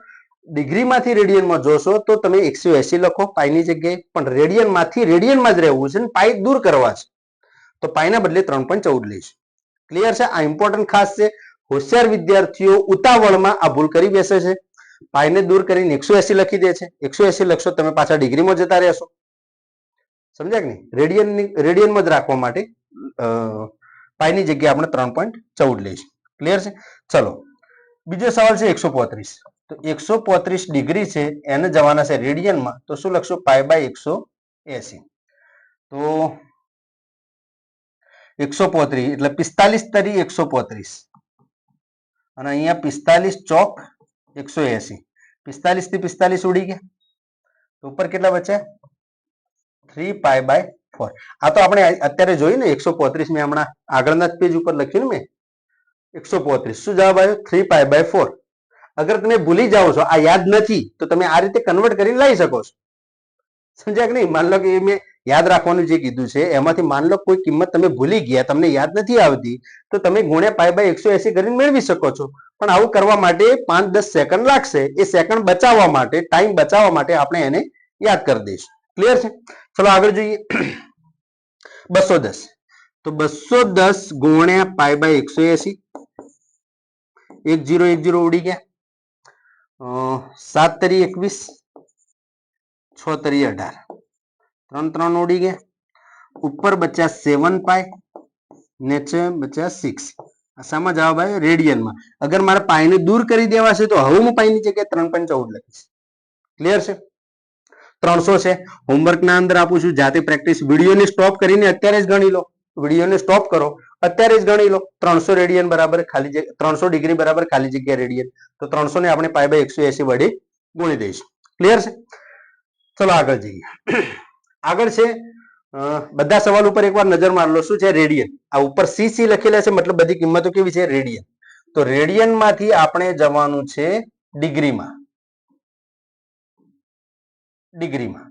ડિગ્રીમાંથી રેડિયનમાં જોશો તો તમે 180 લખો પાઈની જગ્યાએ, પણ રેડિયનમાંથી રેડિયનમાં જ રહેવું છે ને પાઈ દૂર કરવા છે, તો પાઈના બદલે 3.14 લઈશ. ક્લિયર છે? આ ઇમ્પોર્ટન્ટ ખાસ છે. હોશિયાર વિદ્યાર્થીઓ ઉતાવળમાં આ ભૂલ કરી બેસે છે. પાઈને દૂર કરીને 180 લખી દે છે. 180 લખશો તમે પાછા ડિગ્રીમાં જતા રહેશો. સમજ્યા કે નહીં? રેડિયનમાં જ રાખવા માટે પાઈની જગ્યાએ આપણે 3.14 લઈશું. ક્લિયર છે? ચલો, બીજો સવાલ છે 135. તો 135 ડિગ્રી છે, એને જવાના છે રેડિયનમાં, તો શું લખશો? Pi by 180. તો 135 એટલે 45 તરી 135 અને અહીંયા 45 ચોક 180. 45 થી 45 ઉડી ગયા તો ઉપર કેટલા બચ્યા? 3 પાઈ બાય 4. આ તો આપણે અત્યારે જોયું ને 135. મેં હમણાં આગળના પેજ ઉપર લખ્યું ને મેં 135. શું જવાબ આવ્યો? 3 પાઈ બાય 4. અગર તમે ભૂલી જાઓ છો, આ યાદ નથી, તો તમે આ રીતે કન્વર્ટ કરીને લઈ શકો છો. સમજ્યા કે નહીં? માન લો કે મેં યાદ રાખવાનું જે કીધું છે એમાંથી માન લો કોઈ કિંમત તમે ભૂલી ગયા, તમને યાદ નથી આવતી, તો તમે ગુણ્યા પાઈ બાય 180 કરીને મેળવી શકો છો. પણ આવું કરવા માટે 5-10 સેકન્ડ લાગશે. એ સેકન્ડ બચાવવા માટે, ટાઈમ બચાવવા માટે આપણે એને યાદ કરી દઈશું. ક્લિયર છે? ચલો આગળ જોઈએ. 210. તો 210 ગુણ્યા પાઈ બાય 180. 10 ઉડી ગયા. 7 તરી 21, 6 તરી 18, 3 ઉડી ગયા. ઉપર બચ્યા 7 પાઈ, નીચે બચ્યા 6. આસામાં જવાબ આવ્યો રેડિયનમાં. અગર મારે પાઈને દૂર કરી દેવા છે તો હવે હું પાઈની જગ્યાએ 3.14 લખીશ. ક્લિયર છે? 300 છે. હોમવર્કના અંદર આપું છું, જાતે પ્રેક્ટિસ. વિડીયોને સ્ટોપ કરીને અત્યારે જ ગણી લો. વિડીયોને સ્ટોપ કરો, અત્યારે જ ગણી લો. 300 રેડિયન બરાબર ખાલી જગ્યા, 300 ડિગ્રી બરાબર ખાલી જગ્યા રેડિયન. તો 300 ને આપણે પાઈ બાય 180 વડે ગુણી દઈશું. ક્લિયર છે? ચલો આગળ જઈએ. આગળ છે બધા સવાલ ઉપર એકવાર નજર માર લો. શું છે? રેડિયન. આ ઉપર સી લખેલા છે, મતલબ બધી કિંમતો કેવી છે? રેડિયન. તો રેડિયન માંથી આપણે જવાનું છે ડિગ્રીમાં. ડિગ્રીમાં.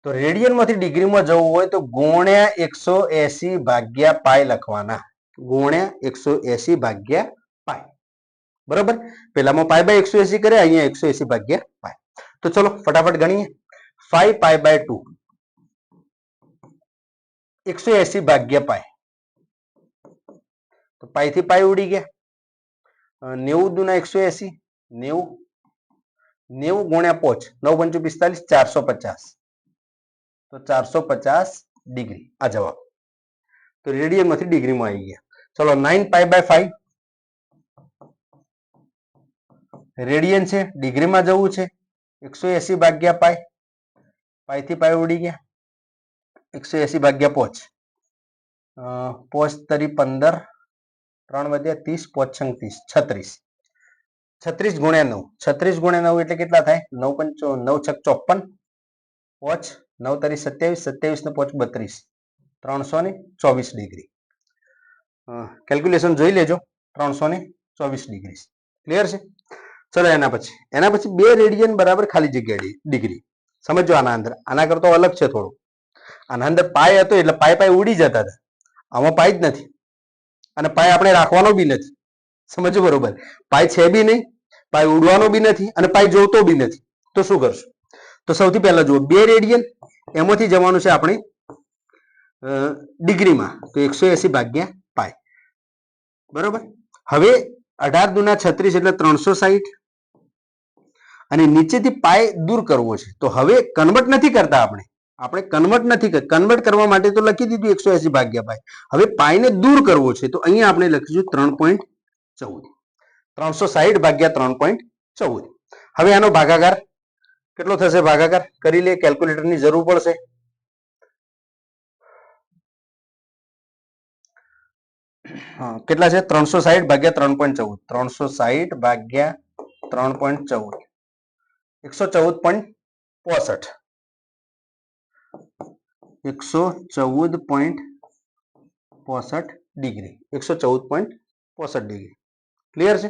તો રેડિયન માંથી ડિગ્રીમાં જવું હોય તો ગુણ્યા 180 ભાગ્યા પાઈ લખવાના. ગુણ્યા 180 ભાગ્યા પાઈ. બરોબર? પેલામાં પાઈ બાય 180 કરે, અહીંયા 180 ભાગ્યા પાઈ. તો ચલો ફટાફટ ગણીએ. 5 પાઈ બાય 2, 180 ભાગ્યા પાઈ. તો પાઈ થી પાઈ ઉડી ગયા. 90 દુના 180, 90 ગુણ્યા 5, 9 × 5 = 450. તો 450 ડિગ્રી આ જવાબ. તો રેડિયન માંથી ડિગ્રીમાં આવી ગયા. ચલો 9 પાઈ બાય 5. રેડિયન છે, ડિગ્રીમાં જવું છે. 180 ભાગ્યા પાઈ. પાઈ થી પાઈ ઉડી ગયા. 180 ભાગ્યા 5. 5 તરી 15, 3 વધ્યા 30, 5 × 30, 36. 36 ગુણ્યા 9. 36 ગુણ્યા 9 એટલે કેટલા થાય? 9 × 9 = 54. 5 9 તરી 27, 27 ને 5 32, 324 ડિગ્રી. કેલ્ક્યુલેશન જોઈ લેજો. 324 ડિગ્રી. ક્લિયર છે? ચલો એના પછી 2 રેડિયન બરાબર ખાલી જગ્યા ડિગ્રી. સમજો આના અંદર. આના કરતો અલગ છે થોડું. આના અંદર પાઈ હતો એટલે પાઈ ઉડી જતા હતા. આમાં પાઈ જ નથી અને પાઈ આપણે રાખવાનો બી નથી. સમજો બરોબર? પાઈ છે બી નહીં, પાઈ ઉડવાનો બી નથી અને પાઈ જોતો બી નથી. તો શું કરશું? તો સૌથી પહેલા જુઓ, 2 રેડિયન, એમાંથી જવાનું છે આપણે ડિગ્રીમાં. તો 180 ભાગ્યા પાઈ. બરોબર? હવે 18 દુના 36 એટલે 360 અને નીચેથી પાઈ દૂર કરવો છે. તો હવે કન્વર્ટ નથી કરતા આપણે કન્વર્ટ કરવા માટે તો લખી દીધું 180 ભાગ્યા પાઈ. હવે પાઈને દૂર કરવો છે તો અહીંયા આપણે લખીશું 3.14. 360 ભાગ્યા 3.14. હવે આનો ભાગાકાર કેટલો થશે? ભાગાકાર કરી લે, કેલ્ક્યુલેટરની જરૂર પડશે. કેટલા છે? 360 ભાગ્યા 3.14. 360 ભાગ્યા 3.14, 114.65. Degree 114.65 degree. ક્લિયર છે?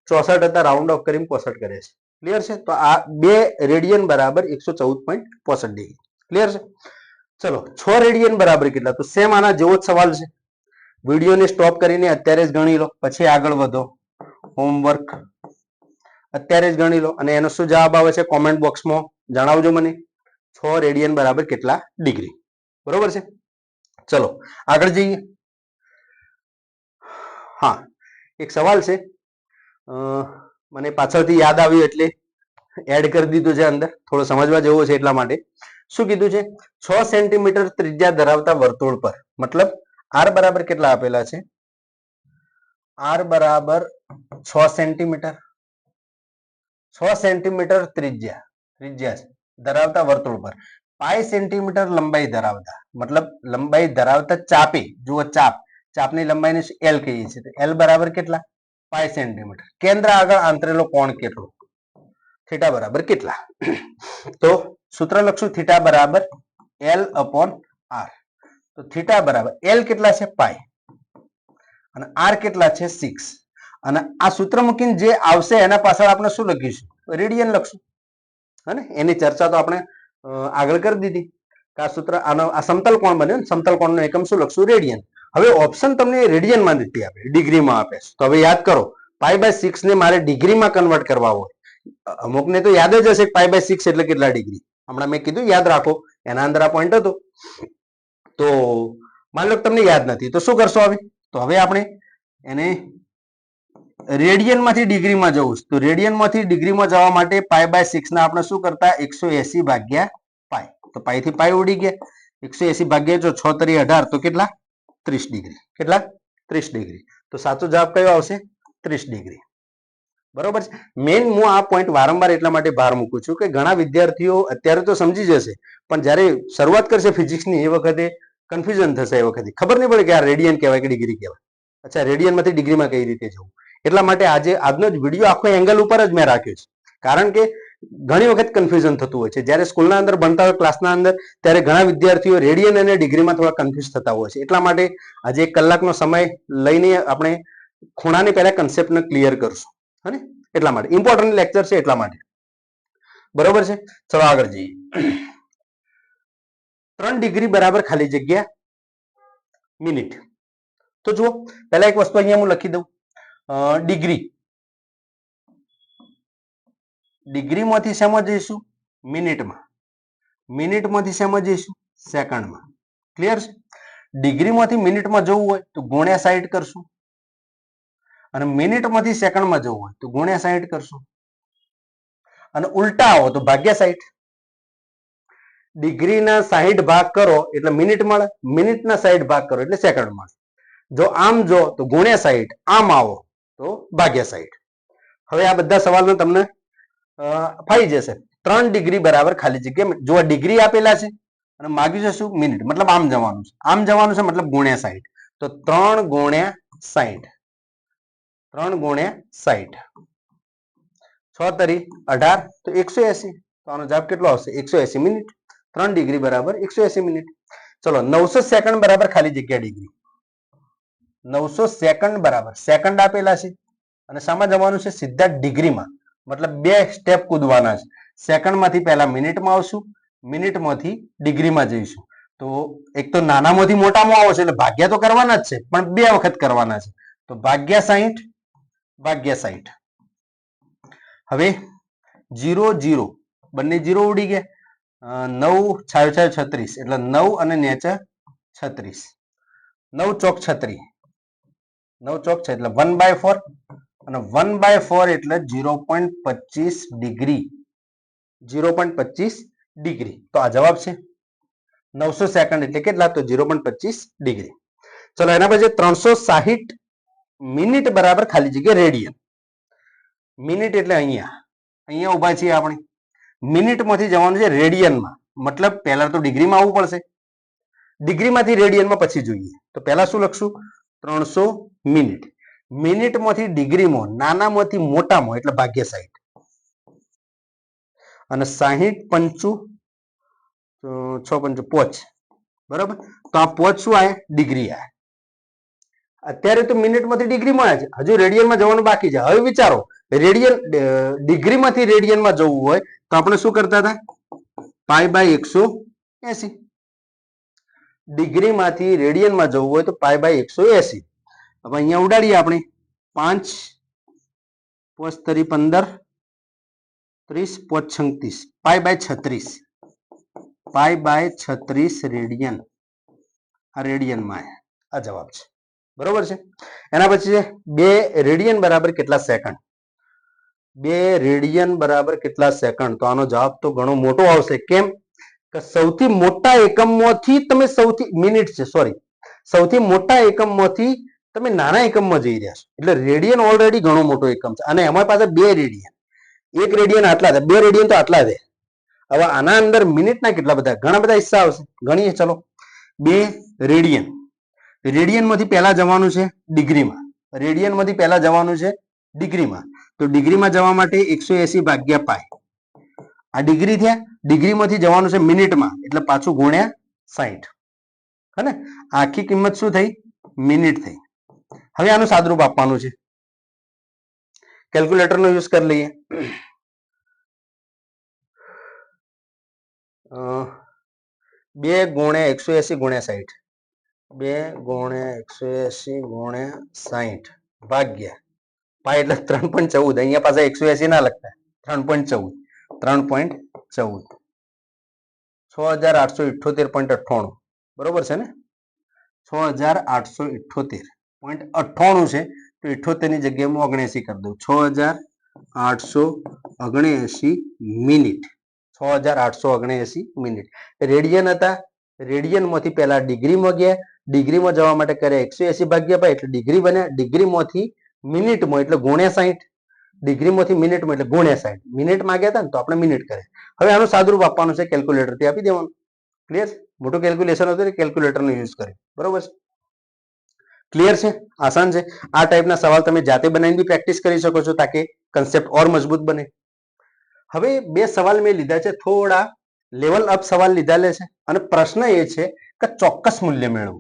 64 હતા, રાઉન્ડ ઓફ કરીને 65 કરે છે. ક્લિયર છે? તો આ 2 રેડિયન બરાબર 114.65 ડિગ્રી. ક્લિયર છે? ચલો 6 રેડિયન બરાબર કેટલા? તો સેમ આના જેવો જ સવાલ છે. વિડીયોને સ્ટોપ કરીને અત્યારે જ ગણી લો, પછી આગળ વધો. હોમવર્ક અત્યારે જ ગણી લો અને એનો શું જવાબ આવે છે કોમેન્ટ બોક્સમાં જણાવજો મને. 6 રેડિયન બરાબર કેટલા ડિગ્રી? બરોબર છે? ચલો આગળ જઈએ. હા, એક સવાલ છે, મને પાછળથી યાદ આવ્યું એટલે એડ કરી દીધું છે અંદર, થોડો સમજવા જેવો છે એટલા માટે. શું કીધું છે? 6 સેન્ટીમીટર ત્રિજ્યા ધરાવતા વર્તુળ પર, મતલબ આર બરાબર કેટલા આપેલા છે? આર બરાબર 6 સેન્ટીમીટર. 6 સેન્ટીમીટર ત્રિજ્યા ધરાવતા વર્તુળ પર પાઈ સેન્ટીમીટર લંબાઈ ધરાવતા, મતલબ લંબાઈ ધરાવતા ચાપે, જુઓ ચાપની લંબાઈને એલ કહીએ છીએ. એલ બરાબર કેટલા? પાઈ સેન્ટીમીટર. કેન્દ્ર આગળ આંતરેલો કોણ કેટલો? થીટા બરાબર કેટલા? તો સૂત્ર લખશું થીટા બરાબર એલ અપોન આર. તો થીટા બરાબર એલ કેટલા છે? પાઈ, અને આર કેટલા છે? 6. અને આ સૂત્ર મૂકીને જે આવશે એના પાછળ આપણે શું લખીશું? રેડિયન લખશું. હે, એની ચર્ચા તો આપણે આગળ કરી દીધી. આ સૂત્ર આ સમતલ કોણ બન્યો, સમતલ કોણનો એકમ શું લખશું? રેડિયન. હવે ઓપ્શન તમને રેડિયનમાં નથી આપે, ડિગ્રીમાં આપે છે. તો હવે યાદ કરો, π/6 ને મારે ડિગ્રીમાં કન્વર્ટ કરવા હોય, અમુકને તો યાદ જ હશે π/6 એટલે કેટલા ડિગ્રી. હમણાં મેં કીધું યાદ રાખો, એના અંદર આ પોઈન્ટ હતો. તો માની લો તમને યાદ નથી, તો શું કરશો હવે? તો હવે આપણે એને રેડિયનમાંથી ડિગ્રીમાં જવું છે. તો રેડિયનમાંથી ડિગ્રીમાં જવા માટે π/6 ના આપણે શું કરતા? 180 ભાગ્યા પાઈ. તો પાઈ થી પાઈ ઉડી ગયા. 180 ભાગ્યા જો 6 તરી 18, તો કેટલા? 30 ડિગ્રી. કેટલા? 30 ડિગ્રી. તો સાચો જવાબ કયો આવશે? 30 ડિગ્રી. બરોબર છે? મેઇન હું આ પોઈન્ટ વારંવાર એટલા માટે ભાર મૂકું છું કે ઘણા વિદ્યાર્થીઓ અત્યારે તો સમજી જશે, પણ જ્યારે શરૂઆત કરશે ફિઝિક્સની એ વખતે કન્ફ્યુઝન થશે. એ વખતે ખબર નહીં પડે કે આ રેડિયન કહેવાય કે ડિગ્રી કહેવાય. અચ્છા, રેડિયનમાંથી ડિગ્રીમાં કઈ રીતે જવું? એટલા માટે આજનો જ વિડીયો આખો એંગલ ઉપર જ મેં રાખ્યો છે. કારણ કે ઘણી વખત કન્ફ્યુઝન થતું હોય છે. જ્યારે સ્કૂલના અંદર ભણતા હોય, ક્લાસના અંદર, ત્યારે ઘણા વિદ્યાર્થીઓ રેડિયન અને ડિગ્રીમાં થોડા કન્ફ્યુઝ થતા હોય છે. એટલા માટે આજે 1 કલાકનો સમય લઈને આપણે ખૂણાની પહેલા કન્સેપ્ટને ક્લિયર કરશું. હે, એટલા માટે ઇમ્પોર્ટન્ટ લેક્ચર છે, એટલા માટે. બરોબર છે? ચલો આગળ જઈએ. 3 ડિગ્રી બરાબર ખાલી જગ્યા મિનિટ. તો જુઓ, પહેલા એક વસ્તુ અહીંયા હું લખી દઉં. ડિગ્રીમાંથી શેમાં જઈશું? મિનિટમાં. મિનિટમાંથી શેમાં જઈશું? સેકન્ડમાં. ક્લિયર છે? ડિગ્રીમાંથી મિનિટમાં જવું હોય તો ગુણ્યા 60 કરશું, અને મિનિટમાંથી સેકન્ડમાં જવું હોય તો ગુણ્યા 60 કરશું, અને ઉલટા આવો તો ભાગ્યા 60. ડિગ્રીના 60 ભાગ કરો એટલે મિનિટ મળે, મિનિટના 60 ભાગ કરો એટલે સેકન્ડ મળે. જો આમ જો તો ગુણ્યા 60, આમ આવો તો ભાગ્યા 60. હવે આ બધા સવાલનો તમને ફાઈ જશે. 3 ડિગ્રી બરાબર ખાલી જગ્યા, જો ડિગ્રી આપેલા છે અને માગ્યું છે શું? મિનિટ. મતલબ આમ જવાનું છે, આમ જવાનું છે, મતલબ ગુણ્યા 60. તો 3 ગુણ્યા 60, 3 ગુણ્યા 60, 6 તરી 18, તો 180. તો આનો જવાબ કેટલો આવશે? 180 મિનિટ. 3 ડિગ્રી બરાબર 180 મિનિટ. ચલો 900 સેકન્ડ બરાબર ખાલી જગ્યા ડિગ્રી. 900 સેકન્ડ બરાબર, સેકન્ડ આપેલા છે અને શામાં જવાનું છે? સીધા ડિગ્રીમાં. મતલબ 2 સ્ટેપ કૂદવાના છે. સેકન્ડમાંથી પહેલા મિનિટમાં આવશું, મિનિટમાંથી ડિગ્રીમાં જઈશું. તો એક તો નાનામાંથી મોટામાં આવશે એટલે ભાગ્યા તો કરવાના જ છે, પણ 2 વખત કરવાના છે. તો ભાગ્યા 60, ભાગ્યા 60. હવે 0 0 બંને 0 ઉડી ગયા. 9 6 6 36 એટલે 9 અને નેચે 36. 9 ચોક 36, 9 ચોક 6 એટલે 1/4, અને 1/4 એટલે 0.25 ડિગ્રી. 0.25 ડિગ્રી. તો આ જવાબ છે. 900 સેકન્ડ એટલે કેટલા? તો 0.25 ડિગ્રી. ચલો એના પછી 360 મિનિટ બરાબર ખાલી જગ્યા રેડિયન. મિનિટ એટલે અહીંયા ઉભા છીએ આપણે. મિનિટમાંથી જવાનું છે રેડિયનમાં, મતલબ પહેલા તો ડિગ્રીમાં આવવું પડશે. ડિગ્રીમાંથી રેડિયનમાં પછી જોઈએ. તો પહેલા શું લખશું? 300 મિનિટ. મિનિટમાંથી ડિગ્રીમાં નાનામાંથી મોટામાં એટલે ભાગ્યા 60, અને 60 પંચું 6 પંચું 5, બરાબર. તો આ પોચ શું આવે? ડિગ્રી આવે. અત્યારે તો મિનિટમાંથી ડિગ્રીમાં છે, હજુ રેડિયનમાં જવાનું બાકી છે. હવે વિચારો, રેડિયન ડિગ્રીમાંથી રેડિયનમાં જવું હોય તો આપણે શું કરતા હતા? π/180. ડિગ્રીમાંથી રેડિયનમાં જવું હોય તો π/180. હવે અહીંયા ઉડાડીએ આપણે 5 પોચ તરી 15 30 પોચ 36 π/36. π/36 રેડિયન. આ રેડિયનમાં આ જવાબ છે. બરોબર છે. એના પછી છે 2 રેડિયન બરાબર કેટલા સેકન્ડ? 2 રેડિયન બરાબર કેટલા સેકન્ડ? તો આનો જવાબ તો ઘણો મોટો આવશે. કેમ કે સૌથી મોટા એકમમાંથી તમે મિનિટ છે, સોરી, સૌથી મોટા એકમમાંથી તમે નાના એકમમાં જઈ રહ્યા છો. એટલે રેડિયન ઓલરેડી ઘણો મોટો એકમ છે અને એમાં પાસે 2 રેડિયન. એક રેડિયન આટલા છે, 2 રેડિયન તો આટલા છે. હવે આના અંદર મિનિટના કેટલા બધા? ઘણા બધા હિસ્સા આવશે. ગણીએ ચલો. 2 રેડિયન. રેડિયનમાંથી પહેલા જવાનું છે ડિગ્રીમાં. રેડિયનમાંથી પહેલા જવાનું છે ડિગ્રીમાં. તો ડિગ્રીમાં જવા માટે 180/π. આ ડિગ્રી થયા. ડિગ્રીમાંથી જવાનું છે મિનિટમાં, એટલે પાછું ગુણ્યા 60. હે ને? આખી કિંમત શું થઈ? મિનિટ થઈ. હવે આનું સાદરૂપ આપવાનું છે. કેલ્ક્યુલેટરનો યુઝ કરી લઈએ. 2 × 180 × 60. 2 × 180 × 60 ભાગ્યા પાય એટલે 3.14. અહીંયા પાછા 180 ના લખતા, 3.14. 3.14 6878.98. બરોબર છે ને? 6878.98 છે. તો 78 ની જગ્યાએ હું 79 કરી દઉં. 6879 મિનિટ. 6879 મિનિટ. રેડિયન હતા. રેડિયનમાંથી પહેલા ડિગ્રીમાં ગયા. ડિગ્રીમાં જવા માટે કર્યા 180/π એટલે ડિગ્રી બન્યા. ડિગ્રીમાંથી મિનિટમાં એટલે ગુણ્યા 60. ડિગ્રીમાંથી મિનિટમાં એટલે ગુણ્યા 60. મિનિટ માંગ્યા હતા ને તો આપણે મિનિટ કરે. હવે આનું સાદુરૂપ આપવાનું છે, કેલ્ક્યુલેટરથી આપી દેવાનું. ક્લિયર? મોટું કેલ્ક્યુલેશન હતું એટલે કેલ્ક્યુલેટરનો યુઝ કરે. બરોબર છે? ક્લિયર છે? આસાન છે. આ ટાઈપના સવાલ તમે જાતે બનાવીને બી પ્રેક્ટિસ કરી શકો છો તાકે કન્સેપ્ટ ઓર મજબૂત બને. હવે 2 સવાલ મેં લીધા છે, થોડા લેવલ અપ સવાલ લીધા છે અને પ્રશ્ન એ છે કે ચોક્કસ મૂલ્ય મેળવો.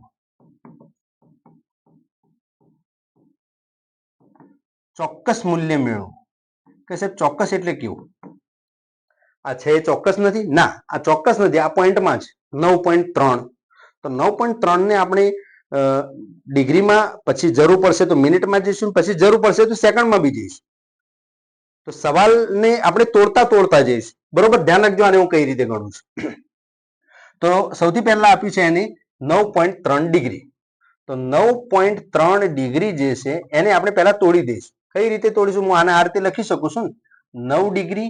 ચોક્કસ મૂલ્ય મેળવો. કે સાહેબ ચોક્કસ એટલે કેવું? આ છે એ ચોક્કસ નથી? ના, આ ચોક્કસ નથી. આ પોઈન્ટમાં છે 9.3. તો 9.3 ને આપણે ડિગ્રીમાં પછી જરૂર પડશે તો મિનિટમાં જઈશું, પછી જરૂર પડશે તો સેકન્ડમાં બી જઈશું. તો સવાલને આપણે તોડતા જઈશું. બરોબર? ધ્યાન રાખજો આને હું કઈ રીતે ગણું છું. તો સૌથી પહેલા આપ્યું છે એને 9.3 ડિગ્રી. તો 9.3 ડિગ્રી જે છે એને આપણે પહેલા તોડી દઈશું. કઈ રીતે તોડીશું? હું આને આ રીતે લખી શકું છું. 9 ડિગ્રી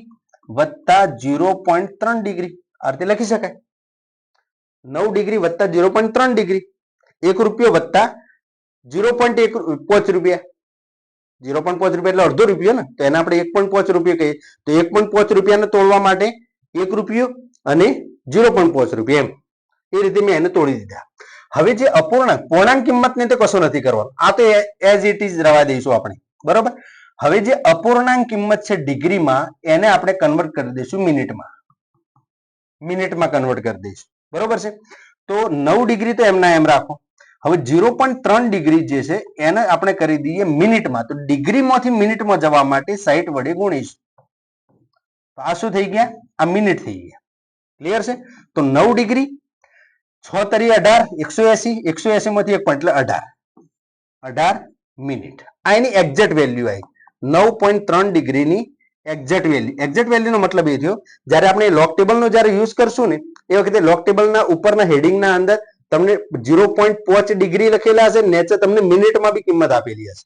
વત્તા 0.3 ડિગ્રી. આ રીતે લખી શકાય. 9 ડિગ્રી વત્તા 0.3 ડિગ્રી. 1 રૂપિયો વત્તા 0.5 રૂપિયા. 0.5 રૂપિયા એટલે અડધો રૂપિયો ને, તો એને આપણે 1.5 રૂપિયા કહીએ. તો 1.5 રૂપિયાને તોડવા માટે 1 રૂપિયો અને 0.5 રૂપિયા, એમ એ રીતે મેં એને તોડી દીધા. હવે જે અપૂર્ણાંક, પૂર્ણાંક કિંમતને તો કશું નથી કરવાનું. આ તો એઝ ઇટ ઇઝ રવા દઈશું આપણે. બરોબર? હવે જે અપૂર્ણાંક કિંમત છે ડિગ્રીમાં, એને આપણે કન્વર્ટ કરી દઈશું મિનિટમાં. મિનિટમાં કન્વર્ટ કરી દઈશું. બરોબર છે? તો 9 ડિગ્રી તો એમના એમ રાખો. હવે 0.3 ડિગ્રી જે છે એને આપણે કરી દઈએ મિનિટમાં. તો ડિગ્રીમાંથી મિનિટમાં જવા માટે 60 વડે ગુણીશું. તો આ શું થઈ ગયા? આ મિનિટ થઈ ગયા. ક્લિયર છે? તો 9 ડિગ્રી 6 તરી 18, 180, 180 માંથી 1 એટલે 18 મિનિટ. આ એની એક્ઝેક્ટ વેલ્યુ આવી. 9.3 ડિગ્રીની એક્ઝેક્ટ વેલ્યુ. એક્ઝેક્ટ વેલ્યુનો મતલબ એ થયો જ્યારે આપણે લોગ ટેબલનો જ્યારે યુઝ કરશું ને એ વખતે લોગ ટેબલના ઉપરના હેડિંગના અંદર તમને 0.5 ડિગ્રી લખેલા હશે, નીચે તમને મિનિટમાં બી કિંમત આપેલી હશે.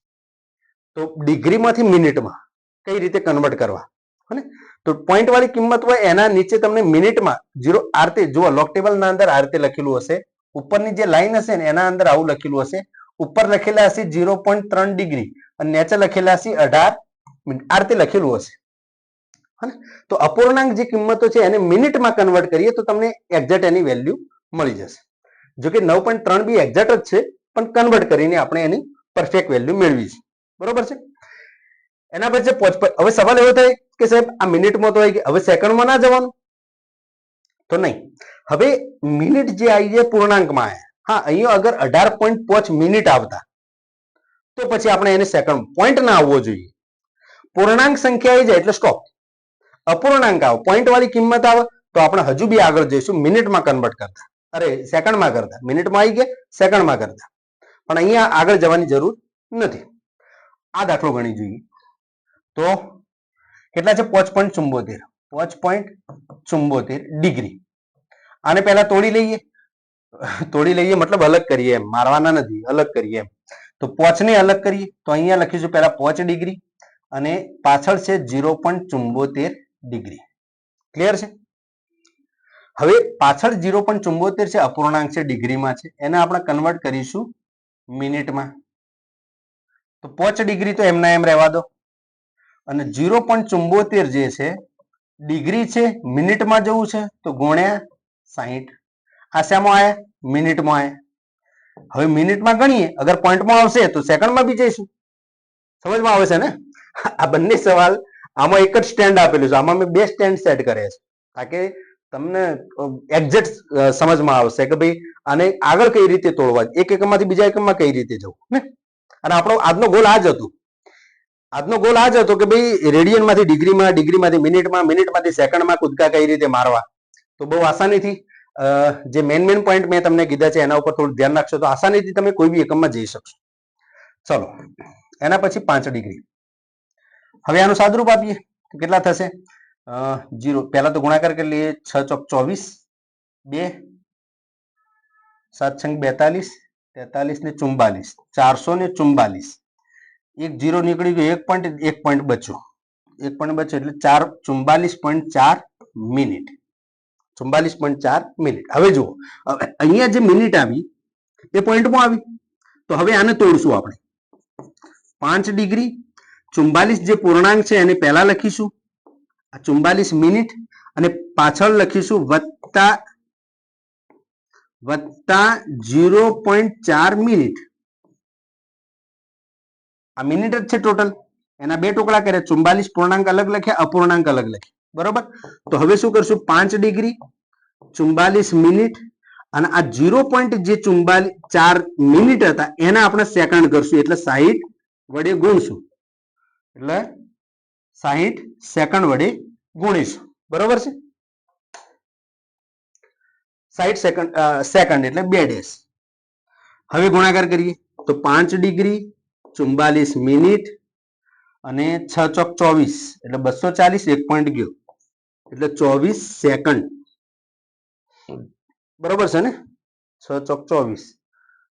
તો ડિગ્રીમાંથી મિનિટમાં કઈ રીતે કન્વર્ટ કરવા, હે ને? તો પોઈન્ટ વાળી કિંમત હોય એના નીચે તમને મિનિટમાં 0 આ રીતે જુઓ. લોગ ટેબલના અંદર આ રીતે લખેલું હશે. ઉપરની જે લાઈન હશે ને એના અંદર આવું લખેલું હશે. ઉપર લખેલા હશે 0.3 ડિગ્રી અને નીચે લખેલા હશે 18 મિનિટ. આ રીતે લખેલું હશે. તો અપૂર્ણાંક જે કિંમતો છે એને મિનિટમાં કન્વર્ટ કરીએ તો તમને એક્ઝેક્ટ એની વેલ્યુ મળી જશે. જો કે 9.3 બી એક્ઝેક્ટ જ છે, પણ કન્વર્ટ કરીને આપણે એની પરફેક્ટ વેલ્યુ મેળવીશું. બરોબર છે? એના પછી હવે સવાલ એવો થાય કે સાહેબ આ મિનિટમાં તો આવી ગઈ, હવે સેકન્ડમાં ના જવાનું? તો નહીં. હવે મિનિટ જે આવી જાય પૂર્ણાંકમાં આવ્યા. હા, અહીંયા અગર 18.5 મિનિટ આવતા તો પછી આપણે એને સેકન્ડ પોઈન્ટ ના આવવો જોઈએ. પૂર્ણાંક સંખ્યા આવી જાય એટલે સ્ટોપ. અપૂર્ણાંક આવે, પોઈન્ટ વાળી કિંમત આવે તો આપણે હજુ બી આગળ જઈશું મિનિટમાં કન્વર્ટ કરતા, અરે સેકન્ડમાં કરતા. મિનિટમાં આવી ગયા, સેકન્ડમાં કરતા, પણ અહીંયા આગળ જવાની જરૂર નથી. આ દાખલો ગણી જોઈએ તો કેટલા છે? 5.74. 5.74 ડિગ્રી. આને પહેલા તોડી લઈએ મતલબ અલગ કરીએ, એમ મારવાના નથી, અલગ કરીએ એમ. તો 5 ને અલગ કરીએ તો અહીંયા લખીશું પહેલા 5 ડિગ્રી અને પાછળ છે 0.74 ડિગ્રી. ક્લિયર છે? હવે પાછળ 0.74 છે, અપૂર્ણાંક છે, ડિગ્રીમાં છે, એને આપણે કન્વર્ટ કરીશું મિનિટમાં. તો 5 ડિગ્રી તો એમના એમ રહેવા દો અને 0.74 જે છે ડિગ્રી છે, મિનિટમાં જવું છે તો ગુણ્યા 60. આ શામાં આયા? મિનિટમાં આયા. હવે મિનિટમાં ગણીએ, અગર પોઈન્ટમાં આવશે તો સેકન્ડમાં બી જઈશું. સમજમાં આવે છે ને? આ બંને સવાલ આમાં એક જ સ્ટેન્ડ આપેલું છે, આમાં મેં 2 સ્ટેન્ડ સેટ કર્યા છે તાકે તમને એક્ઝેક્ટ સમજમાં આવશે કે ભાઈ આને આગળ કઈ રીતે તોડવા, એક એકમમાંથી બીજા એકમમાં કઈ રીતે જવું ને. અને આપણો આજનો ગોલ આ જ હતું. આજનો ગોલ આ જ હતો કે ભાઈ રેડિયનમાંથી ડિગ્રીમાં, ડિગ્રીમાંથી મિનિટમાં, મિનિટમાંથી સેકન્ડમાં કૂદકા કઈ રીતે મારવા. તો બહુ આસાનીથી જે મેન પોઈન્ટ મેં તમને કીધા છે એના ઉપર થોડું ધ્યાન રાખશો તો આસાનીથી તમે કોઈ બી એકમમાં જઈ શકશો. ચલો, એના પછી 5 ડિગ્રી. હવે આનું સાદુરૂપ આપીએ તો કેટલા થશે? 0. પહેલા તો ગુણાકાર કરી લઈએ. 6 ચોક 24, 2 7 છંગ 42, 43 ને 44, 444. એક 0 નીકળી ગયો, એક પોઈન્ટ બચ્યો. એક પોઈન્ટ બચ્યો એટલે 44.4 મિનિટ. 44.4 મિનિટ. હવે જુઓ, અહીંયા જે મિનિટ આવી એ પોઈન્ટમાં આવી. તો હવે આને તોડશું આપણે. 5 ડિગ્રી 44 જે પૂર્ણાંક છે એને પહેલા લખીશું, આ 44 મિનિટ, અને પાછળ લખીશું વત્તા 0.4 મિનિટ. આ મિનિટ જ છે ટોટલ. એના 2 ટુકડા કર્યા, 44 પૂર્ણાંક અલગ લખ્યા, અપૂર્ણાંક અલગ લખ્યા. બરોબર? તો હવે શું કરશું? 5 ડિગ્રી 44 મિનિટ અને આ 0.4 મિનિટ હતા એના આપણે સેકન્ડ કરશું એટલે 60 વડે ગુણશું, એટલે 60 સેકન્ડ વડે ગુણીશું. બરોબર છે? 60 સેકન્ડ એટલે 2 ડેશ. હવે ગુણાકાર કરીએ તો 5 ડિગ્રી 44 મિનિટ અને 6 ચોક 24 એટલે 240, એક પોઈન્ટ ગયો એટલે 24 સેકન્ડ. બરોબર છે ને? 6 ચોક 24,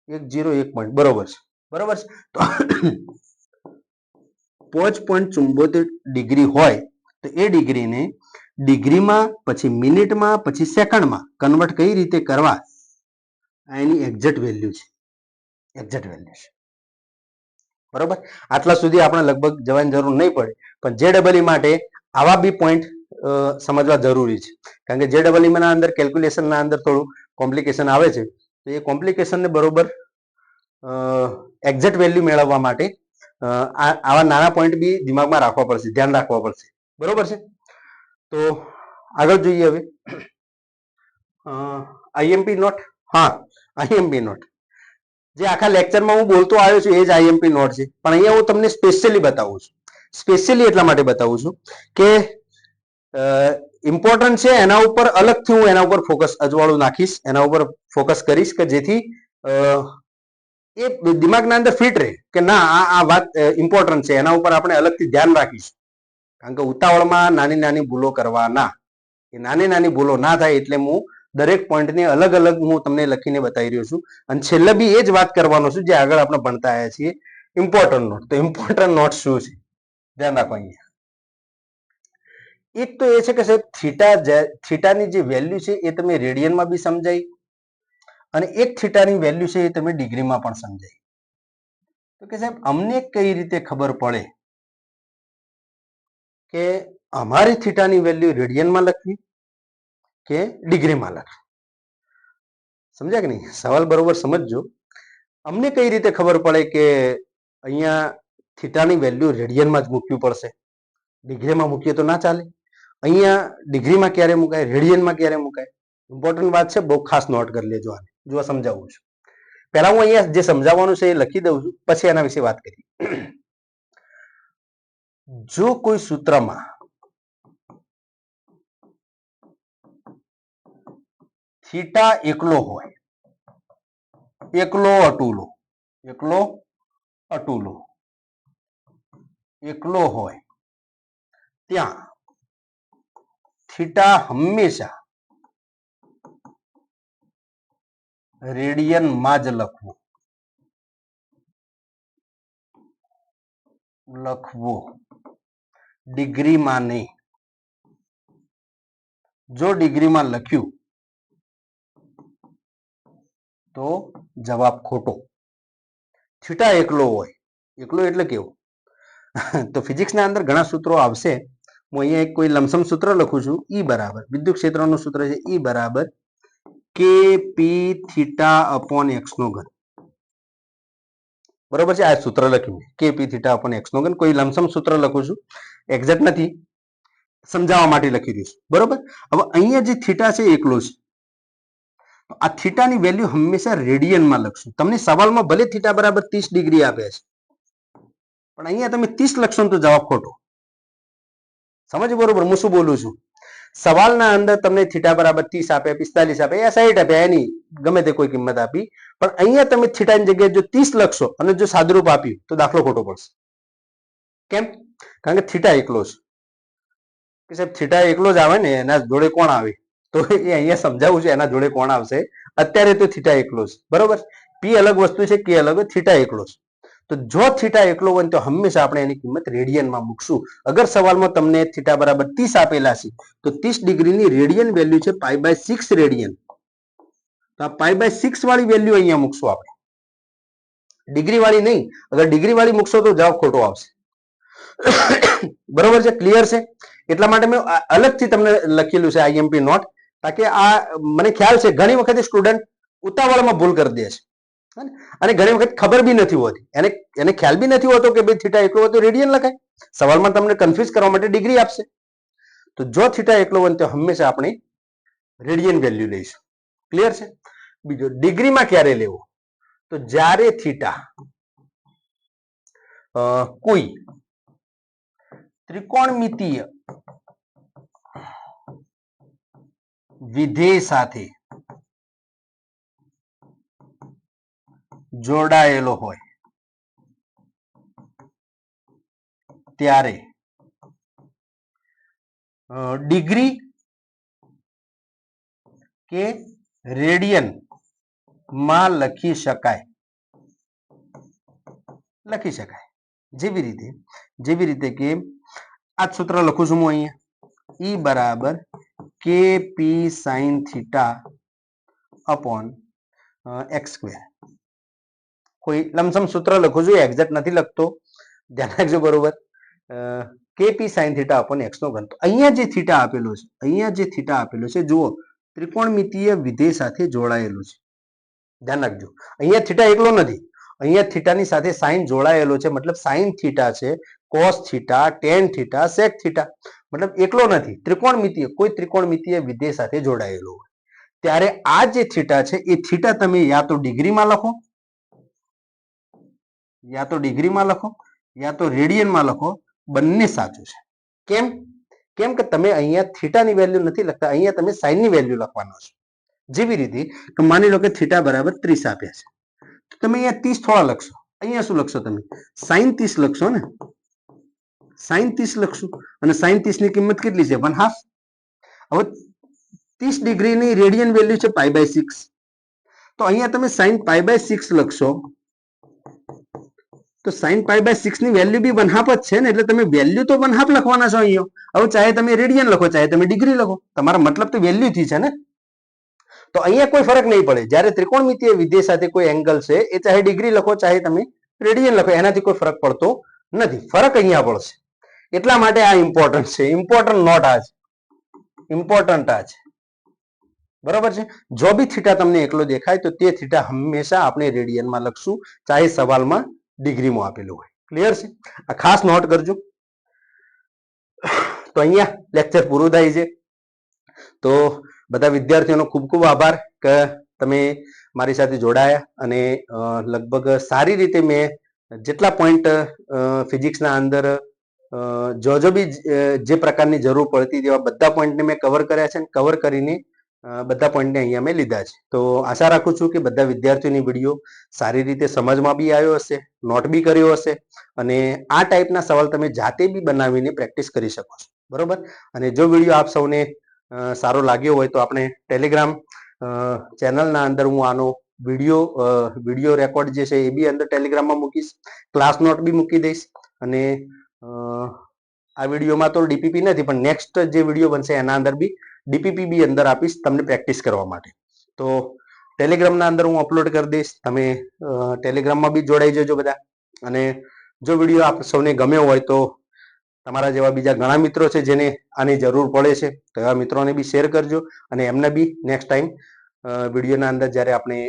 1 0 1 પોઈન્ટ. બરોબર છે? બરોબર છે. તો 5.74 ડિગ્રી હોય તો એ ડિગ્રીને ડિગ્રીમાં, પછી મિનિટમાં, પછી સેકન્ડમાં કન્વર્ટ કઈ રીતે કરવા, આ એની એક્ઝેક્ટ વેલ્યુ છે. એક્ઝેક્ટ વેલ્યુ છે. બરોબર? આટલા સુધી આપણે લગભગ જવાની જરૂર નહીં પડે, પણ JEE માટે આવા બી પોઈન્ટ સમજવા જરૂરી છે. કારણ કે JEE ના અંદર કેલ્ક્યુલેશનના અંદર થોડું કોમ્પ્લિકેશન આવે છે. તો એ કોમ્પ્લિકેશનને બરોબર એક્ઝેક્ટ વેલ્યુ મેળવવા માટે આવા નાના પોઈન્ટ બી દિમાગમાં રાખવા પડશે, ધ્યાન રાખવા પડશે. બરોબર છે? તો આગળ જોઈએ હવે IMP નોટ. હા, IMP નોટ જે આખા લેક્ચરમાં હું બોલતો આવ્યો છું એ જ IMP નોટ છે, પણ અહીંયા હું તમને સ્પેશિયલી બતાવું છું. સ્પેશિયલી એટલા માટે બતાવું છું કે ઇમ્પોર્ટન્ટ છે, એના ઉપર અલગથી હું એના ઉપર ફોકસ અજવાળું નાખીશ, એના ઉપર ફોકસ કરીશ કે જેથી એ દિમાગના અંદર ફિટ રહે કે ના આ વાત ઇમ્પોર્ટન્ટ છે, એના ઉપર આપણે અલગથી ધ્યાન રાખીશું. કારણ કે ઉતાવળમાં નાની નાની ભૂલો કરવાના, એ નાની નાની ભૂલો ના થાય એટલે હું દરેક પોઈન્ટને અલગ અલગ હું તમને લખીને બતાવી રહ્યો છું. અને છેલ્લે બી એ જ વાત કરવાનો છું જે આગળ આપણે ભણતા આવ્યા છીએ, ઇમ્પોર્ટન્ટ નોટ. તો ઇમ્પોર્ટન્ટ નોટ શું છે ધ્યાન રાખો. અહીંયા એક તો એ છે કે સાહેબ થીટાની જે વેલ્યુ છે એ તમે રેડિયનમાં બી સમજાય અને એક થીટાની વેલ્યુ છે એ તમે ડિગ્રીમાં પણ સમજાય. તો કે સાહેબ અમને કઈ રીતે ખબર પડે કે અમારી થીટાની વેલ્યુ રેડિયનમાં લખવી કે ડિગ્રીમાં લખવી? સમજ્યા કે નહીં? સવાલ બરોબર સમજજો. અમને કઈ રીતે ખબર પડે કે અહીંયા થીટાની વેલ્યુ રેડિયનમાં જ મૂકવી પડશે, ડિગ્રીમાં મૂકીએ તો ના ચાલે? અહીંયા ડિગ્રીમાં ક્યારે મુકાય, રેડિયનમાં ક્યારે મુકાય? ઇમ્પોર્ટન્ટ વાત છે, બહુ ખાસ નોટ કરી લેજો આને. જો સમજાવું છું, પહેલા હું અહીંયા જે સમજાવવાનું છે એ લખી દઉં છું, પછી એના વિશે વાત કરીએ. જો કોઈ સૂત્રમાં થીટા એકલો હોય, એકલો હોય ત્યાં થીટા હંમેશા રેડિયનમાં જ લખવું, ડિગ્રીમાં નહીં. જો ડિગ્રીમાં લખ્યું તો જવાબ ખોટો. થીટા એકલો હોય, એકલો એટલે કેવું? તો ફિઝિક્સના અંદર ઘણા સૂત્રો આવશે. હું અહીંયા એક કોઈ લમસમ સૂત્ર લખું છું. ઈ બરાબર વિદ્યુત ક્ષેત્રનું સૂત્ર છે, ઈ બરાબર કે પી થીટા અપોન એક્સ નો ઘન. બરોબર છે, આ સૂત્ર લખ્યું કે પી થીટા અપોન એક્સ નો ઘન. કોઈ લમસમ સૂત્ર લખું છું, એક્ઝેક્ટ નથી, સમજાવવા માટે લખી દઈશું. બરોબર. હવે અહીંયા જે થીટા છે એકલો છે, આ થીટાની વેલ્યુ હંમેશા રેડિયનમાં લખશું. તમને સવાલમાં ભલે થીટા બરાબર 30 ડિગ્રી આપે છે, પણ અહીંયા તમે 30 લખશો તો જવાબ ખોટો. સમજ બરોબર હું શું બોલું છું? સવાલના અંદર તમને થીટા બરાબર 30 આપે, 45 આપે, યા 60 આપે, એની ગમે તે કોઈ કિંમત આપી, પણ અહીંયા તમે થીટાની જગ્યાએ જો 30 લખશો અને જો સાદુરૂપ આપ્યું તો દાખલો ખોટો પડશે. કેમ? કારણ કે થીટા એકલો છે. કે સાહેબ થીટા એકલો જ આવે ને, એના જોડે કોણ આવે? તો એ અહીંયા સમજાવું છે, એના જોડે કોણ આવશે? અત્યારે તો થીટા એકલો છે. બરોબર. પી અલગ વસ્તુ છે, કે અલગ, થીટા એકલો છે. તો જો થીટા એકલો હોય તો હંમેશા આપણે એની કિંમત રેડિયનમાં મૂકશું. અગર સવાલમાં તમને થીટા બરાબર 30 આપેલા છે તો 30 ડિગ્રીની રેડિયન વેલ્યુ છે π/6 રેડિયન. તો આ π/6 વાળી વેલ્યુ અહીંયા મૂકશું આપણે, ડિગ્રી વાળી નહીં. અગર ડિગ્રી વાળી મૂકશો તો જવાબ ખોટો આવશે. બરોબર છે, ક્લિયર છે? એટલા માટે મેં અલગથી તમને લખેલું છે આઈએમપી નોટ, તાકે આ મને ખ્યાલ છે ઘણી વખત સ્ટુડન્ટ ઉતાવળમાં ભૂલ કરી દે છે અને ઘણી વખત ખબર બી નથી હોતી, એને ખ્યાલ બી નથી હોતો કે ભાઈ થીટા એકલો હોય તો રેડિયન લખાય. સવાલમાં તમને કન્ફ્યુઝ કરવા માટે ડિગ્રી આપશે. તો જો થીટા એકલો હોય તો હંમેશા આપણે રેડિયન વેલ્યુ લઈશું. ક્લિયર છે? બીજો, ડિગ્રીમાં ક્યારે લેવો? તો જ્યારે થીટા કોઈ ત્રિકોણમિતીય વિધેય સાથે જોડાયેલો હોય ત્યારે ડિગ્રી કે રેડિયન માં લખી શકાય. જેવી રીતે કે આ સૂત્ર લખું છું હું અહીંયા, ઈ બરાબર કે p sine theta upon x square. કોઈ લમસમ સૂત્ર લખું છું, એક્ઝેક્ટ નથી લખતો, ધ્યાન રાખજો. બરોબર. કે p sine theta upon x નો ઘન. તો અહીંયા જે થીટા આપેલો છે, જુઓ ત્રિકોણમિતીય વિધેય સાથે જોડાયેલો છે. ધ્યાન રાખજો, અહીંયા થીટા એકલો નથી, અહીંયા થીટાની સાથે સાઇન જોડાયેલો છે. મતલબ સાઇન થીટા છે, cos theta, tan theta, sec theta. મતલબ એકલો નથી, કોઈ ત્રિકોણમિતીય વિધેય સાથે જોડાયેલો હોય ત્યારે આ જે થીટા છે એ થીટા તમે યા તો ડિગ્રીમાં લખો, યા તો રેડિયનમાં લખો, બંને સાચું છે. કેમ કે તમે અહીંયા થીટાની વેલ્યુ નથી લખતા, અહીંયા તમે સાઇનની વેલ્યુ લખવાનો છો. જેવી રીતે માની લો કે થીટા બરાબર 30 આપ્યા છે, તો તમે અહીંયા 30 થોડા લખશો, અહીંયા શું લખશો? તમે સાઇન 30 લખશો ને, સાઇન 30 લખશું. અને સાઇન 30 ની કિંમત કેટલી છે? 1/2. હવે 30 ડિગ્રીની રેડિયન વેલ્યુ છે π/6, તો અહીંયા તમે સાઇન π/6 લખશો તો સાઇન π/6 ની વેલ્યુ બી 1/2 જ છે ને, એટલે તમે વેલ્યુ તો 1/2 લખવાના છો અહીંયા. હવે ચાહે તમે રેડિયન લખો, ચાહે તમે ડિગ્રી લખો, તમારા મતલબ તો વેલ્યુ થી છે ને. તો અહીંયા કોઈ ફરક નહીં પડે. જ્યારે ત્રિકોણમિતીય વિધેય સાથે કોઈ એંગલ છે, એ ચાહે ડિગ્રી લખો, ચાહે તમે રેડિયન લખો, એનાથી કોઈ ફરક પડતો નથી. ફરક અહીંયા પડશે. એટલા માટે આ ઇમ્પોર્ટન્ટ છે. ઇમ્પોર્ટન્ટ નોટ આ છે, ઇમ્પોર્ટન્ટ આ છે. બરોબર છે. જો બી થીટા તમને એકલો દેખાય તો તે થીટા હંમેશા આપણે રેડિયનમાં લખશું, ચાહે સવાલમાં ડિગ્રીમાં આપેલું હોય. ક્લિયર છે? આ ખાસ નોટ કરજો. તો અહીંયા લેક્ચર પૂરું થાય છે. તો બધા વિદ્યાર્થીઓનો ખૂબ ખૂબ આભાર કે તમે મારી સાથે જોડાયા અને લગભગ સારી રીતે મેં જેટલા પોઈન્ટ ફિઝિક્સના અંદર જો બી જે પ્રકારની જરૂર પડતી તેવા બધા પોઈન્ટને મેં કવર કર્યા છે અને કવર કરીને બધા પોઈન્ટને અહીંયા મેં લીધા છે. તો આશા રાખું છું કે બધા વિદ્યાર્થીઓની વિડીયો સારી રીતે સમજમાં બી આવ્યો હશે, નોટ બી કર્યો હશે અને આ ટાઈપના સવાલ તમે જાતે બી બનાવીને પ્રેક્ટિસ કરી શકો છો. બરોબર. અને જો વિડીયો આપ સૌને સારો લાગ્યો હોય તો આપણે ટેલિગ્રામ ચેનલના અંદર હું આનો વિડીયો રેકોર્ડ જે છે એ બી અંદર ટેલિગ્રામમાં મૂકીશ, ક્લાસ નોટ બી મૂકી દઈશ અને આ વિડીયોમાં તો ડીપીપી નથી પણ નેક્સ્ટ જે વિડીયો બનશે એના અંદર બી ડીપીપી બી અંદર આપીશ તમને પ્રેક્ટિસ કરવા માટે. તો ટેલિગ્રામના અંદર હું અપલોડ કરી દઈશ, તમે ટેલિગ્રામમાં બી જોડાઈ જજો બધા. અને જો વિડીયો આપ સૌને ગમ્યો હોય તો તમારા જેવા બીજા ઘણા મિત્રો છે જેને આની જરૂર પડે છે તો એવા મિત્રોને બી શેર કરજો અને એમને બી નેક્સ્ટ ટાઈમ વિડીયોના અંદર જ્યારે આપણે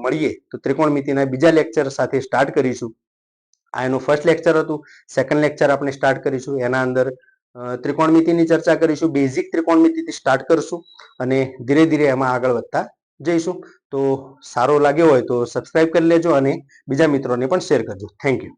મળીએ તો ત્રિકોણમિતિના બીજા લેક્ચર સાથે સ્ટાર્ટ કરીશું. આ એનું ફર્સ્ટ લેક્ચર હતું. સેકન્ડ લેક્ચર આપણે સ્ટાર્ટ કરીશું, એના અંદર ત્રિકોણમિતિની ચર્ચા કરીશું, બેઝિક ત્રિકોણમિતિથી સ્ટાર્ટ કરશું અને ધીરે ધીરે એમાં આગળ વધતા જઈશું. તો સારો લાગ્યો હોય તો સબસ્ક્રાઇબ કરી લેજો અને બીજા મિત્રોને પણ શેર કરજો. Thank you.